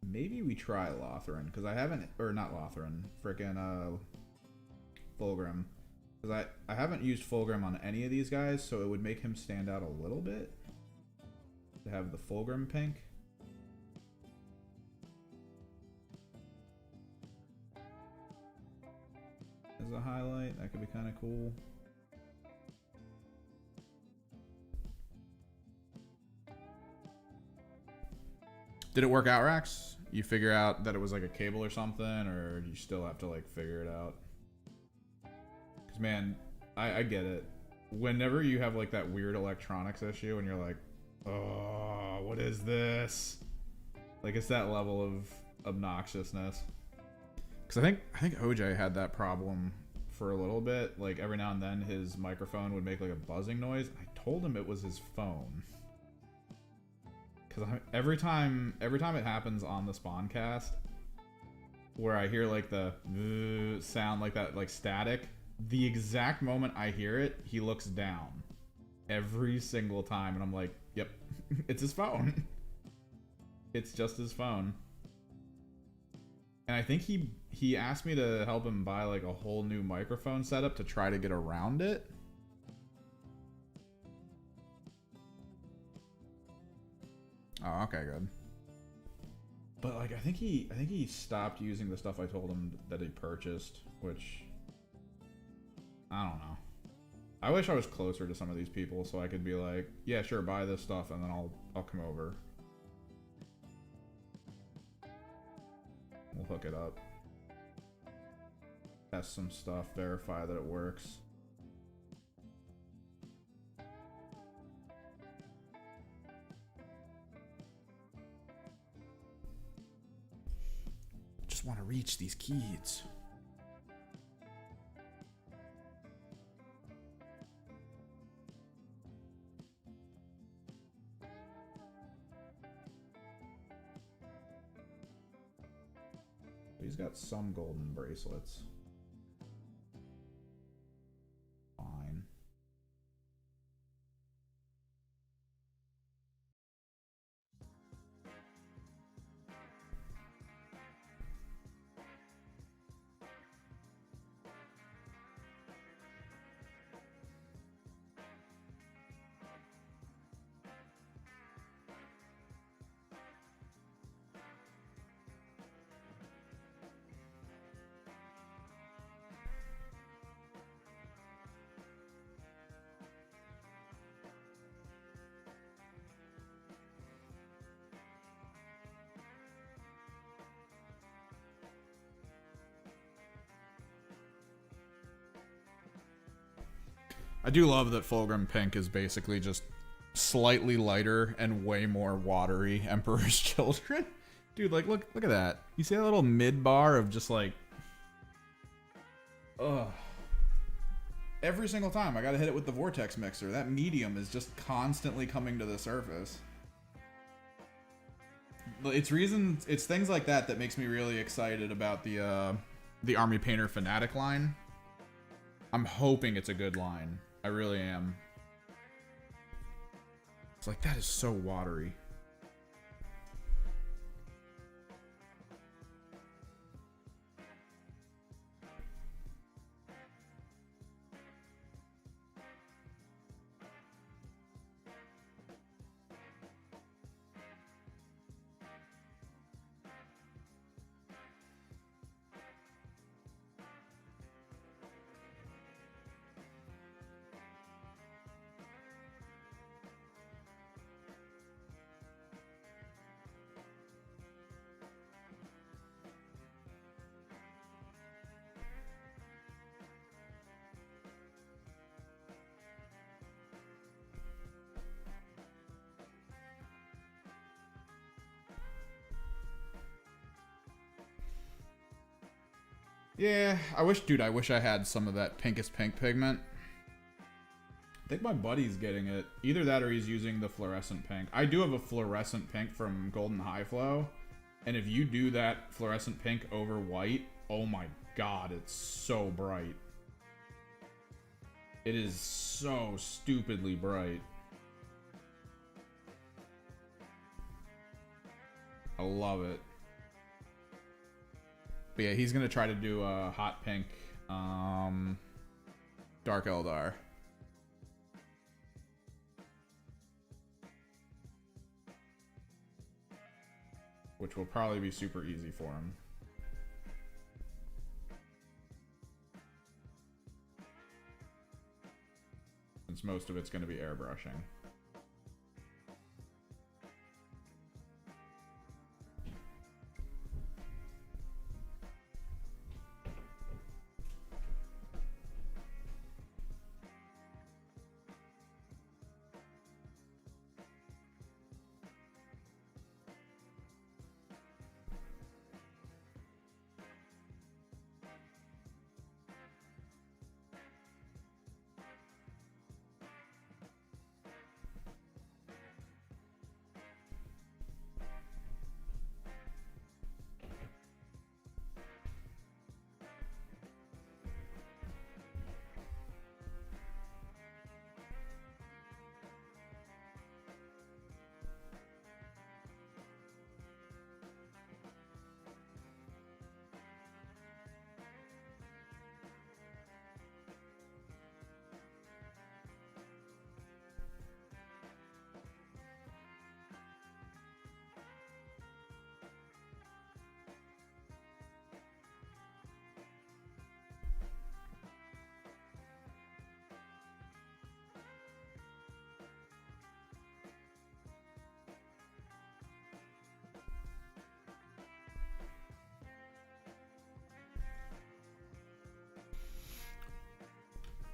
Maybe we try Lothran, because I haven't, or not Lothran, frickin' Fulgrim. Because I haven't used Fulgrim on any of these guys, so it would make him stand out a little bit to have the Fulgrim pink. As a highlight, that could be kind of cool. Did it work out, Rax? You figure out that it was like a cable or something, or you still have to like figure it out? Because man, I get it. Whenever you have like that weird electronics issue and you're like, oh, what is this? Like, it's that level of obnoxiousness. Because I think OJ had that problem for a little bit. Like, every now and then his microphone would make like a buzzing noise. I told him it was his phone. Because every time it happens on the Spawncast, where I hear like the sound like that, like static, the exact moment I hear it, he looks down. Every single time, and I'm like, yep, it's his phone. It's just his phone. And I think he asked me to help him buy like a whole new microphone setup to try to get around it. Oh, okay, good. But like, I think he stopped using the stuff I told him that he purchased, which I don't know. I wish I was closer to some of these people so I could be like, yeah, sure, buy this stuff, and then I'll come over. We'll hook it up. Test some stuff, verify that it works. Just want to reach these kids. He's got some golden bracelets. Fine. I do love that Fulgrim Pink is basically just slightly lighter and way more watery Emperor's Children. Dude, like, look at that. You see that little mid bar of just like, ugh. Every single time I gotta hit it with the vortex mixer. That medium is just constantly coming to the surface. It's things like that that makes me really excited about the Army Painter Fanatic line. I'm hoping it's a good line. I really am. It's like, that is so watery. Yeah, I wish I had some of that pinkest pink pigment. I think my buddy's getting it. Either that or he's using the fluorescent pink. I do have a fluorescent pink from Golden High Flow. And if you do that fluorescent pink over white, oh my god, it's so bright. It is so stupidly bright. I love it. But yeah, he's gonna try to do a hot pink Dark Eldar. Which will probably be super easy for him. Since most of it's going to be airbrushing.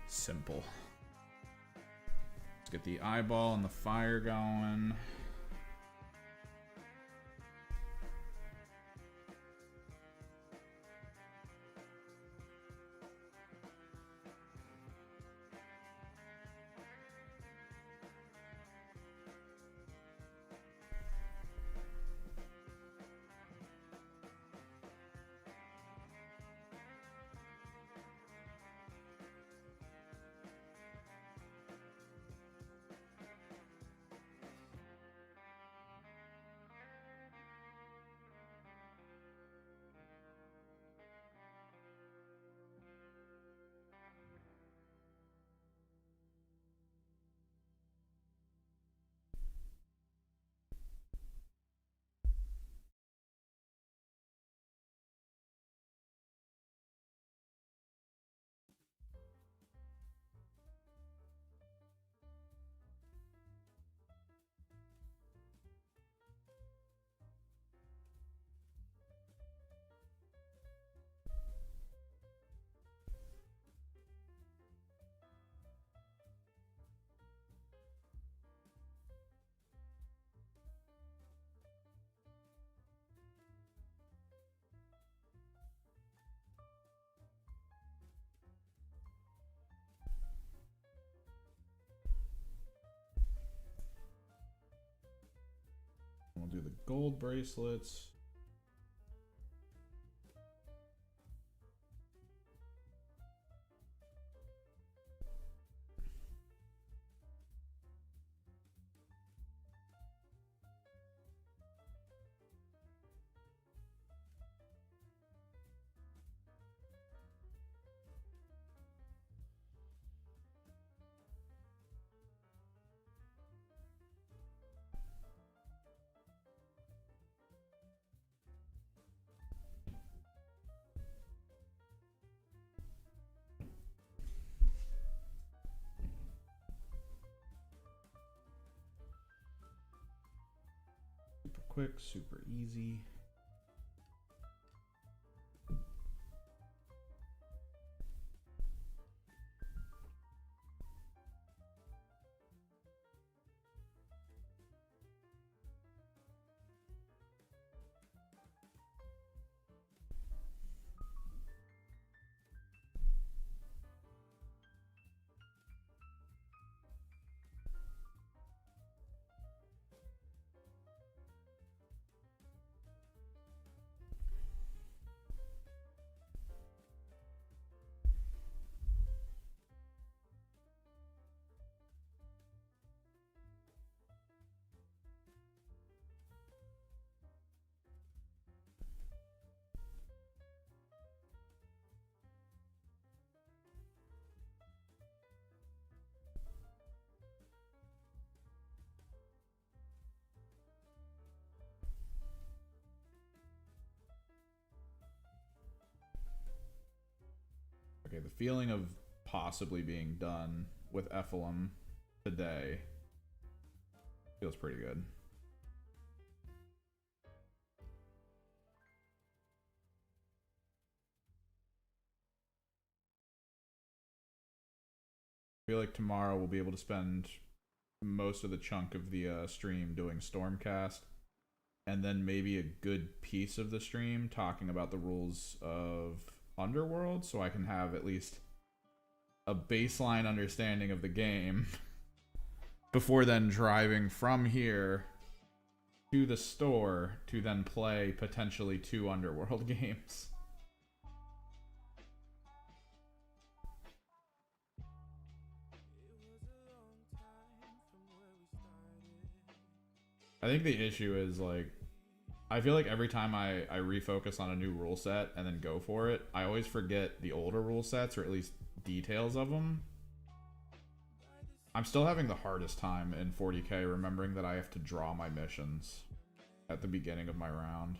Simple. Let's get the eyeball and the fire going. We'll do the gold bracelets. Super quick, super easy. Okay, the feeling of possibly being done with Ephelum today feels pretty good. I feel like tomorrow we'll be able to spend most of the chunk of the stream doing Stormcast, and then maybe a good piece of the stream talking about the rules of Underworld, so I can have at least a baseline understanding of the game before then driving from here to the store to then play potentially 2 Underworld games. I think the issue is, like, I feel like every time I refocus on a new rule set and then go for it, I always forget the older rule sets, or at least details of them. I'm still having the hardest time in 40k remembering that I have to draw my missions at the beginning of my round.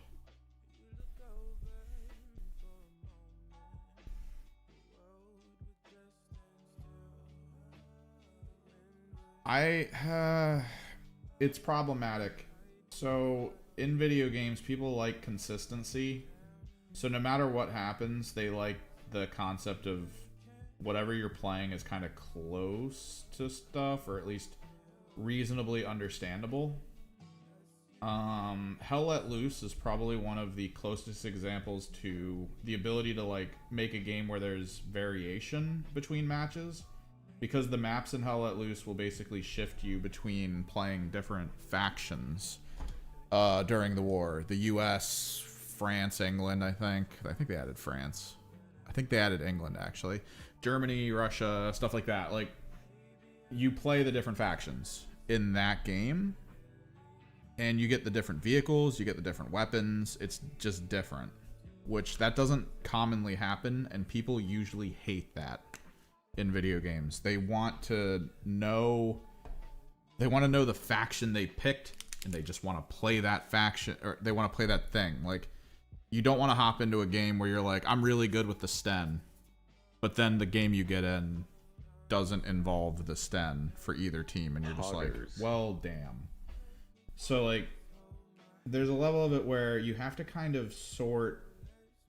It's problematic. So in video games, people like consistency. So no matter what happens, they like the concept of whatever you're playing is kind of close to stuff, or at least reasonably understandable. Hell Let Loose is probably one of the closest examples to the ability to, like, make a game where there's variation between matches, because the maps in Hell Let Loose will basically shift you between playing different factions during the war. The US, France, England, I think they added France. I think they added England, actually. Germany, Russia, stuff like that. Like, you play the different factions in that game, and you get the different vehicles, you get the different weapons. It's just different, which that doesn't commonly happen, and people usually hate that in video games. They want to know the faction they picked, and they just want to play that faction, or they want to play that thing. Like, you don't want to hop into a game where you're like, I'm really good with the Sten, but then the game you get in doesn't involve the Sten for either team, and you're just like, well, damn. So, like, there's a level of it where you have to kind of sort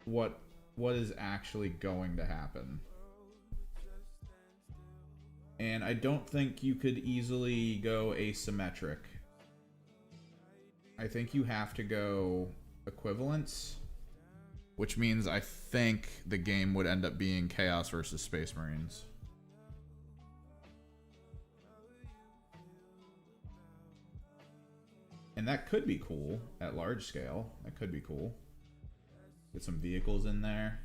what is actually going to happen. And I don't think you could easily go asymmetric. I think you have to go equivalence, which means I think the game would end up being Chaos versus Space Marines. And that could be cool at large scale. That could be cool. Get some vehicles in there.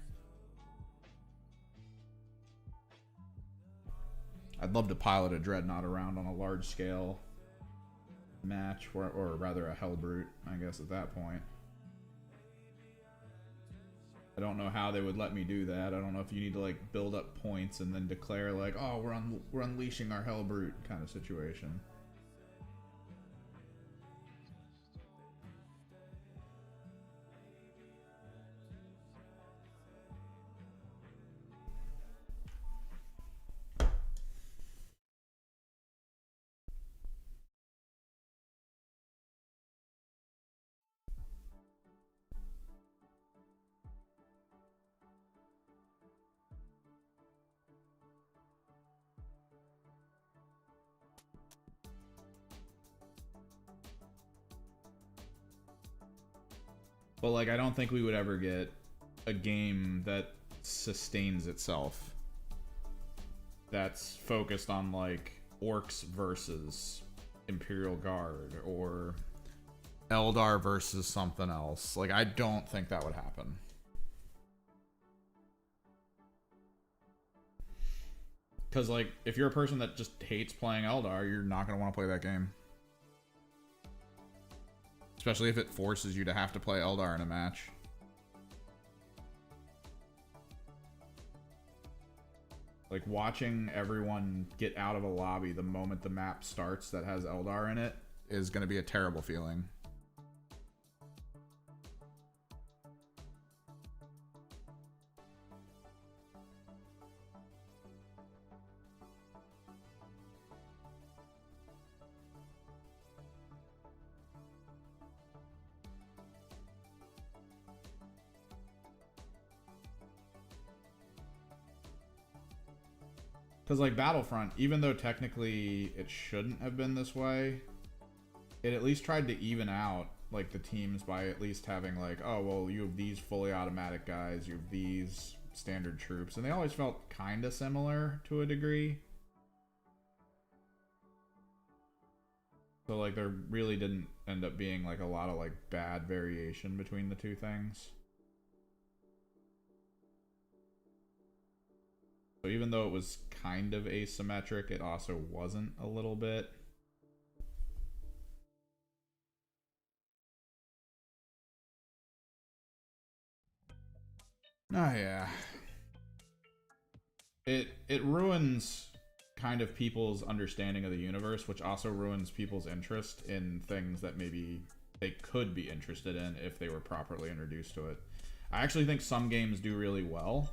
I'd love to pilot a Dreadnought around on a large scale match, or rather a Hellbrute, I guess, at that point. I don't know how they would let me do that. I don't know if you need to, like, build up points and then declare, like, oh, we're unleashing our Hellbrute kind of situation. But, like, I don't think we would ever get a game that sustains itself, that's focused on, like, Orcs versus Imperial Guard, or Eldar versus something else. Like, I don't think that would happen. Because, like, if you're a person that just hates playing Eldar, you're not going to want to play that game. Especially if it forces you to have to play Eldar in a match. Like, watching everyone get out of a lobby the moment the map starts that has Eldar in it is going to be a terrible feeling. Because, like, Battlefront, even though technically it shouldn't have been this way, it at least tried to even out, like, the teams by at least having, like, oh, well, you have these fully automatic guys, you have these standard troops, and they always felt kind of similar to a degree. So, like, there really didn't end up being, like, a lot of, like, bad variation between the two things. So even though it was kind of asymmetric, it also wasn't a little bit. Oh yeah. It ruins kind of people's understanding of the universe, which also ruins people's interest in things that maybe they could be interested in if they were properly introduced to it. I actually think some games do really well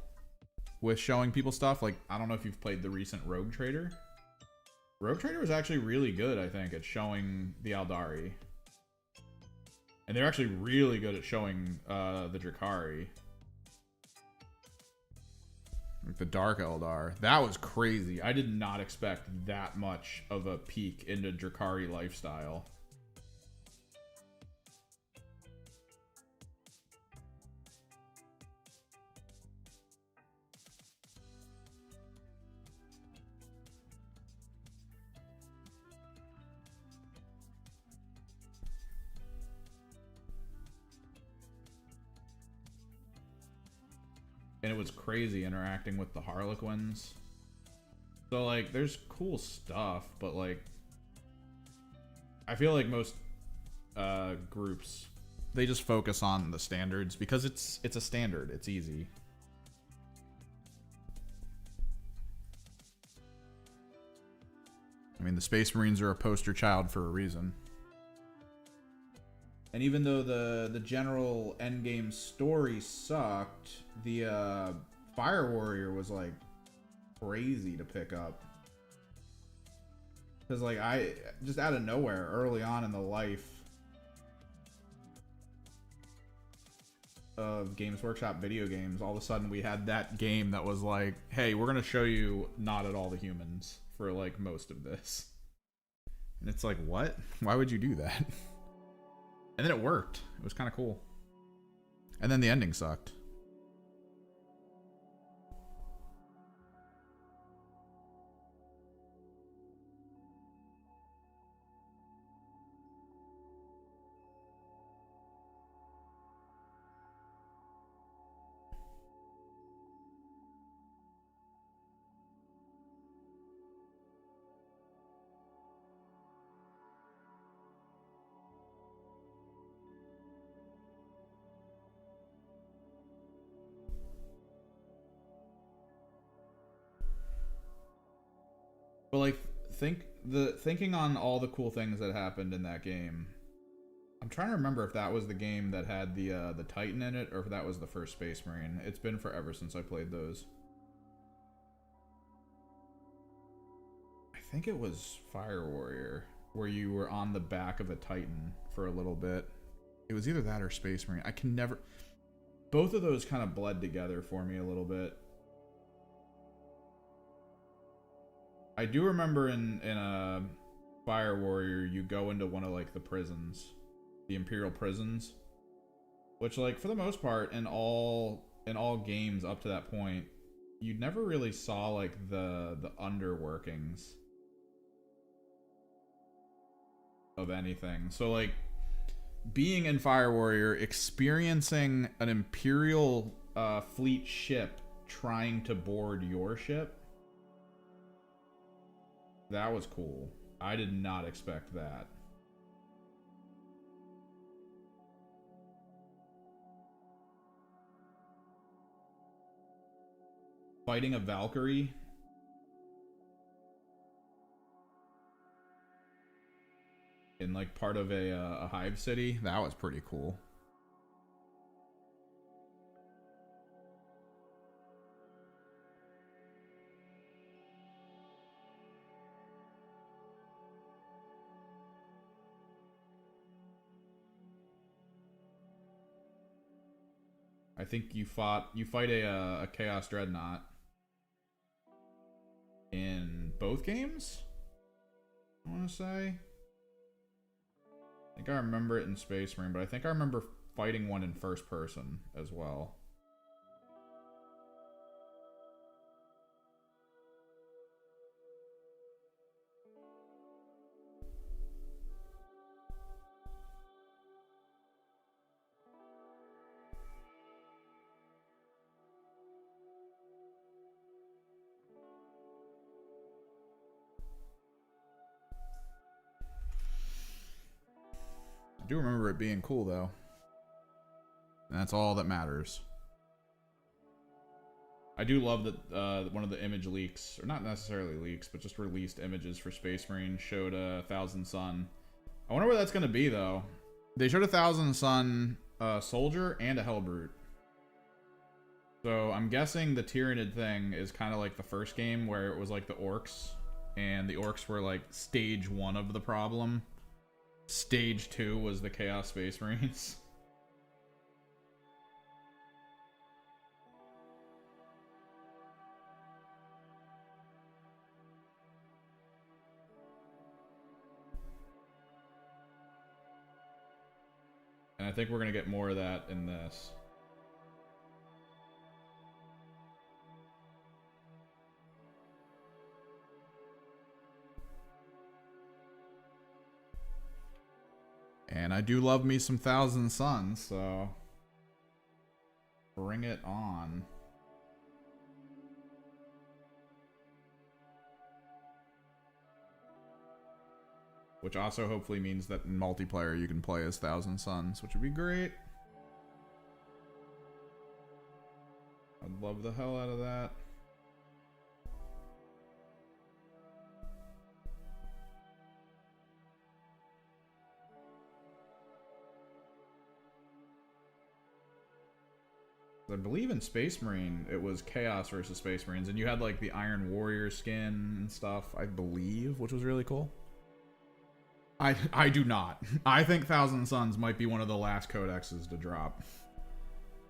with showing people stuff. Like, I don't know if you've played the recent Rogue Trader. Rogue Trader was actually really good, I think, at showing the Aldari. And they're actually really good at showing the Drakari. Like the Dark Eldar. That was crazy. I did not expect that much of a peek into Drakari lifestyle. And it was crazy interacting with the Harlequins. So, like, there's cool stuff, but, like, I feel like most groups, they just focus on the standards because it's a standard. It's easy. I mean, the Space Marines are a poster child for a reason. And even though the general endgame story sucked, the Fire Warrior was, like, crazy to pick up. Because, like, I just out of nowhere, early on in the life of Games Workshop video games, all of a sudden we had that game that was like, hey, we're going to show you not at all the humans for, like, most of this. And it's like, what? Why would you do that? And then it worked. It was kind of cool. And then the ending sucked. But, like, thinking on all the cool things that happened in that game. I'm trying to remember if that was the game that had the Titan in it, or if that was the first Space Marine. It's been forever since I played those. I think it was Fire Warrior, where you were on the back of a Titan for a little bit. It was either that or Space Marine. I can never... Both of those kind of bled together for me a little bit. I do remember in a Fire Warrior, you go into one of, like, the prisons, the Imperial prisons, which, like, for the most part, in all games up to that point, you never really saw, like, the underworkings of anything. So, like, being in Fire Warrior, experiencing an Imperial fleet ship trying to board your ship, that was cool. I did not expect that. Fighting a Valkyrie in, like, part of a hive city, that was pretty cool. I think you fight a Chaos Dreadnought. in both games, I want to say. I think I remember it in Space Marine, but I think I remember fighting one in first person as well. I do remember it being cool, though. And that's all that matters. I do love that one of the image leaks, or not necessarily leaks, but just released images for Space Marine showed a Thousand Sun. I wonder where that's going to be, though. They showed a Thousand Sun soldier and a Hellbrute. So I'm guessing the Tyranid thing is kind of like the first game where it was like the orcs. And the orcs were like stage 1 of the problem. Stage 2 was the Chaos Space Marines. And I think we're going to get more of that in this. And I do love me some Thousand Suns, so bring it on. Which also hopefully means that in multiplayer you can play as Thousand Suns, which would be great. I'd love the hell out of that. I believe in Space Marine, it was Chaos versus Space Marines, and you had like the Iron Warrior skin and stuff, I believe, which was really cool. I do not. I think Thousand Suns might be one of the last codexes to drop.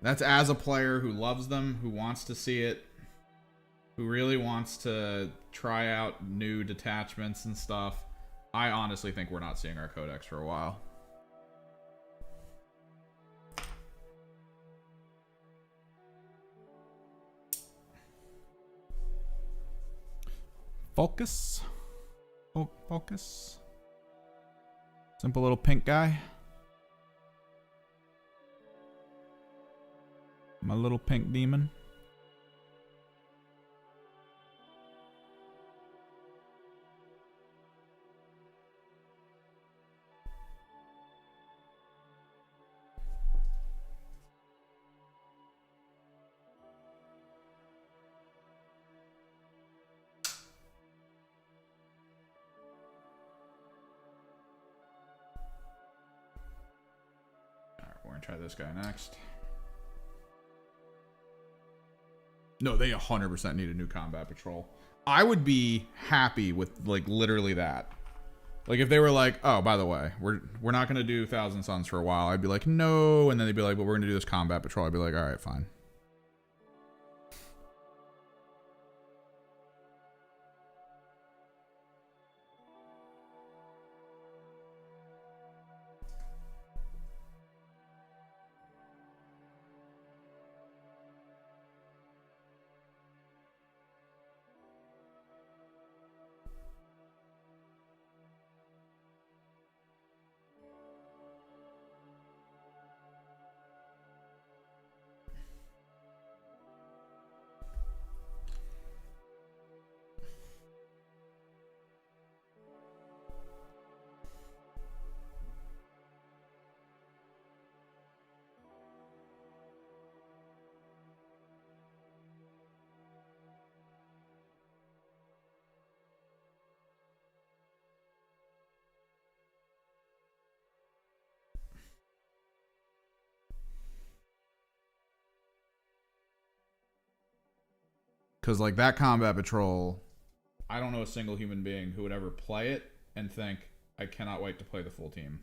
That's as a player who loves them, who wants to see it, who really wants to try out new detachments and stuff. I honestly think we're not seeing our codex for a while. Focus. Focus. Simple little pink guy. My little pink demon. We're gonna try this guy next. No, they 100% need a new combat patrol. I would be happy with like literally that. Like if they were like, oh, by the way, we're not gonna do Thousand Suns for a while. I'd be like, no, and then they'd be like, but we're gonna do this combat patrol. I'd be like, all right, fine. Because like that combat patrol, I don't know a single human being who would ever play it and think, I cannot wait to play the full team.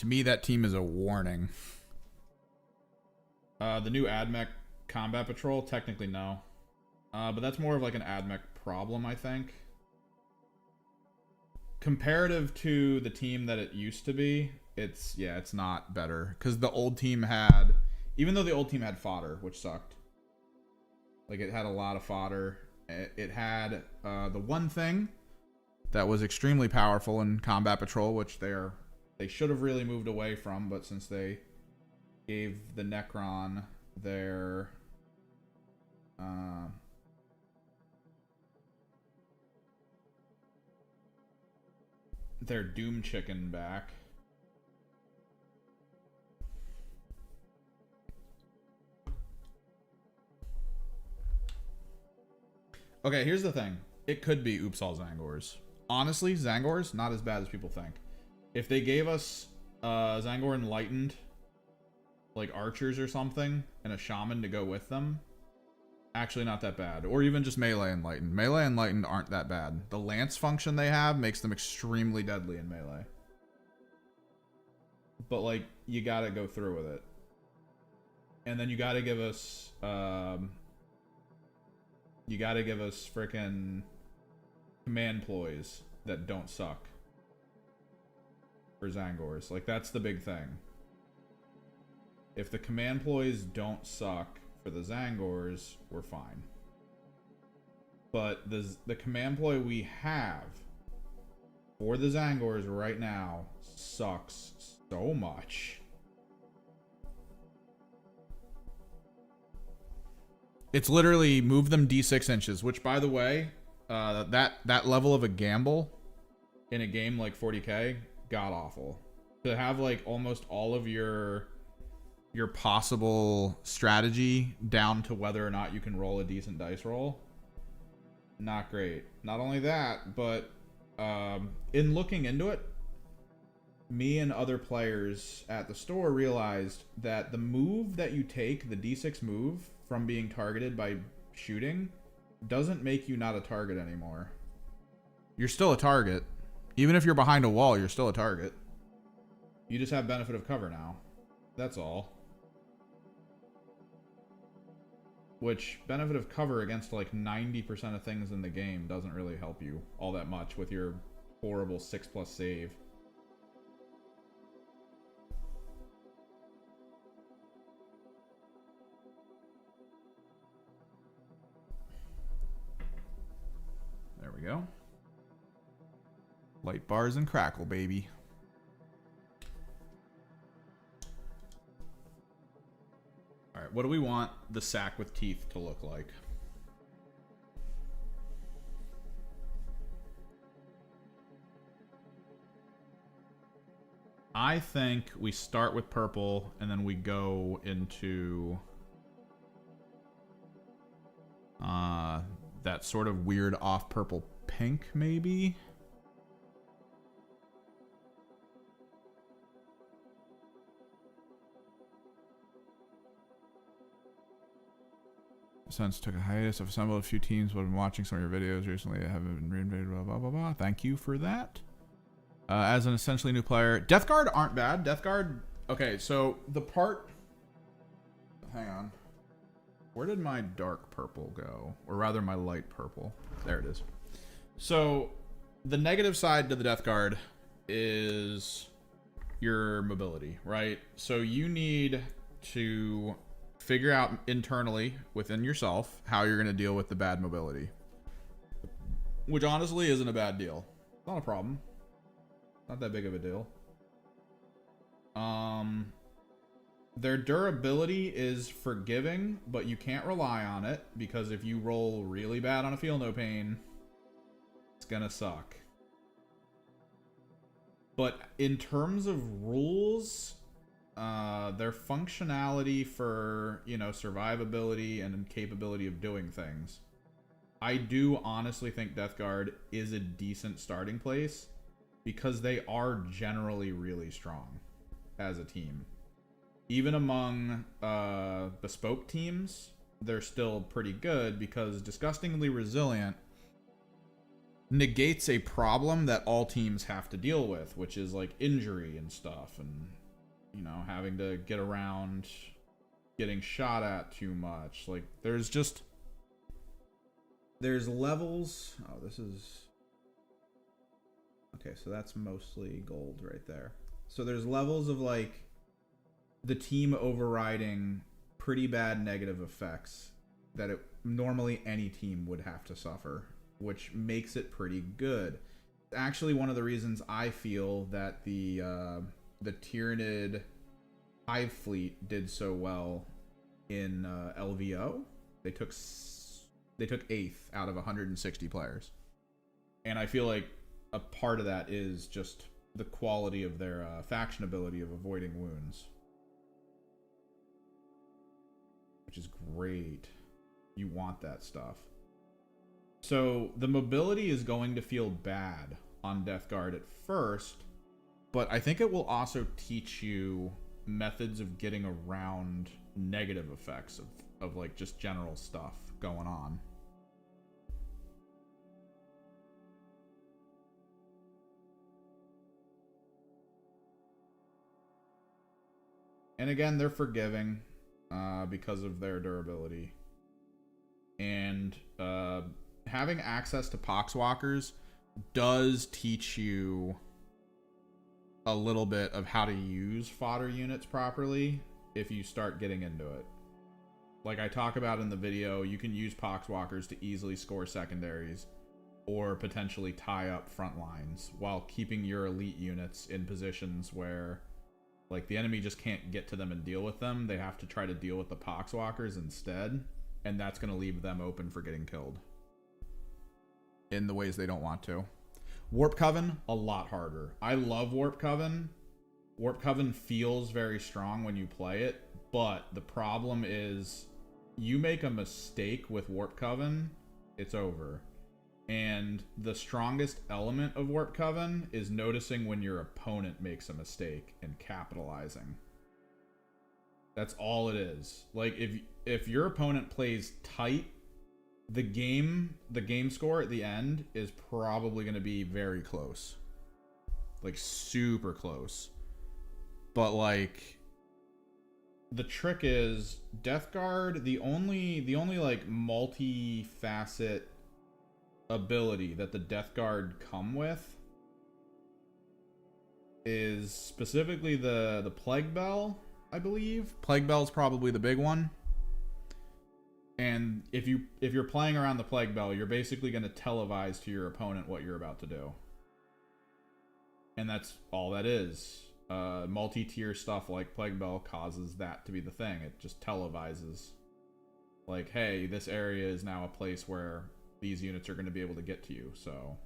To me, that team is a warning. The new AdMech Combat Patrol, technically no. But that's more of like an AdMech problem, I think. Comparative to the team that it used to be, it's not better. Because the old team had, even though the old team had fodder, which sucked. Like, it had a lot of fodder. It had the one thing that was extremely powerful in Combat Patrol, which they should have really moved away from, but since they gave the Necron their Doom Chicken back. Okay, here's the thing. It could be Oops All Zangors. Honestly, Zangors, not as bad as people think. If they gave us Zangor Enlightened, like archers or something, and a shaman to go with them, actually not that bad. Or even just Melee Enlightened. Melee Enlightened aren't that bad. The Lance function they have makes them extremely deadly in Melee. But, like, you gotta go through with it. And then you gotta give us frickin' command ploys that don't suck for Zangors. Like, that's the big thing. If the command ploys don't suck for the Zangors, we're fine. But the command ploy we have for the Zangors right now sucks so much. It's literally move them D6 inches, which, by the way, that level of a gamble in a game like 40k, god awful. To have like almost all of your possible strategy down to whether or not you can roll a decent dice roll, not great. Not only that, but in looking into it, me and other players at the store realized that the move that you take, the D6 move, from being targeted by shooting, doesn't make you not a target anymore. You're still a target. Even if you're behind a wall, you're still a target. You just have benefit of cover now. That's all. Which, benefit of cover against like 90% of things in the game doesn't really help you all that much with your horrible 6+ save. There we go. Light bars and crackle, baby. All right, what do we want the sack with teeth to look like? I think we start with purple and then we go into that sort of weird off purple pink, maybe. Since took a hiatus, I've assembled a few teams, but I've been watching some of your videos recently. I haven't been reinvited, blah, blah, blah, blah. Thank you for that. As an essentially new player, Death Guard aren't bad. Death Guard, okay, so the part, hang on. Where did my dark purple go? Or rather, my light purple. There it is. So, the negative side to the Death Guard is your mobility, right? So, you need to figure out internally within yourself how you're going to deal with the bad mobility. Which, honestly, isn't a bad deal. It's not a problem. Not that big of a deal. Their durability is forgiving, but you can't rely on it, because if you roll really bad on a Feel No Pain, it's gonna suck. But in terms of rules, their functionality for, you know, survivability and capability of doing things, I do honestly think Death Guard is a decent starting place, because they are generally really strong as a team. Even among bespoke teams, they're still pretty good, because Disgustingly Resilient negates a problem that all teams have to deal with, which is like injury and stuff, and you know, having to get around getting shot at too much. Like there's levels. Oh, this is okay, so that's mostly gold right there. So there's levels of like the team overriding pretty bad negative effects that normally any team would have to suffer, which makes it pretty good. Actually, one of the reasons I feel that the Tyranid Hive Fleet did so well in LVO. They took 8th out of 160 players, and I feel like a part of that is just the quality of their faction ability of avoiding wounds, which is great. You want that stuff. So the mobility is going to feel bad on Death Guard at first, but I think it will also teach you methods of getting around negative effects of like just general stuff going on. And again, they're forgiving because of their durability. And having access to Poxwalkers does teach you a little bit of how to use fodder units properly if you start getting into it. Like I talk about in the video, you can use Poxwalkers to easily score secondaries or potentially tie up front lines while keeping your elite units in positions where like the enemy just can't get to them and deal with them. They have to try to deal with the Poxwalkers instead, and that's going to leave them open for getting killed in the ways they don't want to. Warp Coven, a lot harder. I love Warp Coven. Warp Coven feels very strong when you play it, but the problem is you make a mistake with Warp Coven, it's over. And the strongest element of Warp Coven is noticing when your opponent makes a mistake and capitalizing. That's all it is. Like if your opponent plays tight, the game score at the end is probably going to be very close. Like super close. But like the trick is Death Guard, the only like multi-facet ability that the Death Guard come with is specifically the Plague Bell, I believe. Plague Bell's probably the big one. And if you're playing around the Plague Bell, you're basically going to televise to your opponent what you're about to do. And that's all that is. Multi-tier stuff like Plague Bell causes that to be the thing. It just televises. Like, hey, this area is now a place where these units are going to be able to get to you, so,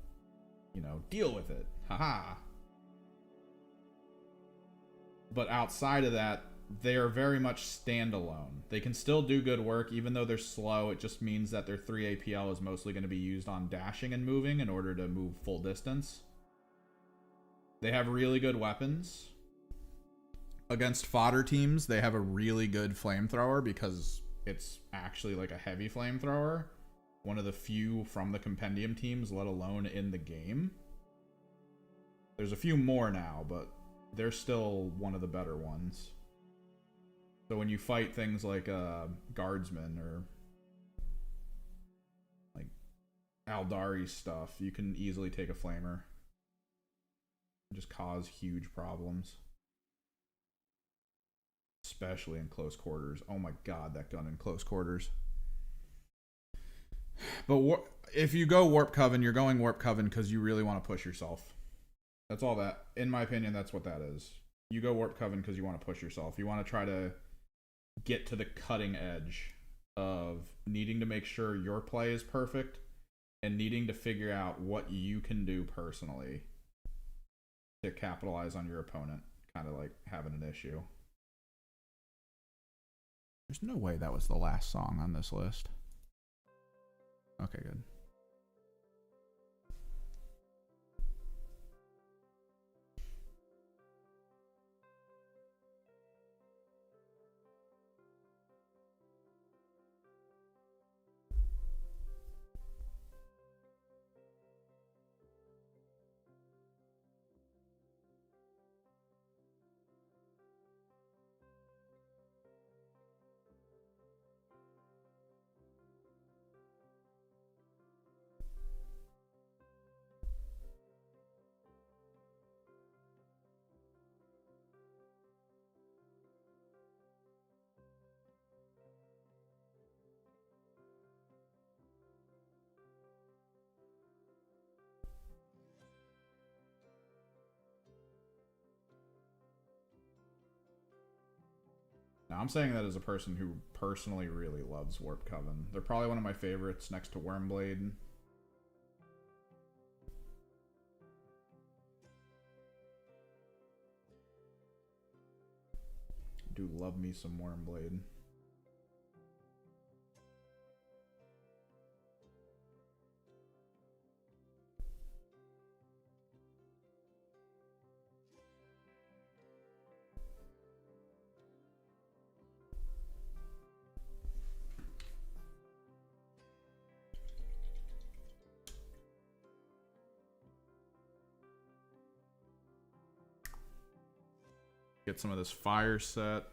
you know, deal with it. Haha. But outside of that, they are very much standalone. They can still do good work, even though they're slow. It just means that their 3 APL is mostly going to be used on dashing and moving in order to move full distance. They have really good weapons. Against fodder teams, they have a really good flamethrower because it's actually like a heavy flamethrower. One of the few from the Compendium teams, let alone in the game. There's a few more now, but they're still one of the better ones. So when you fight things like Guardsmen or like Aldari stuff, you can easily take a flamer and just cause huge problems. Especially in close quarters. Oh my god, that gun in close quarters. But if you go Warp Coven, you're going Warp Coven because you really want to push yourself. That's all that. In my opinion, that's what that is. You go Warp Coven because you want to push yourself. You want to try to get to the cutting edge of needing to make sure your play is perfect and needing to figure out what you can do personally to capitalize on your opponent kind of like having an issue. There's no way that was the last song on this list. Okay, good. Now, I'm saying that as a person who personally really loves Warp Coven. They're probably one of my favorites next to Wormblade. Do love me some Wormblade. Get some of this fire set.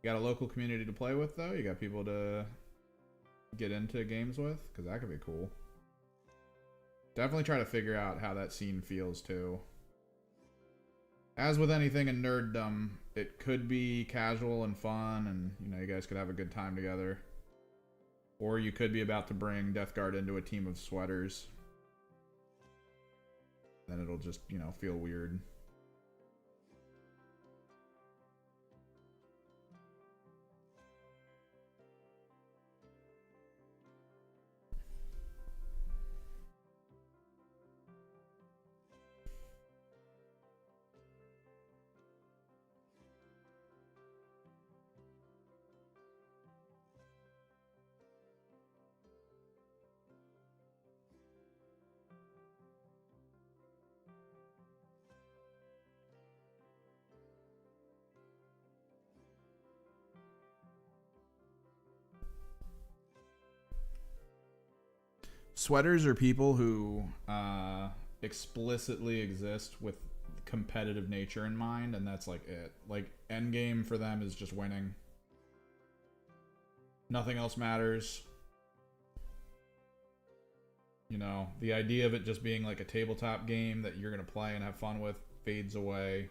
You got a local community to play with, though? You got people to get into games with? Because that could be cool. Definitely try to figure out how that scene feels, too. As with anything in nerddom, it could be casual and fun, and, you know, you guys could have a good time together. Or you could be about to bring Death Guard into a team of sweaters. Then it'll just, you know, feel weird. Sweaters are people who explicitly exist with competitive nature in mind, and that's like it. Like, endgame for them is just winning. Nothing else matters. You know, the idea of it just being like a tabletop game that you're going to play and have fun with fades away.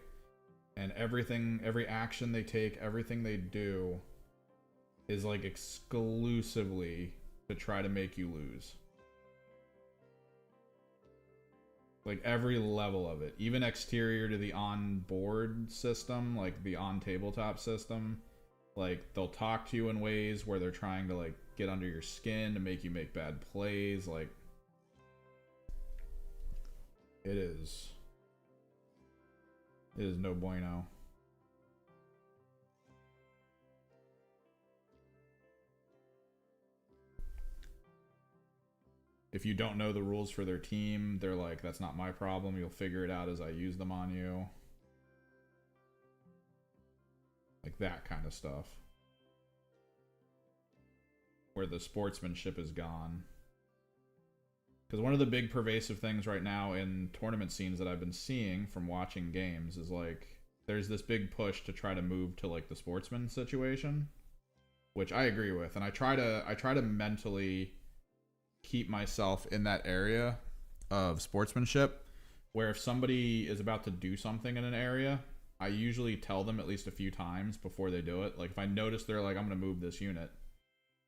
And everything, every action they take, everything they do is like exclusively to try to make you lose. Like, every level of it, even exterior to the on-board system, like the on-tabletop system, like, they'll talk to you in ways where they're trying to, like, get under your skin to make you make bad plays. Like, it is no bueno. If you don't know the rules for their team, they're like, that's not my problem. You'll figure it out as I use them on you. Like that kind of stuff. Where the sportsmanship is gone. Because one of the big pervasive things right now in tournament scenes that I've been seeing from watching games is like, there's this big push to try to move to like the sportsman situation. Which I agree with. And I try to mentally keep myself in that area of sportsmanship where if somebody is about to do something in an area, I usually tell them at least a few times before they do it. Like, if I notice they're like, I'm going to move this unit,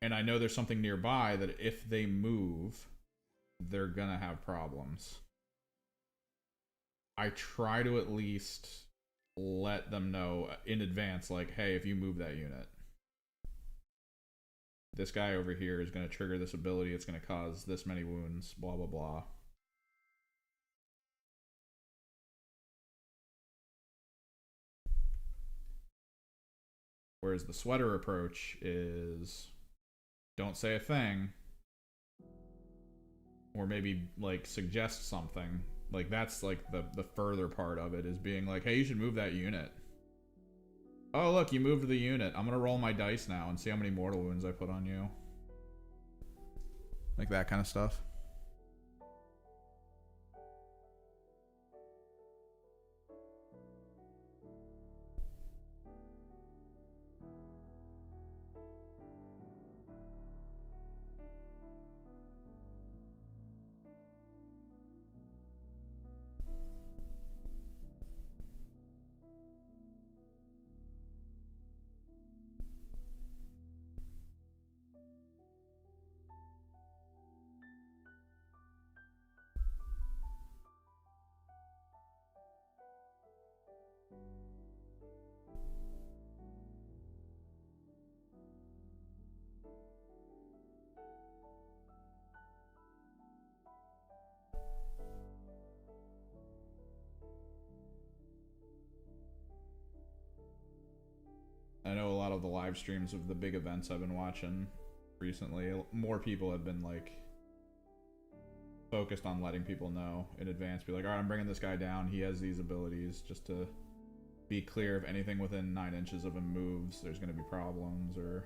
and I know there's something nearby that if they move, they're going to have problems, I try to at least let them know in advance, like, hey, if you move that unit, this guy over here is going to trigger this ability. It's going to cause this many wounds, blah, blah, blah. Whereas the sweater approach is don't say a thing. Or maybe, like, suggest something. Like, that's, like, the further part of it is being like, hey, you should move that unit. Oh, look, you moved the unit. I'm going to roll my dice now and see how many mortal wounds I put on you. Like that kind of stuff. of the live streams of the big events I've been watching recently, more people have been like focused on letting people know in advance. Be like, all right, I'm bringing this guy down. He has these abilities, just to be clear if anything within 9 inches of him moves, there's going to be problems, or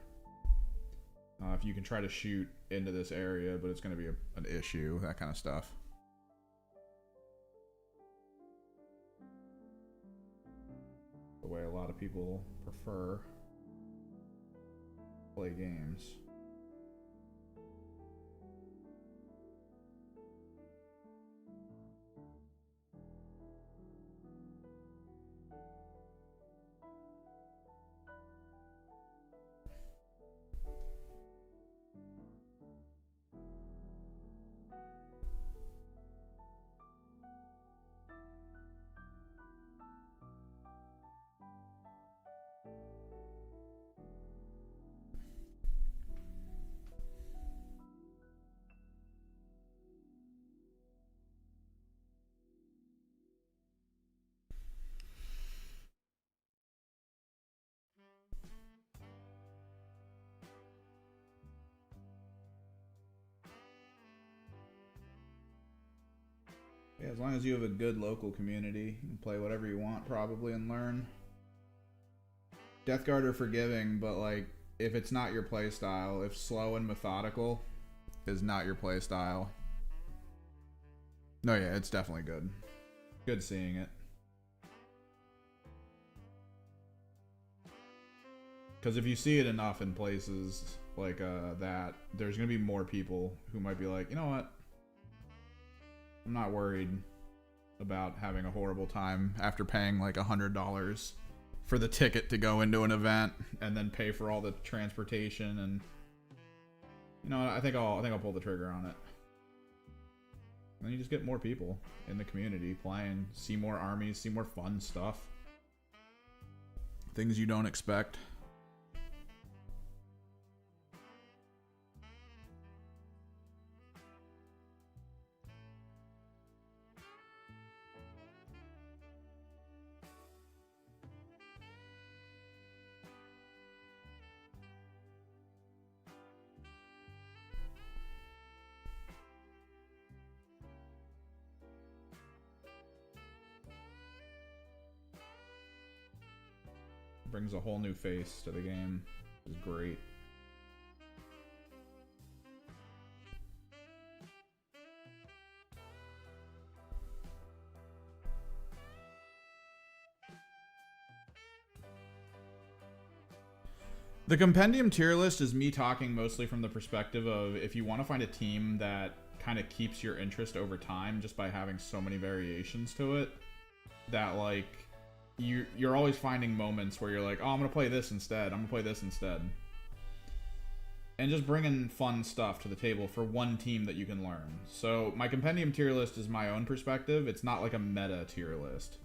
if you can try to shoot into this area, but it's going to be an issue, that kind of stuff. The way a lot of people prefer to play games. Yeah, as long as you have a good local community, you can play whatever you want probably and learn. Death Guard are forgiving, but like, if it's not your playstyle, if slow and methodical is not your playstyle, no, yeah, it's definitely good. Good seeing it. Because if you see it enough in places like that, there's going to be more people who might be like, you know what? I'm not worried about having a horrible time after paying like $100 for the ticket to go into an event and then pay for all the transportation, and you know, I think I'll pull the trigger on it. And then you just get more people in the community playing, see more armies, see more fun stuff, things you don't expect. Brings a whole new face to the game. It's great. The compendium tier list is me talking mostly from the perspective of if you want to find a team that kind of keeps your interest over time just by having so many variations to it, that like you're always finding moments where you're like, oh, I'm gonna play this instead, I'm gonna play this instead, and just bringing fun stuff to the table for one team that you can learn. So my compendium tier list is my own perspective. It's not like a meta tier list.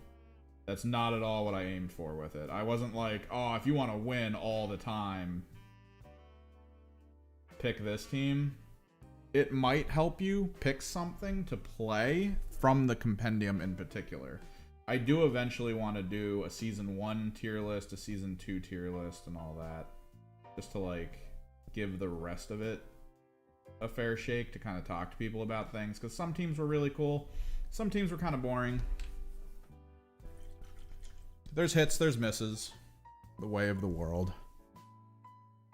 That's not at all what I aimed for with it. I wasn't like, oh, if you want to win all the time, pick this team. It might help you pick something to play from the compendium in particular. I do eventually want to do a Season 1 tier list, a Season 2 tier list, and all that. Just to, like, give the rest of it a fair shake, to kind of talk to people about things. Because some teams were really cool. Some teams were kind of boring. There's hits, there's misses. The way of the world.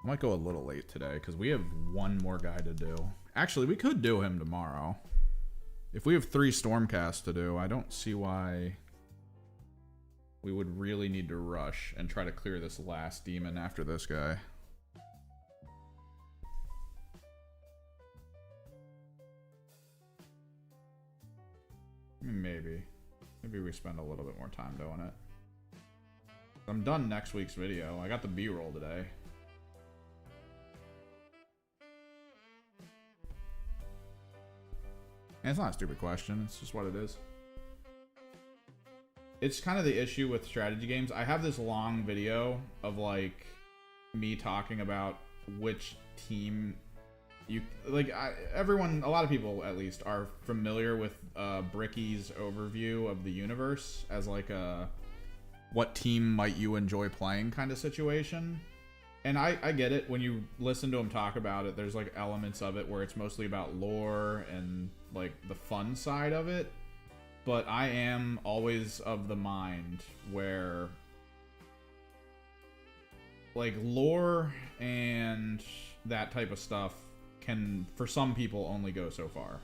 I might go a little late today, because we have one more guy to do. Actually, we could do him tomorrow. If we have 3 Stormcasts to do, I don't see why we would really need to rush and try to clear this last demon after this guy. Maybe. Maybe we spend a little bit more time doing it. I'm done next week's video. I got the B-roll today. And it's not a stupid question. It's just what it is. It's kind of the issue with strategy games. I have this long video of like me talking about which team you like. Everyone, a lot of people at least, are familiar with Bricky's overview of the universe as like a what team might you enjoy playing kind of situation. And I get it. When you listen to him talk about it, there's like elements of it where it's mostly about lore and like the fun side of it. But I am always of the mind where like lore and that type of stuff can, for some people, only go so far.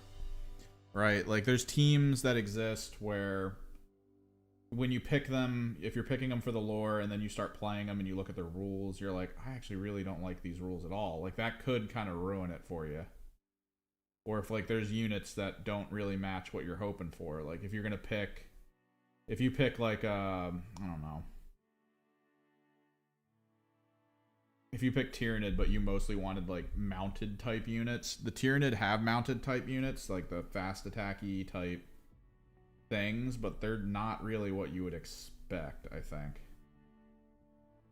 Right? Like there's teams that exist where when you pick them, if you're picking them for the lore and then you start playing them and you look at their rules, you're like, I actually really don't like these rules at all. Like that could kind of ruin it for you. Or if like there's units that don't really match what you're hoping for. Like if you're gonna pick, if you pick like I don't know, if you pick Tyranid but you mostly wanted like mounted type units, the Tyranid have mounted type units, like the fast attacky type things, but they're not really what you would expect, I think.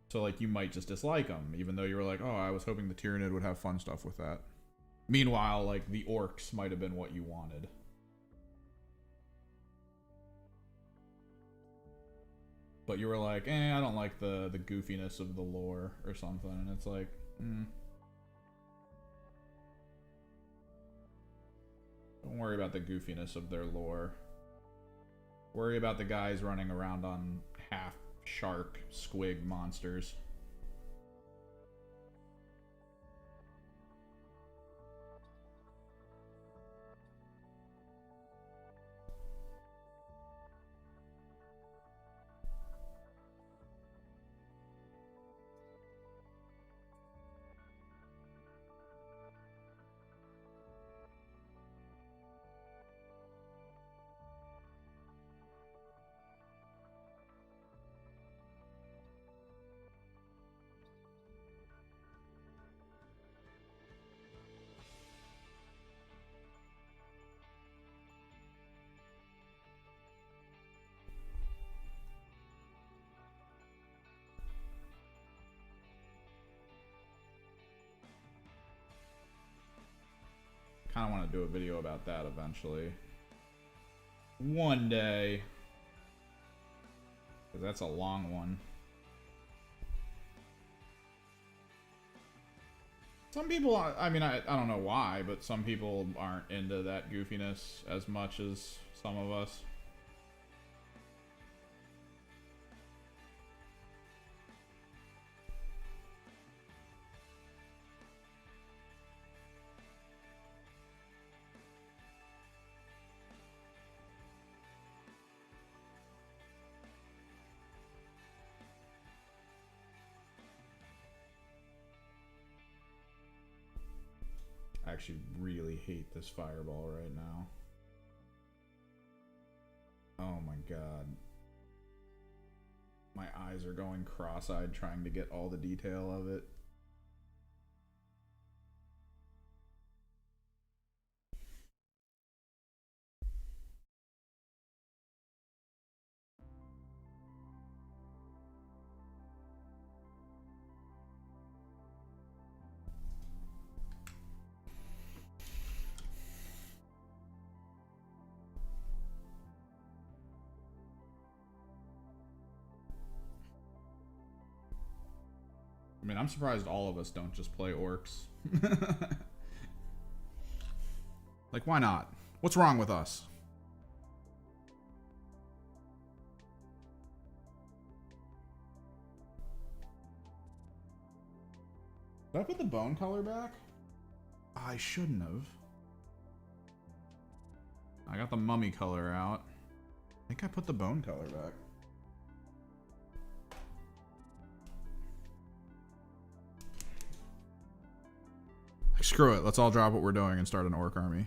So like you might just dislike them, even though you were like, oh, I was hoping the Tyranid would have fun stuff with that. Meanwhile, like the orcs might have been what you wanted. But you were like, I don't like the goofiness of the lore or something, and it's like, Don't worry about the goofiness of their lore. Worry about the guys running around on half shark squig monsters. Kind of want to do a video about that eventually. One day. Because that's a long one. Some people, I mean, I don't know why, but some people aren't into that goofiness as much as some of us. I actually really hate this fireball right now. Oh my god. My eyes are going cross-eyed trying to get all the detail of it. I mean, I'm surprised all of us don't just play orcs. Like, why not? What's wrong with us? Did I put the bone color back? I shouldn't have. I got the mummy color out. I think I put the bone color back. Screw it. Let's all drop what we're doing and start an orc army.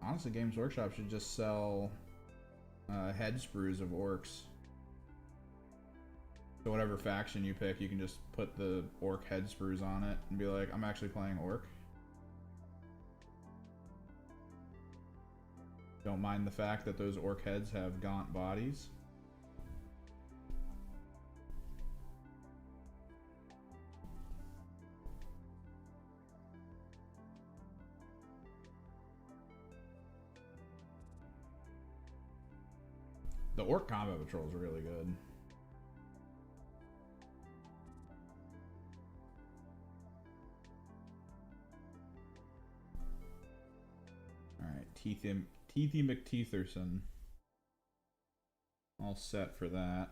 Honestly, Games Workshop should just sell head sprues of orcs. So whatever faction you pick, you can just put the orc head sprues on it and be like, I'm actually playing orc. Don't mind the fact that those orc heads have gaunt bodies. The orc combat patrol is really good. Alright, Teethy McTeetherson. All set for that.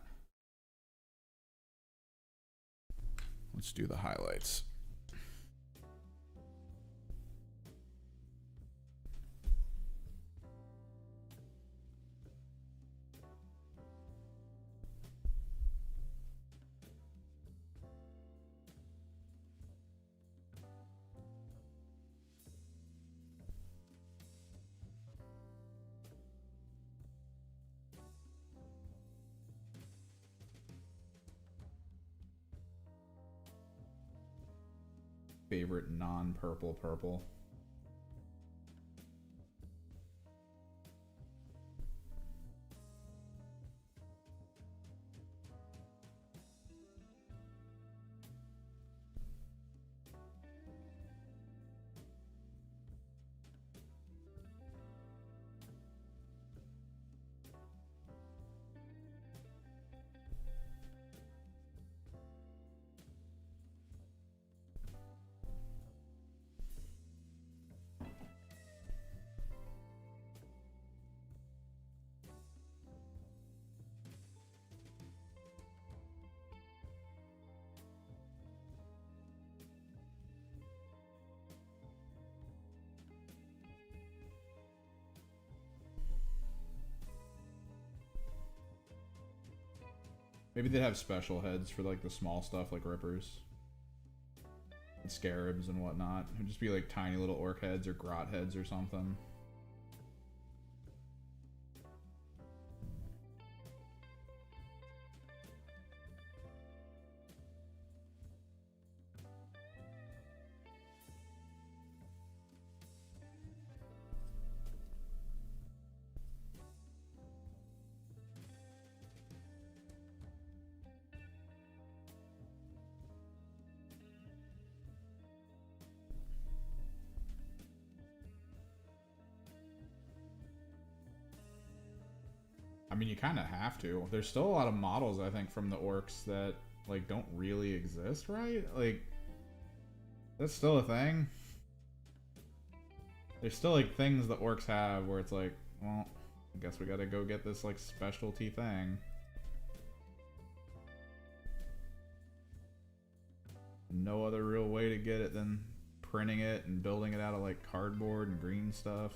Let's do the highlights. Favorite non-purple purple. Maybe they'd have special heads for like the small stuff like rippers and scarabs and whatnot. It'd just be like tiny little orc heads or grot heads or something. I mean, you kind of have to. There's still a lot of models, I think, from the orcs that, like, don't really exist, right? Like, that's still a thing. There's still, like, things the orcs have where it's like, well, I guess we gotta go get this, like, specialty thing. No other real way to get it than printing it and building it out of, like, cardboard and green stuff.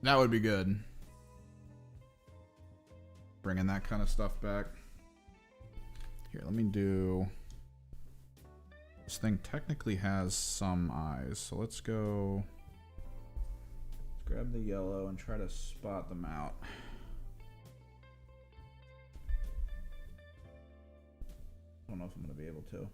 That would be good. Bringing that kind of stuff back. Here, let me do... This thing technically has some eyes, so let's go... Let's grab the yellow and try to spot them out. I don't know if I'm going to be able to.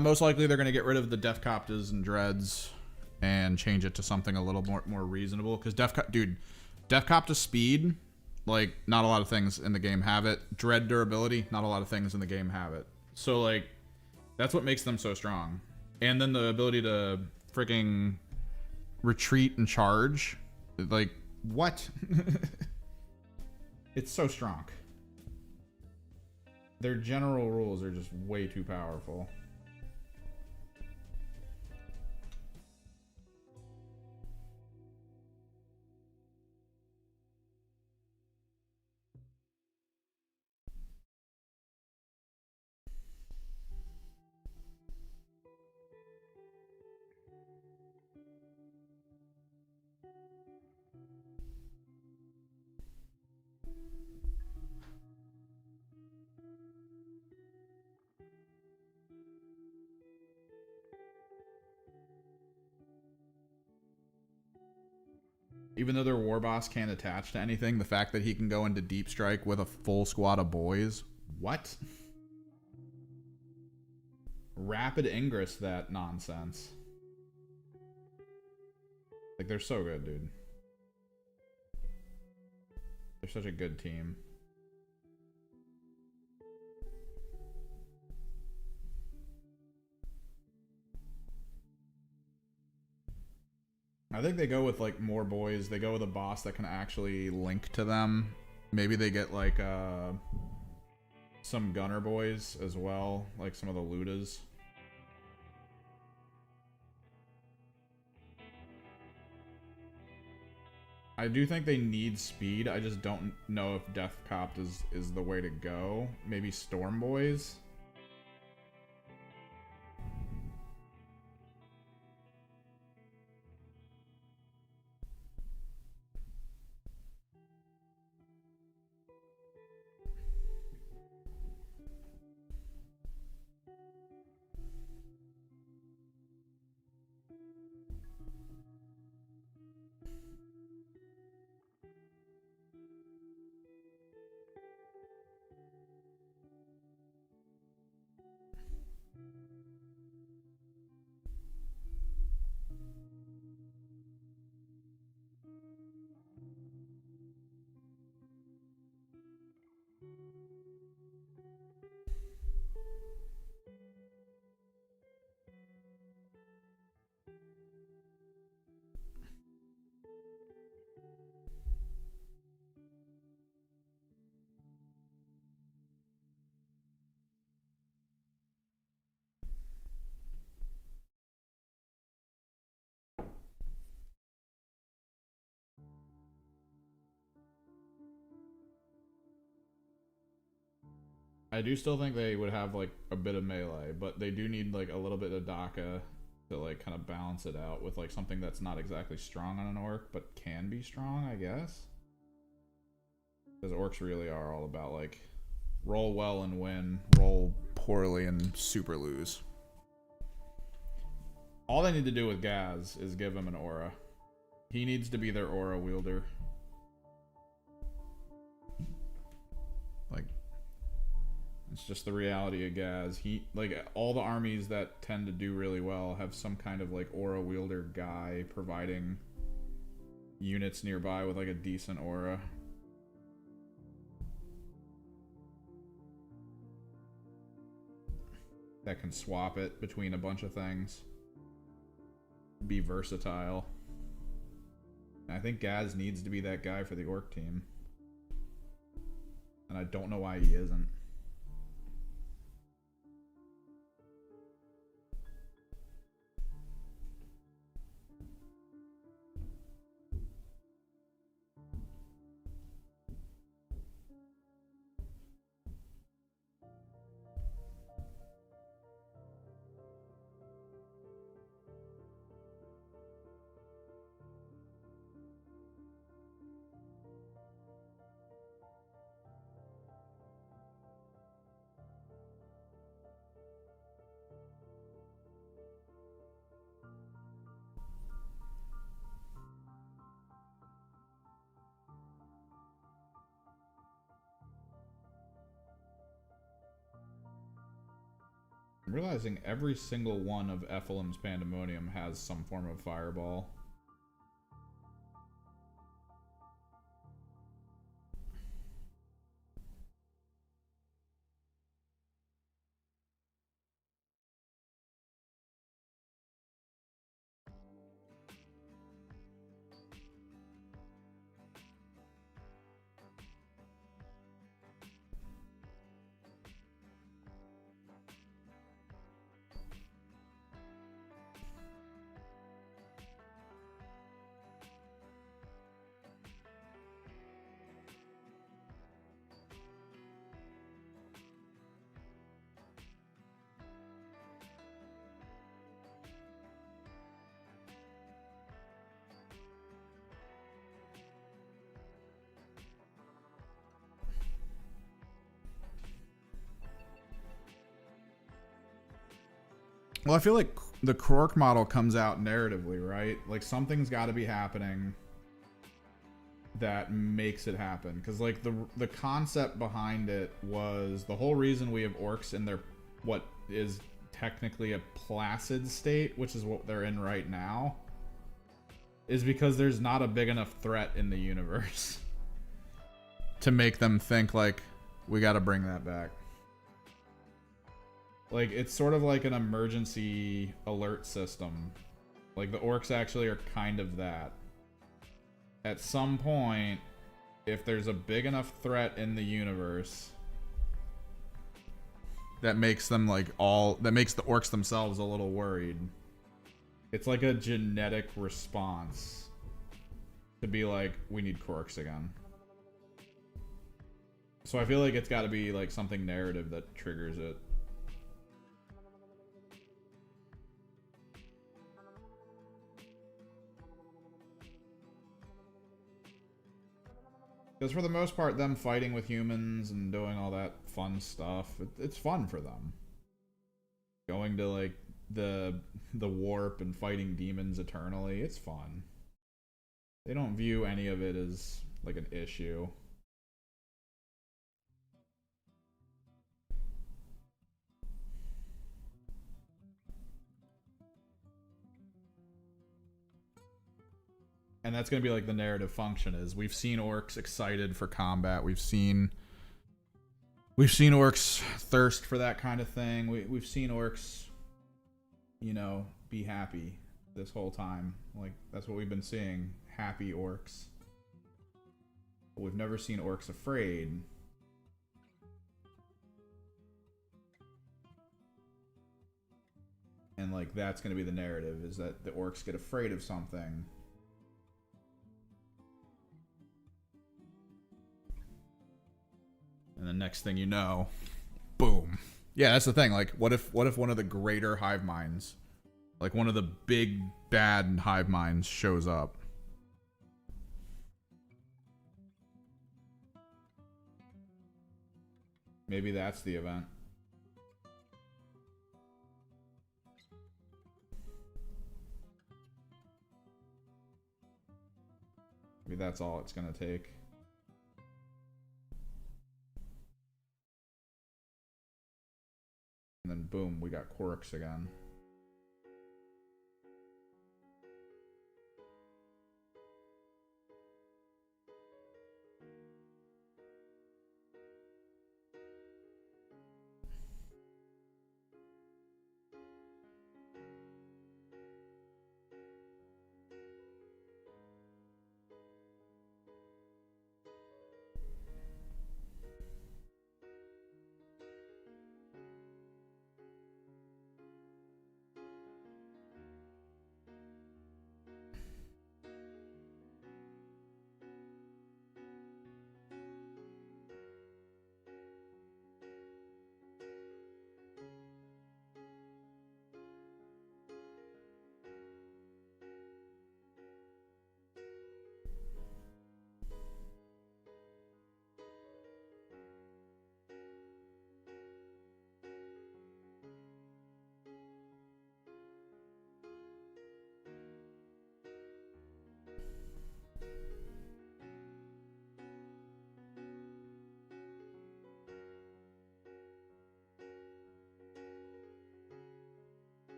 Most likely they're going to get rid of the Deathcopters and Dreads and change it to something a little more reasonable. Because Deathcopter speed, like, not a lot of things in the game have it. Dread durability, not a lot of things in the game have it. So, like, that's what makes them so strong. And then the ability to freaking retreat and charge. Like, what? It's so strong. Their general rules are just way too powerful. Even though their war boss can't attach to anything, the fact that he can go into deep strike with a full squad of boys. What? Rapid Ingress that nonsense. Like, they're so good, dude. They're such a good team. I think they go with, like, more boys. They go with a boss that can actually link to them. Maybe they get, like, some gunner boys as well. Like some of the Ludas. I do think they need speed. I just don't know if Death Copt is the way to go. Maybe Storm Boys? I do still think they would have, like, a bit of melee, but they do need, like, a little bit of Daka to, like, kind of balance it out with, like, something that's not exactly strong on an orc, but can be strong, I guess. Because orcs really are all about, like, roll well and win, roll poorly and super lose. All they need to do with Gaz is give him an aura. He needs to be their aura wielder. Like, it's just the reality of Gaz. He, like, all the armies that tend to do really well have some kind of, like, aura wielder guy providing units nearby with, like, a decent aura. that can swap it between a bunch of things. Be versatile. And I think Gaz needs to be that guy for the orc team. And I don't know why he isn't. I'm realizing every single one of Ephelim's Pandemonium has some form of fireball. Well, I feel like the Krork model comes out narratively, right? Like, something's got to be happening that makes it happen. Because, like, the concept behind it was the whole reason we have orcs in their, what is technically a placid state, which is what they're in right now, is because there's not a big enough threat in the universe to make them think, like, we got to bring that back. Like, it's sort of like an emergency alert system. Like, the orcs actually are kind of that. At some point, if there's a big enough threat in the universe that makes them, like, that makes the orcs themselves a little worried. It's like a genetic response to be like, we need Krorks again. So I feel like it's got to be, like, something narrative that triggers it. Because for the most part, them fighting with humans and doing all that fun stuff, it's fun for them. Going to, like, the warp and fighting demons eternally, it's fun. They don't view any of it as, like, an issue. And that's going to be, like, the narrative function is we've seen orcs excited for combat. We've seen orcs thirst for that kind of thing. We've seen orcs, you know, be happy this whole time. Like, that's what we've been seeing. Happy orcs. But we've never seen orcs afraid. And, like, that's going to be the narrative, is that the orcs get afraid of something. And the next thing you know, boom. Yeah, that's the thing. Like, what if one of the greater hive minds, like one of the big bad hive minds, shows up? Maybe that's the event. Maybe that's all it's gonna take. And then boom, we got Quirks again.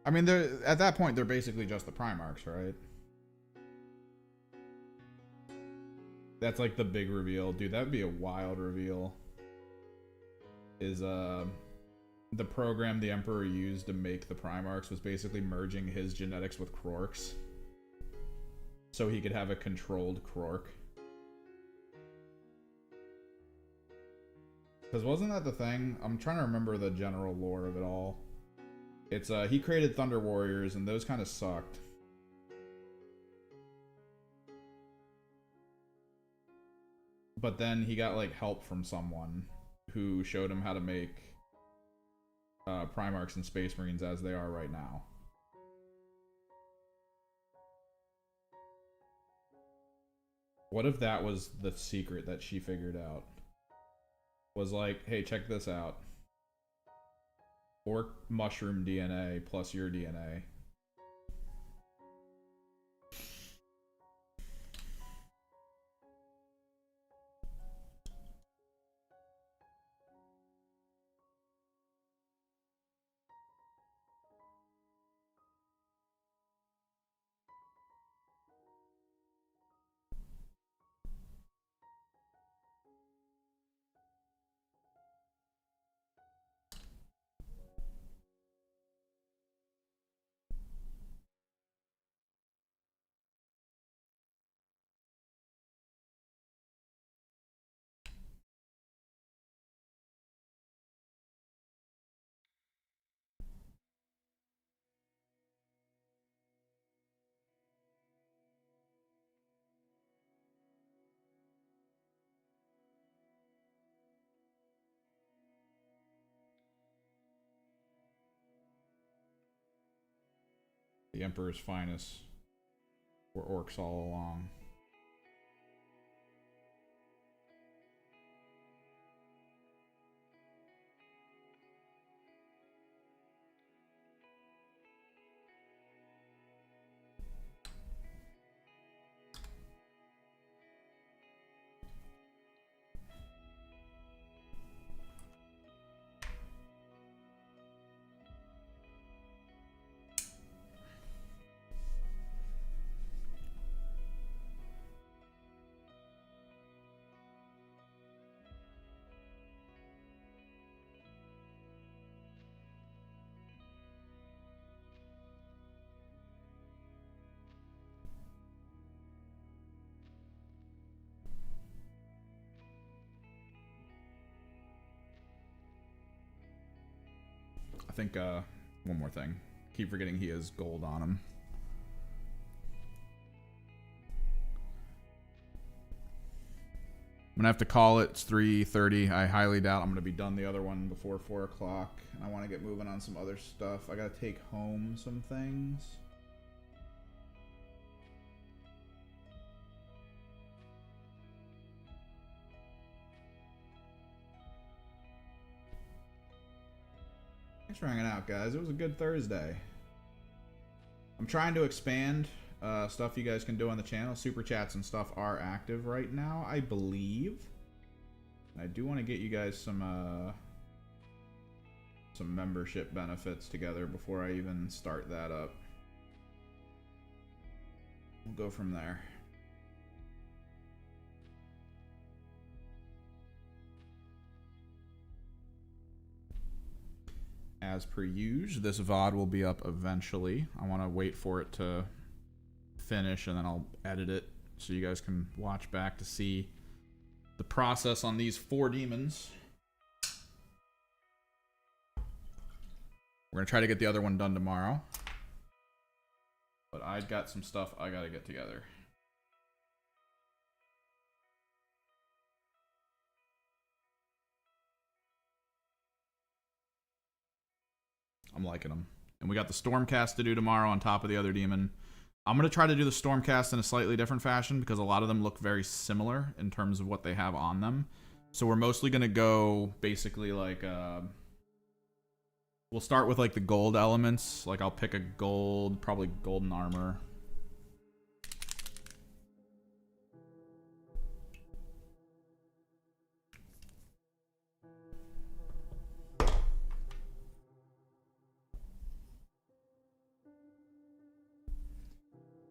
I mean, they're at that point they're basically just the Primarchs, right? That's like the big reveal, dude. That would be a wild reveal. Is the program the Emperor used to make the Primarchs was basically merging his genetics with Krork's, so he could have a controlled Krork. Because wasn't that the thing? I'm trying to remember the general lore of it all. It's he created Thunder Warriors, and those kind of sucked. But then he got like help from someone who showed him how to make Primarchs and Space Marines as they are right now. What if that was the secret that she figured out? Was like, hey, check this out. Orc mushroom DNA plus your DNA. The Emperor's finest were orcs all along. I think one more thing. Keep forgetting he has gold on him. I'm gonna have to call it. It's 3:30. I highly doubt I'm gonna be done the other one before 4 o'clock. And I want to get moving on some other stuff. I gotta take home some things. Thanks for hanging out, guys. It was a good Thursday. I'm trying to expand stuff you guys can do on the channel. Super chats and stuff are active right now, I believe. I do want to get you guys some membership benefits together before I even start that up. We'll go from there. As per usual, this VOD will be up eventually. I want to wait for it to finish and then I'll edit it so you guys can watch back to see the process on these 4 demons. We're going to try to get the other one done tomorrow. But I've got some stuff I got to get together. I'm liking them. And we got the Stormcast to do tomorrow on top of the other demon. I'm going to try to do the Stormcast in a slightly different fashion because a lot of them look very similar in terms of what they have on them. So we're mostly going to go basically like... we'll start with like the gold elements. Like I'll pick a gold, probably golden armor.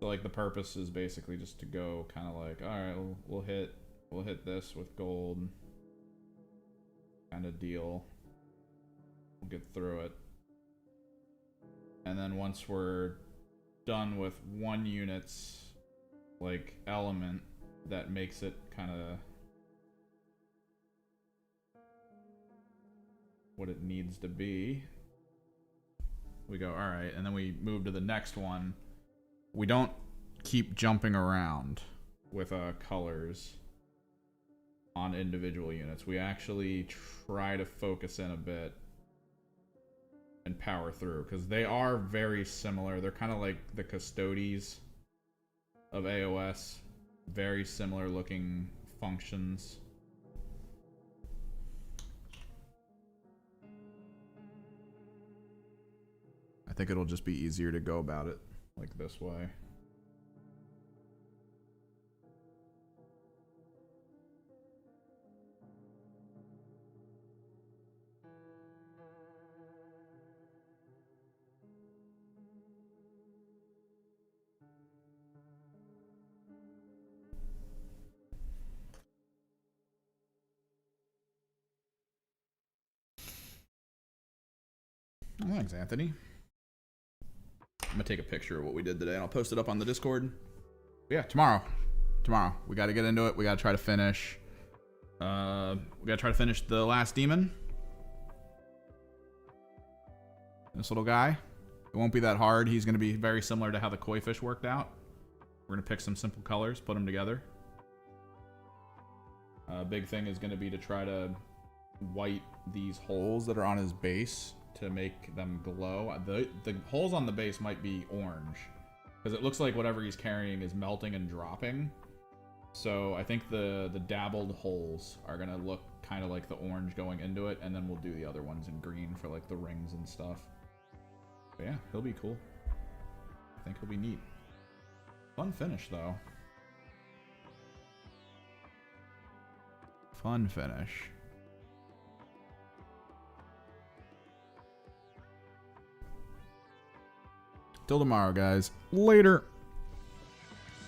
like the purpose is basically just to go kind of like, all right, we'll hit this with gold kind of deal. We'll get through it. And then once we're done with one unit's like element that makes it kind of what it needs to be, we go, all right, and then we move to the next one. We don't keep jumping around with colors on individual units. We actually try to focus in a bit and power through, because they are very similar. They're kind of like the custodies of AOS. Very similar looking functions. I think it'll just be easier to go about it like this way. Oh, thanks, Anthony. I'm gonna take a picture of what we did today and I'll post it up on the Discord. But yeah, tomorrow we got to get into it. We got to try to finish. We got to try to finish the last demon. This little guy. It won't be that hard. He's gonna be very similar to how the koi fish worked out. We're gonna pick some simple colors, put them together. Big thing is gonna be to try to white these holes that are on his base to make them glow. The holes on the base might be orange because it looks like whatever he's carrying is melting and dropping. So I think the dabbled holes are gonna look kind of like the orange going into it, and then we'll do the other ones in green for like the rings and stuff. But yeah, he'll be cool. I think he'll be neat. Fun finish though. Fun finish. Till tomorrow, guys. Later.